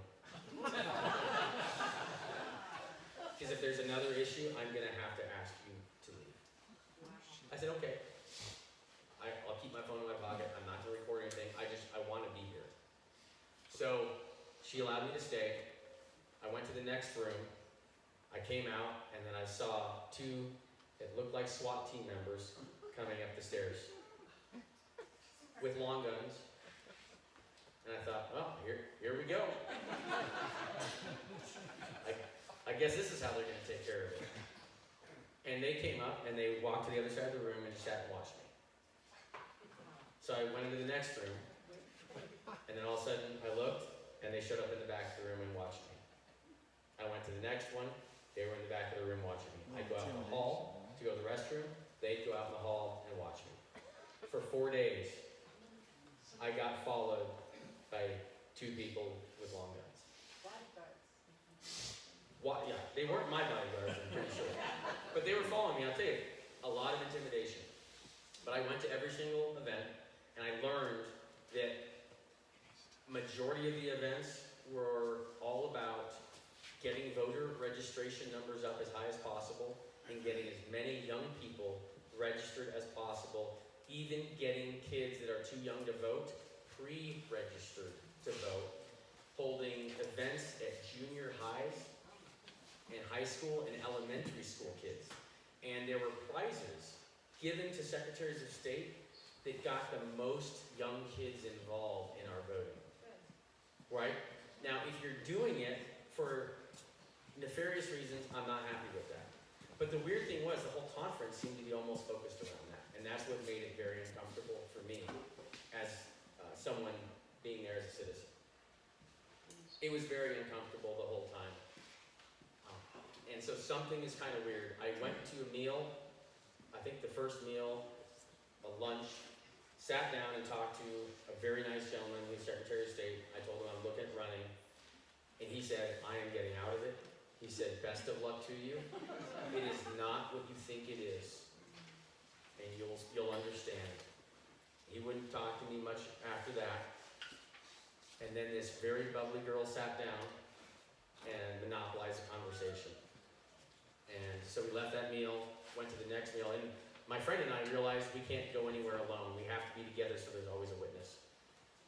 Because if there's another issue, I'm going to have to ask you to leave. I said, okay. I'll keep my phone in my pocket. I'm not going to record anything. I want to be here. So she allowed me to stay. I went to the next room. I came out, and then I saw 2 that looked like SWAT team members coming up the stairs with long guns. And I thought, well, here we go. I guess this is how they're going to take care of it. And they came up, and they walked to the other side of the room and just sat and watched me. So I went into the next room, and then all of a sudden I looked, and they showed up in the back of the room and watched me. I went to the next one, they were in the back of the room watching me. I'd go out in the hall to go to the restroom, they'd go out in the hall and watch me. For 4 days, I got followed by 2 people with long guns. Yeah, they weren't my bodyguards, I'm pretty sure. But they were following me, I'll tell you, a lot of intimidation. But I went to every single event, and I learned that majority of the events were all about getting voter registration numbers up as high as possible and getting as many young people registered as possible, even getting kids that are too young to vote pre-registered to vote, holding events at junior highs and high school and elementary school kids. And there were prizes given to secretaries of state that got the most young kids involved in our voting. Right? Now, if you're doing it for nefarious reasons, I'm not happy with that. But the weird thing was, the whole conference seemed to be almost focused around that. And that's what made it very uncomfortable for me as someone being there as a citizen. It was very uncomfortable the whole time. so something is kind of weird. I went to a meal, I think the first meal, a lunch, sat down and talked to a very nice gentleman, who's Secretary of State. I told him I'm looking at running, and he said, I am getting out of it. He said, best of luck to you. It is not what you think it is, and you'll understand. He wouldn't talk to me much after that. And then this very bubbly girl sat down and monopolized the conversation. And so we left that meal, went to the next meal, and my friend and I realized we can't go anywhere alone. We have to be together, so there's always a witness.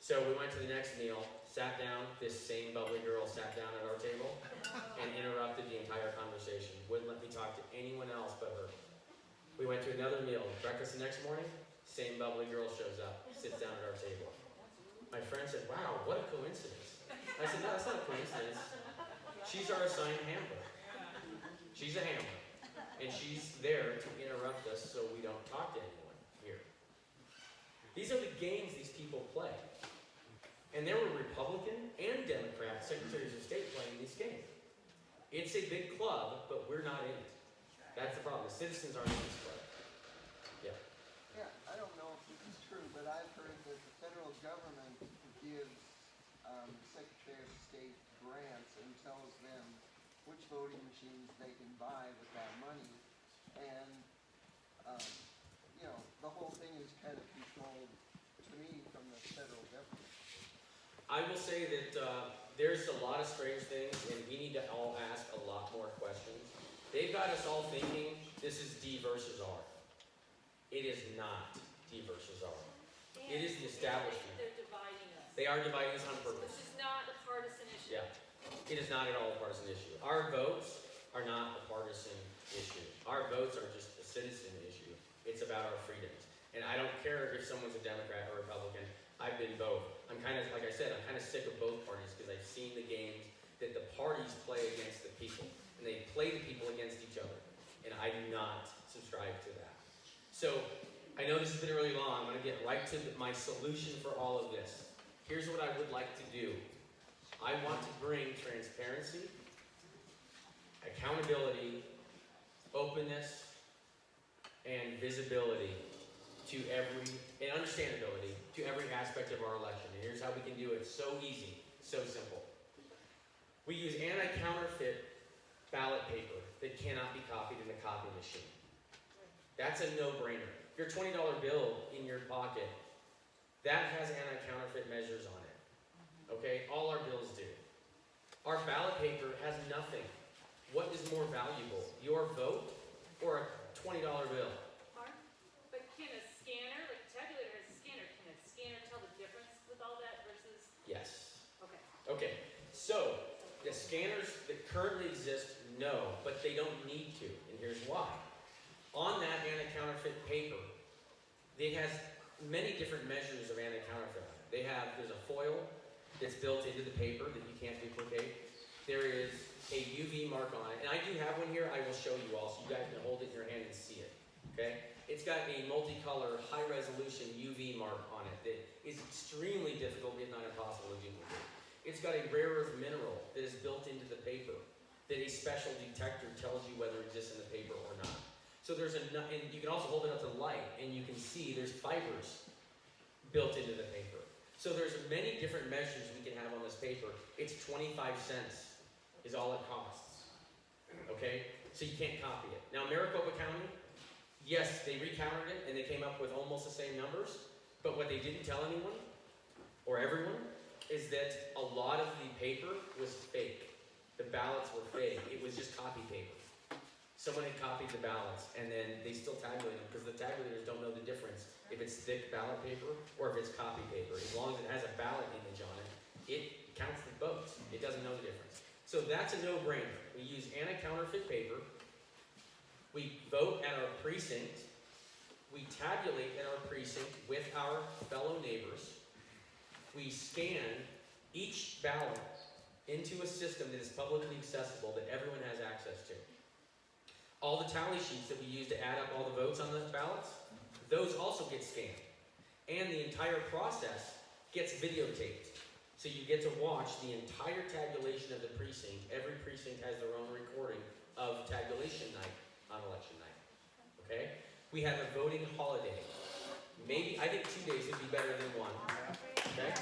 So we went to the next meal, sat down, this same bubbly girl sat down at our table and interrupted the entire conversation. Wouldn't let me talk to anyone else but her. We went to another meal, breakfast the next morning, same bubbly girl shows up, sits down at our table. My friend said, wow, what a coincidence. I said, no, that's not a coincidence. She's our assigned handler. She's a handler. And she's there to interrupt us so we don't talk to anyone here. These are the games these people play. And there were Republican and Democrat secretaries of state playing these games. It's a big club, but we're not in it. That's the problem. The citizens aren't in this club. Yeah. Yeah, I don't know if this is true, but I've heard that the federal government gives Secretary of State grants and tells them which voting machines they can buy with that money. And, the whole thing is kind of controlled, to me, from the federal government. I will say that there's a lot of strange things, and we need to all ask a lot more questions. They've got us all thinking this is D versus R. It is not D versus R. It is the establishment. They're dividing us. They are dividing us on purpose. This is not a partisan issue. Yeah. It is not at all a partisan issue. Our votes are not a partisan issue. Our votes are just a citizen issue. It's about our freedoms. And I don't care if someone's a Democrat or Republican. I've been both. I'm kind of, like I said, I'm kind of sick of both parties because I've seen the games that the parties play against the people. And they play the people against each other. And I do not subscribe to that. So, I know this has been really long. I'm going to get right to my solution for all of this. Here's what I would like to do. I want to bring transparency, accountability, openness, and visibility to and understandability to every aspect of our election. And here's how we can do it so easy, so simple. We use anti-counterfeit ballot paper that cannot be copied in a copy machine. That's a no-brainer. Your $20 bill in your pocket, that has anti-counterfeit measures on it. Okay? All our bills do. Our ballot paper has nothing. What is more valuable, your vote or a $20 bill? But can a scanner, like a tabulator has a scanner, can a scanner tell the difference with all that versus? Yes. Okay. Okay. So, the scanners that currently exist, no, but they don't need to, and here's why. On that anti-counterfeit paper, it has many different measures of anti-counterfeit on it. There's a foil that's built into the paper that you can't duplicate. There is a UV mark on it, and I do have one here. I will show you all so you guys can hold it in your hand and see it, okay? It's got a multicolor, high-resolution UV mark on it that is extremely difficult, if not impossible, to duplicate. It's got a rare earth mineral that is built into the paper that a special detector tells you whether it exists in the paper or not. So and you can also hold it up to the light, and you can see there's fibers built into the paper. So there's many different measures we can have on this paper. It's 25 cents is all it costs. Okay? So you can't copy it. Now, Maricopa County, yes, they recounted it, and they came up with almost the same numbers, but what they didn't tell anyone, or everyone, is that a lot of the paper was fake. The ballots were fake. It was just copy paper. Someone had copied the ballots, and then they still tabulate them, because the tabulators don't know the difference if it's thick ballot paper or if it's copy paper. As long as it has a ballot image on it, it counts the votes. It doesn't know the difference. So that's a no-brainer. We use anti-counterfeit paper. We vote at our precinct. We tabulate at our precinct with our fellow neighbors. We scan each ballot into a system that is publicly accessible that everyone has access to. All the tally sheets that we use to add up all the votes on the ballots, those also get scanned. And the entire process gets videotaped. So you get to watch the entire tabulation of the precinct. Every precinct has their own recording of tabulation night on election night. Okay? We have a voting holiday. Maybe, I think 2 days would be better than 1. Okay?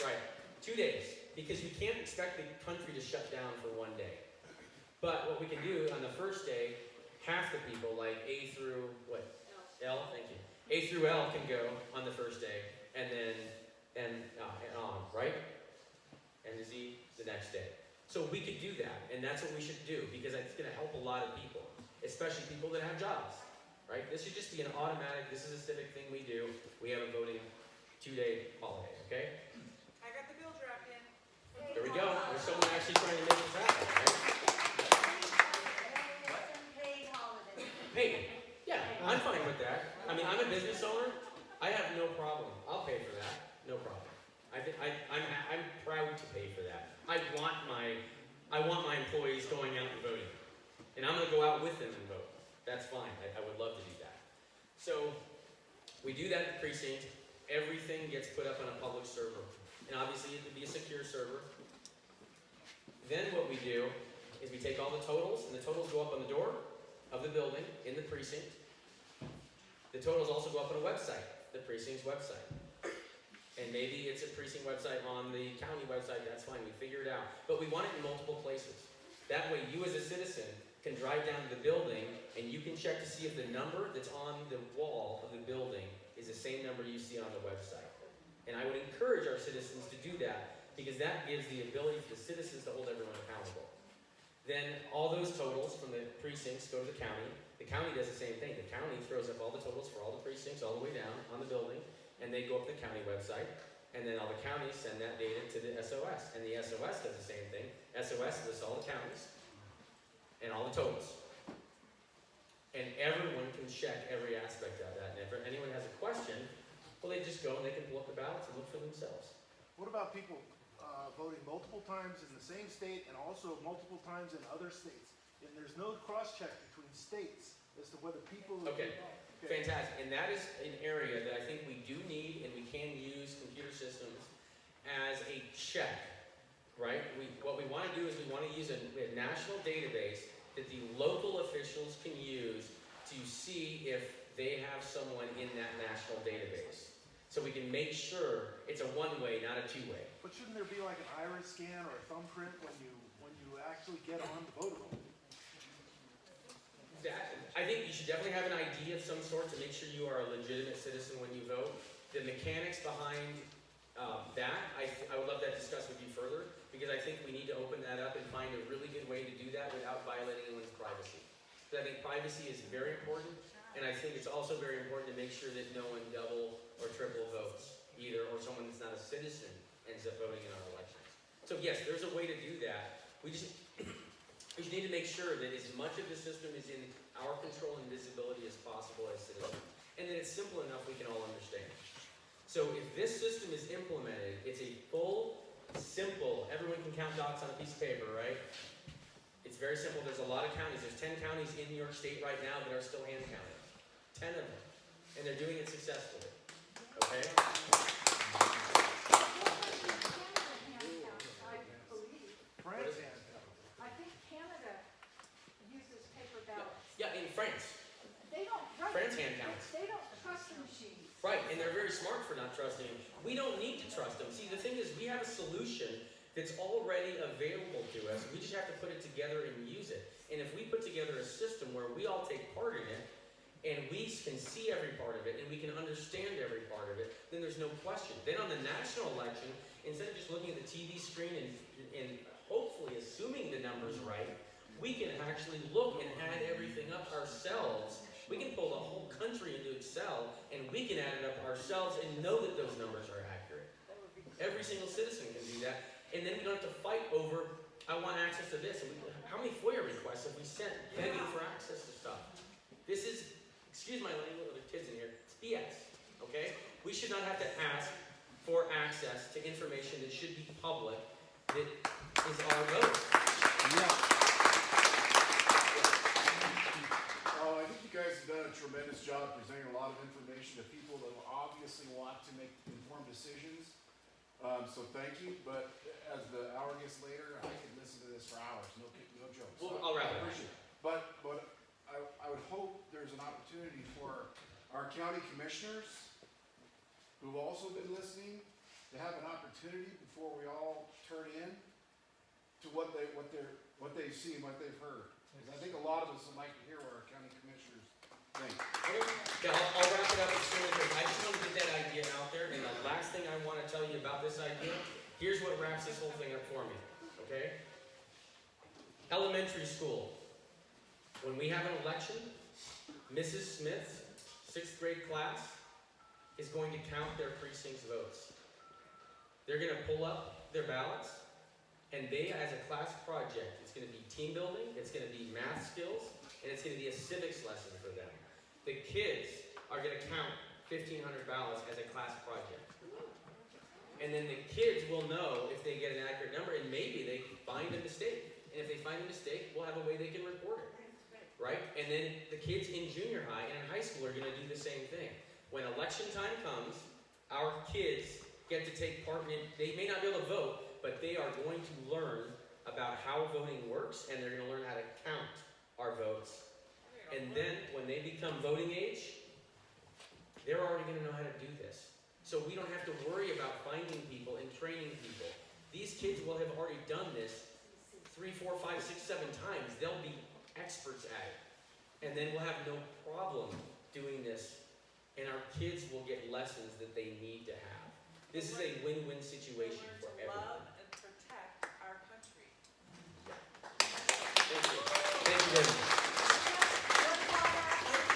Right. 2 days. Because we can't expect the country to shut down for 1 day. But what we can do on the first day, half the people, like A through, what? L, thank you. A through L can go on the first day, and then, and on, right? And Z the next day. So we could do that, and that's what we should do, because it's gonna help a lot of people, especially people that have jobs, right? This should just be an automatic, this is a civic thing we do. We have a voting 2-day holiday, okay? I got the bill dropped in. There we go. There's someone actually trying to make this happen, right? Paid holiday. Hey, yeah, I'm fine with that. I mean, I'm a business owner. I have no problem. I'll pay for that. No problem. I'm proud to pay for that. I want my employees going out and voting, and I'm going to go out with them and vote. That's fine. I would love to do that. So we do that at the precinct. Everything gets put up on a public server, and obviously it would be a secure server. Then what we do is we take all the totals, and the totals go up on the door of the building in the precinct. The totals also go up on a website, the precinct's website. And maybe it's a precinct website on the county website, that's fine, we figure it out. But we want it in multiple places. That way you as a citizen can drive down to the building and you can check to see if the number that's on the wall of the building is the same number you see on the website. And I would encourage our citizens to do that because that gives the ability for the citizens to hold everyone accountable. Then all those totals from the precincts go to the county. The county does the same thing. The county throws up all the totals for all the precincts all the way down on the building, and they go up the county website, and then all the counties send that data to the SOS, and the SOS does the same thing. SOS lists all the counties and all the totals. And everyone can check every aspect of that. And if anyone has a question, well, they just go and they can look the ballots and look for themselves. What about people voting multiple times in the same state and also multiple times in other states? And there's no cross-check between states as to whether people... Okay, fantastic. And that is an area that I think we do need and we can use computer systems as a check, right? What we want to do is we want to use a national database that the local officials can use to see if they have someone in that national database. So we can make sure it's a one-way, not a two-way. But shouldn't there be like an iris scan or a thumbprint when you actually get on the voter roll? I think you should definitely have an ID of some sort to make sure you are a legitimate citizen when you vote. The mechanics behind that, I would love to discuss with you further, because I think we need to open that up and find a really good way to do that without violating anyone's privacy. Because I think privacy is very important, and I think it's also very important to make sure that no one double or triple votes either, or someone that's not a citizen ends up voting in our elections. So yes, there's a way to do that. We just need to make sure that as much of the system is in our control and visibility as possible as citizens, and that it's simple enough we can all understand. So if this system is implemented, it's a full, simple, everyone can count dots on a piece of paper, right? It's very simple. There's a lot of counties. There's 10 counties in New York State right now that are still hand counted. 10 of them. And they're doing it successfully. Okay? France hand count. I think Canada uses paper ballots. Yeah, in France. They don't, right. France hand counts. They don't trust the machines. Right, and they're very smart for not trusting them. We don't need to trust them. See, the thing is, we have a solution that's already available to us. We just have to put it together and use it. And if we put together a system where we all take part in it, and we can see every part of it, and we can understand every part of it, then there's no question. Then on the national election, instead of just looking at the TV screen and hopefully assuming the number's right, we can actually look and add everything up ourselves. We can pull the whole country into Excel, and we can add it up ourselves and know that those numbers are accurate. Every single citizen can do that, and then we don't have to fight over, I want access to this. And how many FOIA requests have we sent begging for access to stuff? This is, excuse my language, the kids in here, it's BS, okay? We should not have to ask for access to information that should be public, that is our vote. Yeah. I think you guys have done a tremendous job presenting a lot of information to people that obviously want to make informed decisions. So thank you, but as the hour gets later, I could listen to this for hours, no jokes. Well, county commissioners, who've also been listening, to have an opportunity before we all turn in to what they've seen, what they've heard. Because I think a lot of us would like to hear what our county commissioners think. Yeah, I'll wrap it up as soon as I just want to get that idea out there. And the last thing I want to tell you about this idea, here's what wraps this whole thing up for me. Okay? Elementary school. When we have an election, Mrs. Smith's 6th grade class is going to count their precinct's votes. They're going to pull up their ballots, and they, as a class project, it's going to be team building, it's going to be math skills, and it's going to be a civics lesson for them. The kids are going to count 1,500 ballots as a class project. And then the kids will know if they get an accurate number, and maybe they find a mistake. And if they find a mistake, we'll have a way they can report it. Right? And then the kids in junior high and in high school are going to do the same thing. When election time comes, our kids get to take part in it. They may not be able to vote, but they are going to learn about how voting works, and they're going to learn how to count our votes. And then when they become voting age, they're already going to know how to do this. So we don't have to worry about finding people and training people. These kids will have already done this 3, 4, 5, 6, 7 times. They'll be experts at it. And then we'll have no problem doing this. And our kids will get lessons that they need to have. This is a win-win situation for everyone. Love and protect our country. Thank you. Thank you very much.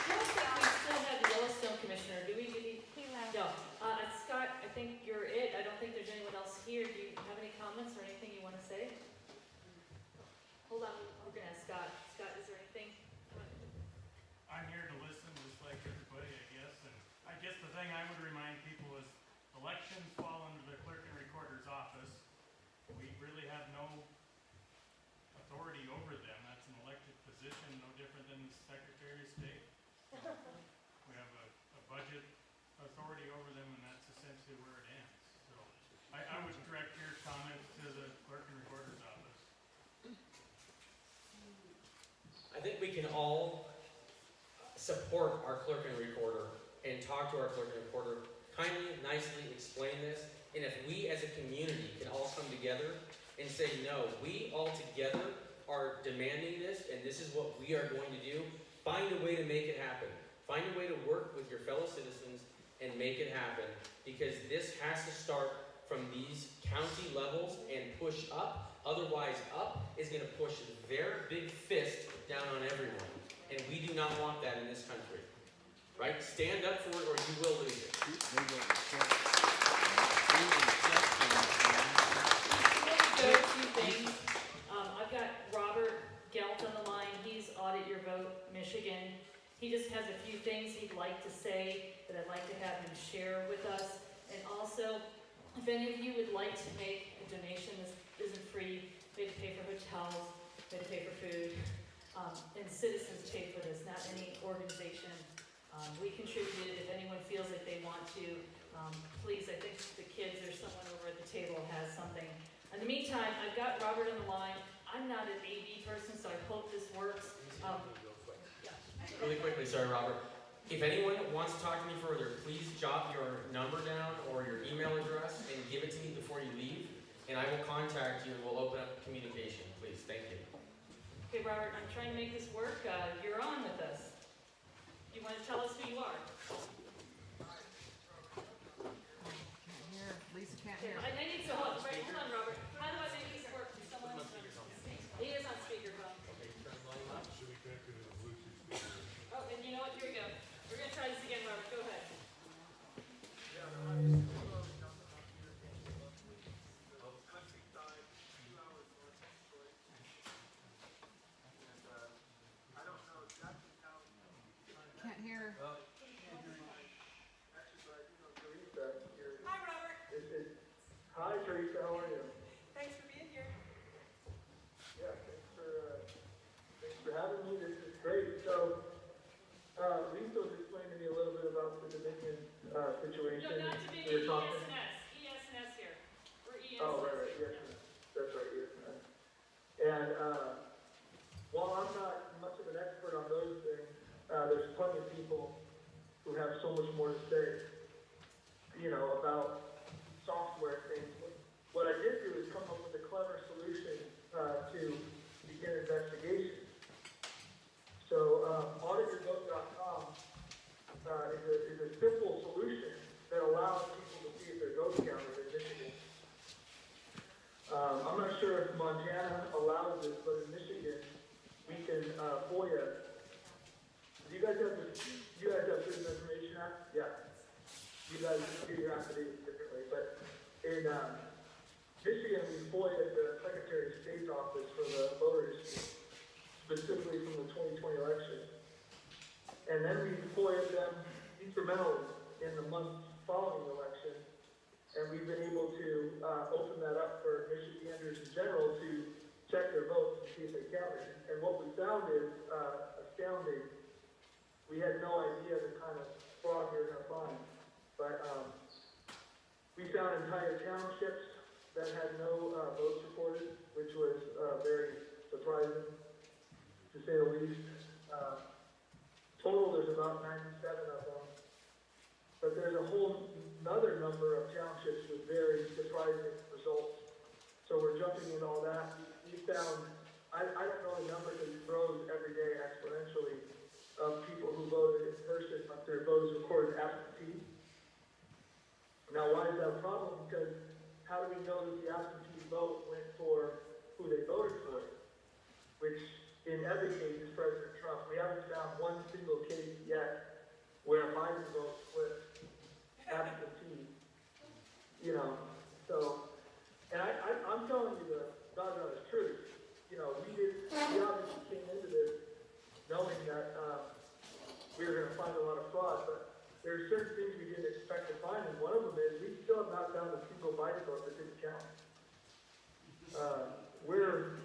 We still have the Yellowstone Commissioner. Do we? No. Scott, I think you're it. I don't think there's anyone else here. Do you have any comments or anything you want to say? Hold on, we're going to ask Scott. Scott, is there anything? I'm here to listen just like everybody, I guess. And I guess the thing I would remind people is elections fall under the clerk and recorder's office. We really have no authority over them. That's an elected position, no different than the Secretary of State. We have a budget authority over them, and that's essentially where it ends. So I would direct your comments to the clerk and recorder's office. I think we can all support our clerk and recorder and talk to our clerk and recorder, kindly, nicely explain this. And if we as a community can all come together and say, no, we all together are demanding this, and this is what we are going to do, find a way to make it happen. Find a way to work with your fellow citizens and make it happen, because this has to start from these county levels and push up. Otherwise, up is going to push their big fist down on everyone. And we do not want that in this country. Right? Stand up for it or you will lose it. Two things. I've got Robert Gelt on the line. He's Audit Your Vote, Michigan. He just has a few things he'd like to say that I'd like to have him share with us. And also, if any of you would like to make a donation, this isn't free. We have to pay for hotels, we have to pay for food, and citizens pay for this, not any organization. We contributed. If anyone feels like they want to, please, I think the kids or someone over at the table has something. In the meantime, I've got Robert on the line. I'm not an AV person, so I hope this works. Really quickly, sorry, Robert. If anyone wants to talk to me further, please jot your number down or your email address and give it to me before you leave, and I will contact you and we'll open up communication. Please, thank you. Okay, Robert, I'm trying to make this work. You're on with us. You want to tell us who you are? Lisa can't hear. I need some help. Right, hold on, Robert. How do I make this work? Does someone? He is on speakerphone. Should we connect it to the Bluetooth speaker? Oh, and you know what? Here we go. We're gonna try this again, Robert. Go ahead. Can't hear. Hi, Robert. Hi, Theresa. How are you? Thanks for being here. Yeah, thanks for having me. This is great. So, Lisa was explaining to me a little bit about the Dominion situation. No, not Dominion. ES&S here. We're ES&S. Oh, right. Yes, that's right. ES&S. And while I'm not much of an expert on those things, there's plenty of people who have so much more to say, you know, about software things. What I did do is come up with a clever solution to begin investigations. So audityourvote.com is a simple solution that allows people to see if their votes counted in Michigan. I'm not sure if Montana allows this, but in Michigan, we can FOIA. Do you guys have Freedom of Information Act? Yeah. You guys do your affidavits differently, but in Michigan, we FOIA the Secretary of State's office for the voter history, specifically from the 2020 election. And then we FOIA them incrementally in the months following the election. And we've been able to open that up for Michiganders in general to check their votes and see if they counted. And what we found is astounding. We had no idea the kind of fraud we were going to find. But we found entire townships that had no votes recorded, which was very surprising, to say the least. Total, there's about 97 of them. But there's a whole another number of townships with very surprising results. So we're jumping into all that. We found, I don't know the number because it grows every day exponentially, of people who voted in person, but their votes recorded absentee. Now, why is that a problem? Because how do we know that the absentee vote went for who they voted for? Which, in every case, is President Trump. We haven't found one single case yet where Biden vote split absentee. You know, so, and I'm telling you the God's honest truth. You know, we obviously came into this knowing that we were going to find a lot of fraud, but there are certain things we didn't expect to find, and one of them is we still have not found a single Biden vote that didn't count. We're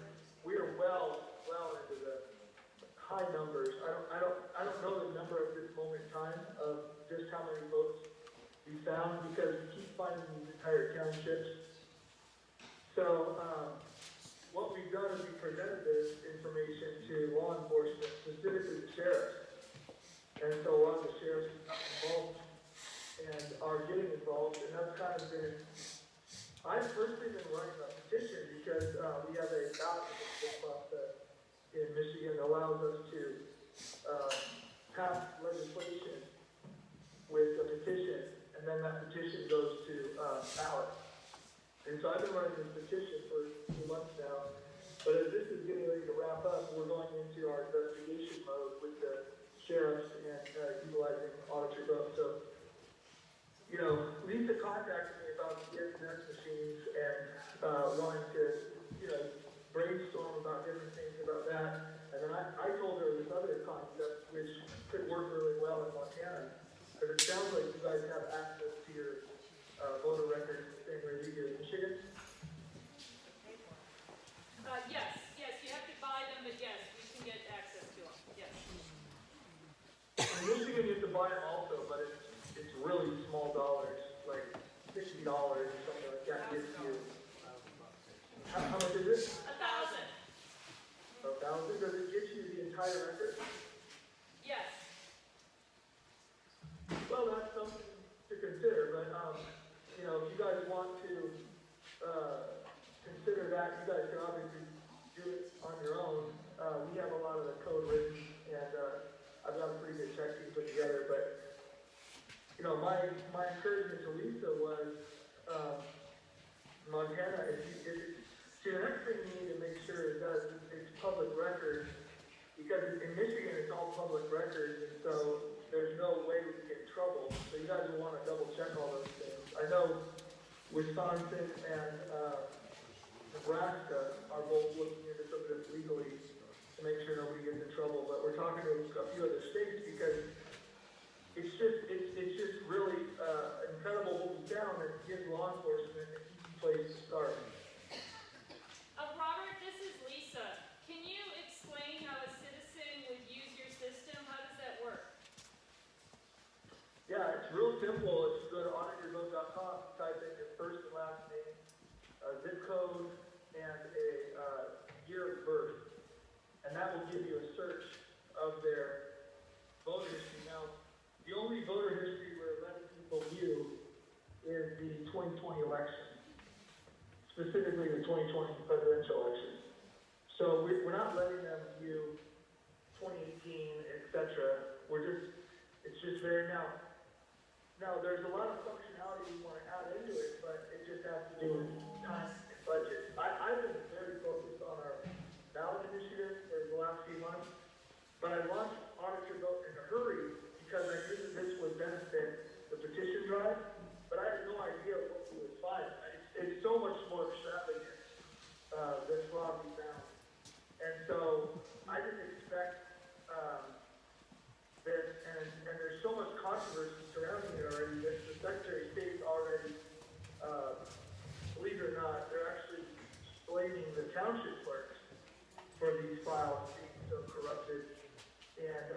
well into the high numbers. I don't know the number at this moment in time of just how many votes we found because we keep finding these entire townships. So what we've done is we presented this information to law enforcement, specifically the sheriffs. And so a lot of the sheriffs are involved and are getting involved, and that's kind of been, I've personally been running a petition because we have a ballot process in Michigan that allows us to pass legislation with a petition, and then that petition goes to ballot. And so I've been running this petition for 2 months now, but as this is getting ready to wrap up, we're going into our investigation mode with the sheriffs and utilizing auditor votes. So, you know, Lisa contacted me about the SMS machines and wanting to, you know, brainstorm about different things about that. And then I told her this other concept which could work really well in Montana, because it sounds like you guys have access to your voter records the same way we do in Michigan. Yes, you have to buy them, but yes, we can get access to them, yes. In Michigan, you have to buy them also, but it's really small dollars, like $60 or something like that gets you. How much is it? 1,000. 1,000? Does it get you the entire record? Yes. Well, that's something to consider, but, you know, if you guys want to consider that, you guys can obviously do it on your own. We have a lot of the code written, and I've got a pretty good check sheet put together, but, you know, my encouragement to Lisa was, Montana, see, the next thing you need to make sure is that it's public record, because in Michigan, it's all public records, and so there's no way we can get in trouble. So you guys will want to double check all those things. I know Wisconsin and Nebraska are both looking into some of this legally to make sure nobody gets in trouble, but we're talking to a few other states because it's just really incredible what we found that gives law enforcement an easy place to start. Robert, this is Lisa. Can you explain how a citizen would use your system? How does that work? Yeah, it's real simple. If you go to audityourvote.com, type in your first and last name, a zip code, and a year of birth. And that will give you a search of their voter specifically the 2020 presidential election. So we're not letting them view 2018, et cetera. It's just very now there's a lot of functionality we want to add into it, but it just has to do with time and budget. I've been very focused on our ballot initiative for the last few months, but I launched Auditor Vote in a hurry because I knew that this would benefit the petition drive, but I had no idea what we would find. It's so much more extravagant than fraud we found. And so I didn't expect this, and there's so much controversy surrounding it already that the Secretary of State's already, believe it or not, they're actually blaming the township clerks for these files being so corrupted. And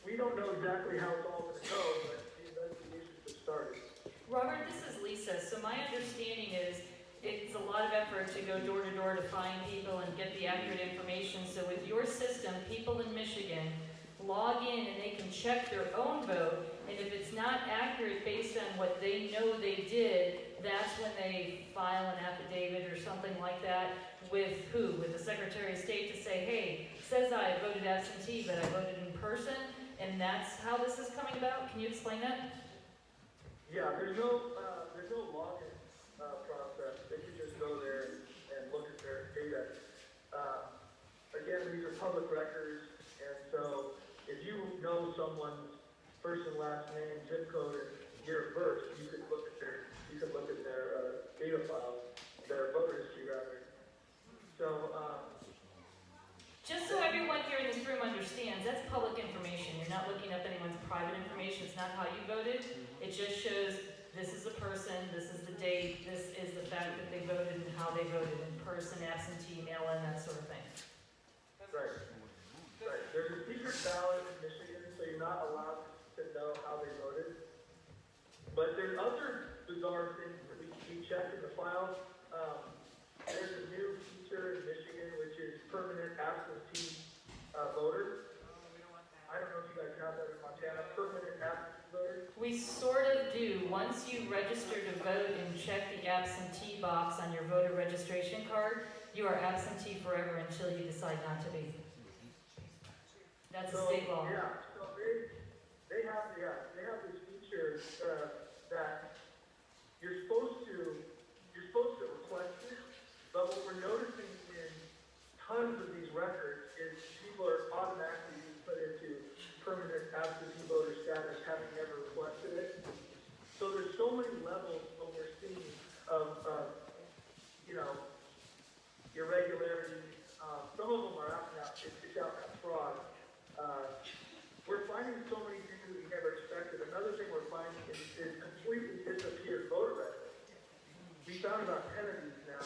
we don't know exactly how it's all going to go, but the investigations have started. Robert, this is Lisa. So my understanding is it's a lot of effort to go door to door to find people and get the accurate information. So with your system, people in Michigan log in and they can check their own vote, and if it's not accurate based on what they know they did, that's when they file an affidavit or something like that with who? With the Secretary of State to say, hey, says I voted absentee, but I voted in person, and that's how this is coming about? Can you explain that? Yeah, there's no login process. They can just go there and look at their data. Again, these are public records, and so if you know someone's first and last name, zip code, and year of birth, you could look at their data file, their voter history rather. So just so everyone here in this room understands, that's public information. You're not looking up anyone's private information. It's not how you voted. It just shows this is a person, this is the date, this is the fact that they voted and how they voted in person, absentee, mail-in, that sort of thing. Right. There's a secret ballot in Michigan, so you're not allowed to know how they voted. But there's other bizarre things that we checked in the files. There's a new feature in Michigan, which is permanent absentee voter. I don't know if you guys have that in Montana. Permanent absentee voter. We sort of do. Once you register to vote and check the absentee box on your voter registration card, you are absentee forever until you decide not to be. That's a state law. Yeah, so they have this feature that you're supposed to request it, but what we're noticing in tons of these records is people are automatically being put into permanent absentee voter status having never requested it. So there's so many levels of what we're seeing of irregularities. Some of them are out and out. It's out and out fraud. We're finding so many things that we never expected. Another thing we're finding is completely disappeared voter records. We found about 10 of these now,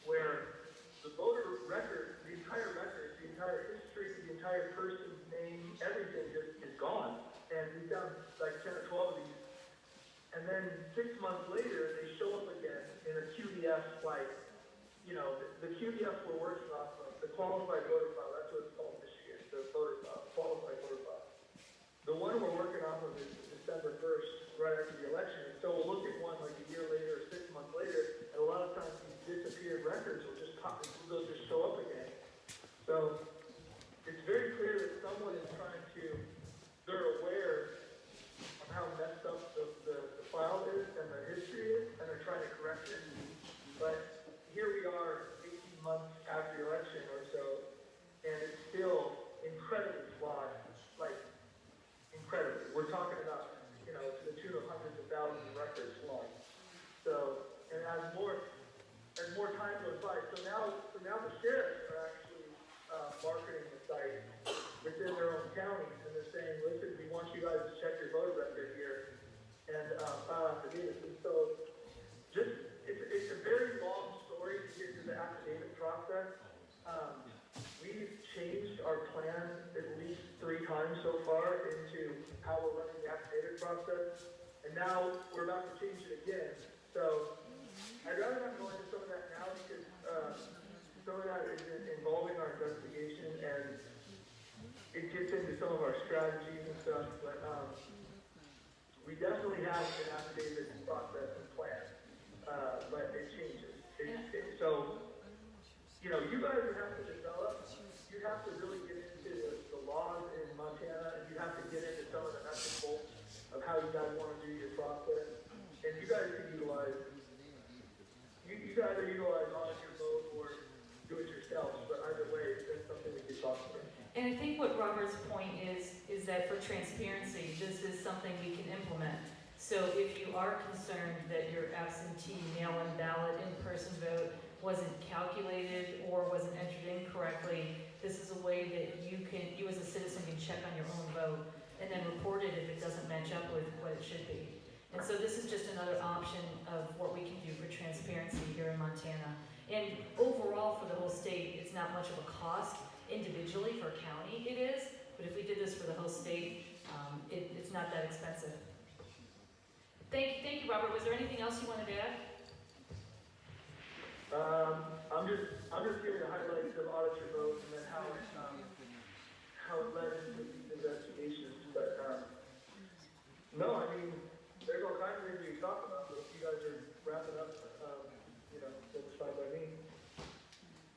where the voter record, the entire history, the entire person's name, everything just is gone. And we found like 10 or 12 of these. And then 6 months later, they show up again in a QDF, the QDF we're working off of, the qualified voter file, that's what it's called in Michigan, the voter file, qualified voter file. The one we're working off of is December 1st, right after the election. And so we'll look at one like a year later or 6 months later, and a lot of times these disappeared records will just pop, they'll just show up again. So it's very clear that someone is trying to, they're aware of how messed up the file is and the history is, and they're trying to correct it. But here we are 18 months after the election or so, and it's still incredibly flawed, like incredibly. We're talking about, to the tune of hundreds of thousands of records flawed. So, and as more time goes by, so now the sheriffs are actually marketing the site within their own counties, and they're saying, listen, we want you guys to check your voter record here and file affidavits. And so, it's a very long story to get to the affidavit process. We've changed our plan at least 3 times so far into how we're running the affidavit process, and now we're about to change it again. So I'd rather not go into some of that now because some of that is involving our investigation and it gets into some of our strategies and stuff. But we definitely have an affidavit process and plan. but it changes. So, you know, you guys would have to develop, you have to really get into the laws in Montana, and you have to get into some of the nuts and bolts of how you guys want to do your process. And you guys can utilize, you guys are utilize on your boat or do it yourselves, but either way, that's something we could talk about. And I think what Robert's point is that for transparency, this is something we can implement. So if you are concerned that your absentee mail-in ballot in-person vote wasn't calculated or wasn't entered in correctly, this is a way that you as a citizen can check on your own vote and then report it if it doesn't match up with what it should be. And so this is just another option of what we can do for transparency here in Montana. And overall for the whole state, it's not much of a cost. Individually for a county it is, but if we did this for the whole state, it's not that expensive. Thank you, Robert. Was there anything else you wanted to add? I'm just giving the highlights of auditor vote and then how it led into these investigations. But no, I mean, there's all kinds of things we can talk about, but if you guys are wrapping up, you know, that's fine by me.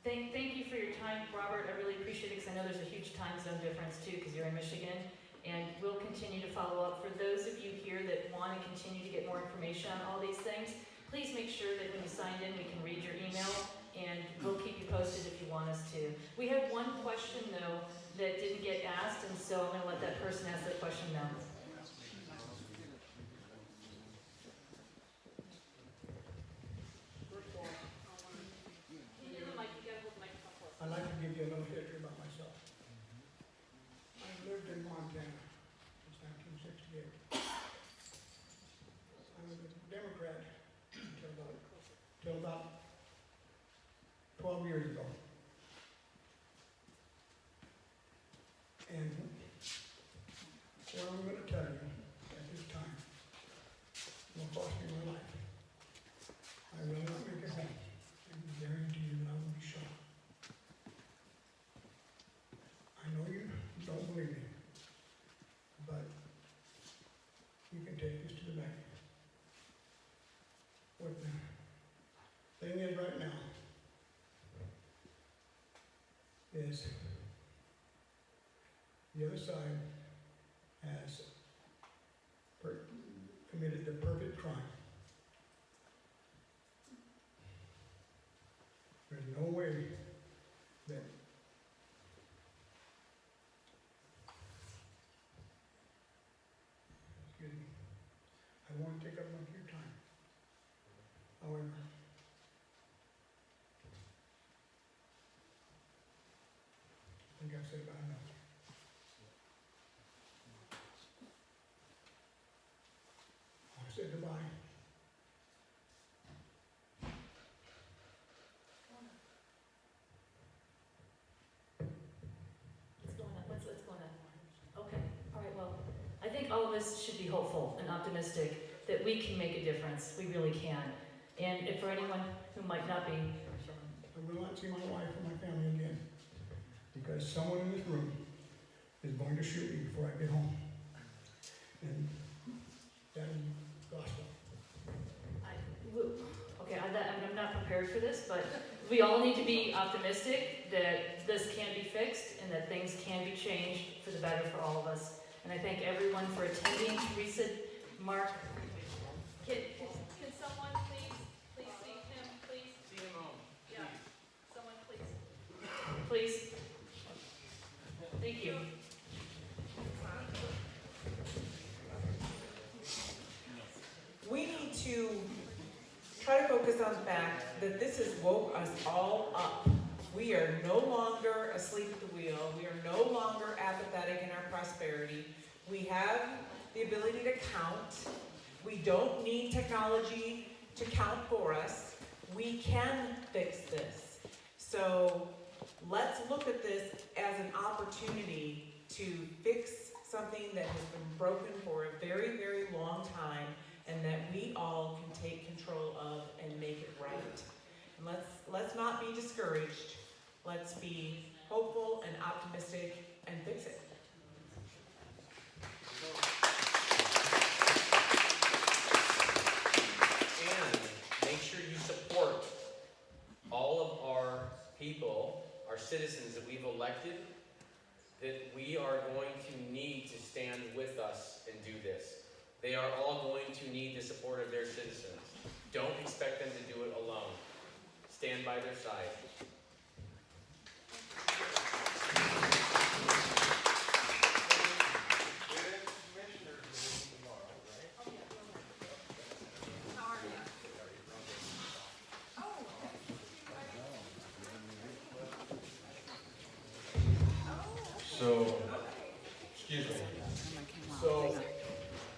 Thank you for your time, Robert. I really appreciate it because I know there's a huge time zone difference too because you're in Michigan. And we'll continue to follow up. For those of you here that want to continue to get more information on all these things, please make sure that when you signed in, we can read your email, and we'll keep you posted if you want us to. We had one question, though, that didn't get asked, and so I'm going to let that person ask their question now. I'd like to give you a little history about myself. I've lived in Montana since 1968. I was a Democrat until about 12 years ago. And what I'm going to tell you at this time will cost me my life. I will not make it home. I can guarantee you that I will be shot. I know you don't believe me, but you can take this to the bank. What the thing is right now is the other side has committed the perfect crime. There's no way that excuse me, I won't take up much of your time. However, I think I've said about enough. I said goodbye. What's going on? Okay, all right, well, I think all of us should be hopeful and optimistic that we can make a difference. We really can. And if for anyone who might not be, I will not see my wife or my family again because someone in this room is going to shoot me before I get home. And that is gospel. okay, I'm not prepared for this, but we all need to be optimistic that this can be fixed and that things can be changed for the better for all of us. And I thank everyone for attending. Theresa, Mark, can someone please see him, please? See him home. Yeah, someone please. Please. Thank you. We need to try to focus on the fact that this has woke us all up. We are no longer asleep at the wheel. We are no longer apathetic in our prosperity. We have the ability to count. We don't need technology to count for us. We can fix this. So let's look at this as an opportunity to fix something that has been broken for a very, very long time and that we all can take control of and make it right. And let's not be discouraged. Let's be hopeful and optimistic and fix it. And make our citizens that we've elected, that we are going to need to stand with us and do this. They are all going to need the support of their citizens. Don't expect them to do it alone. Stand by their side.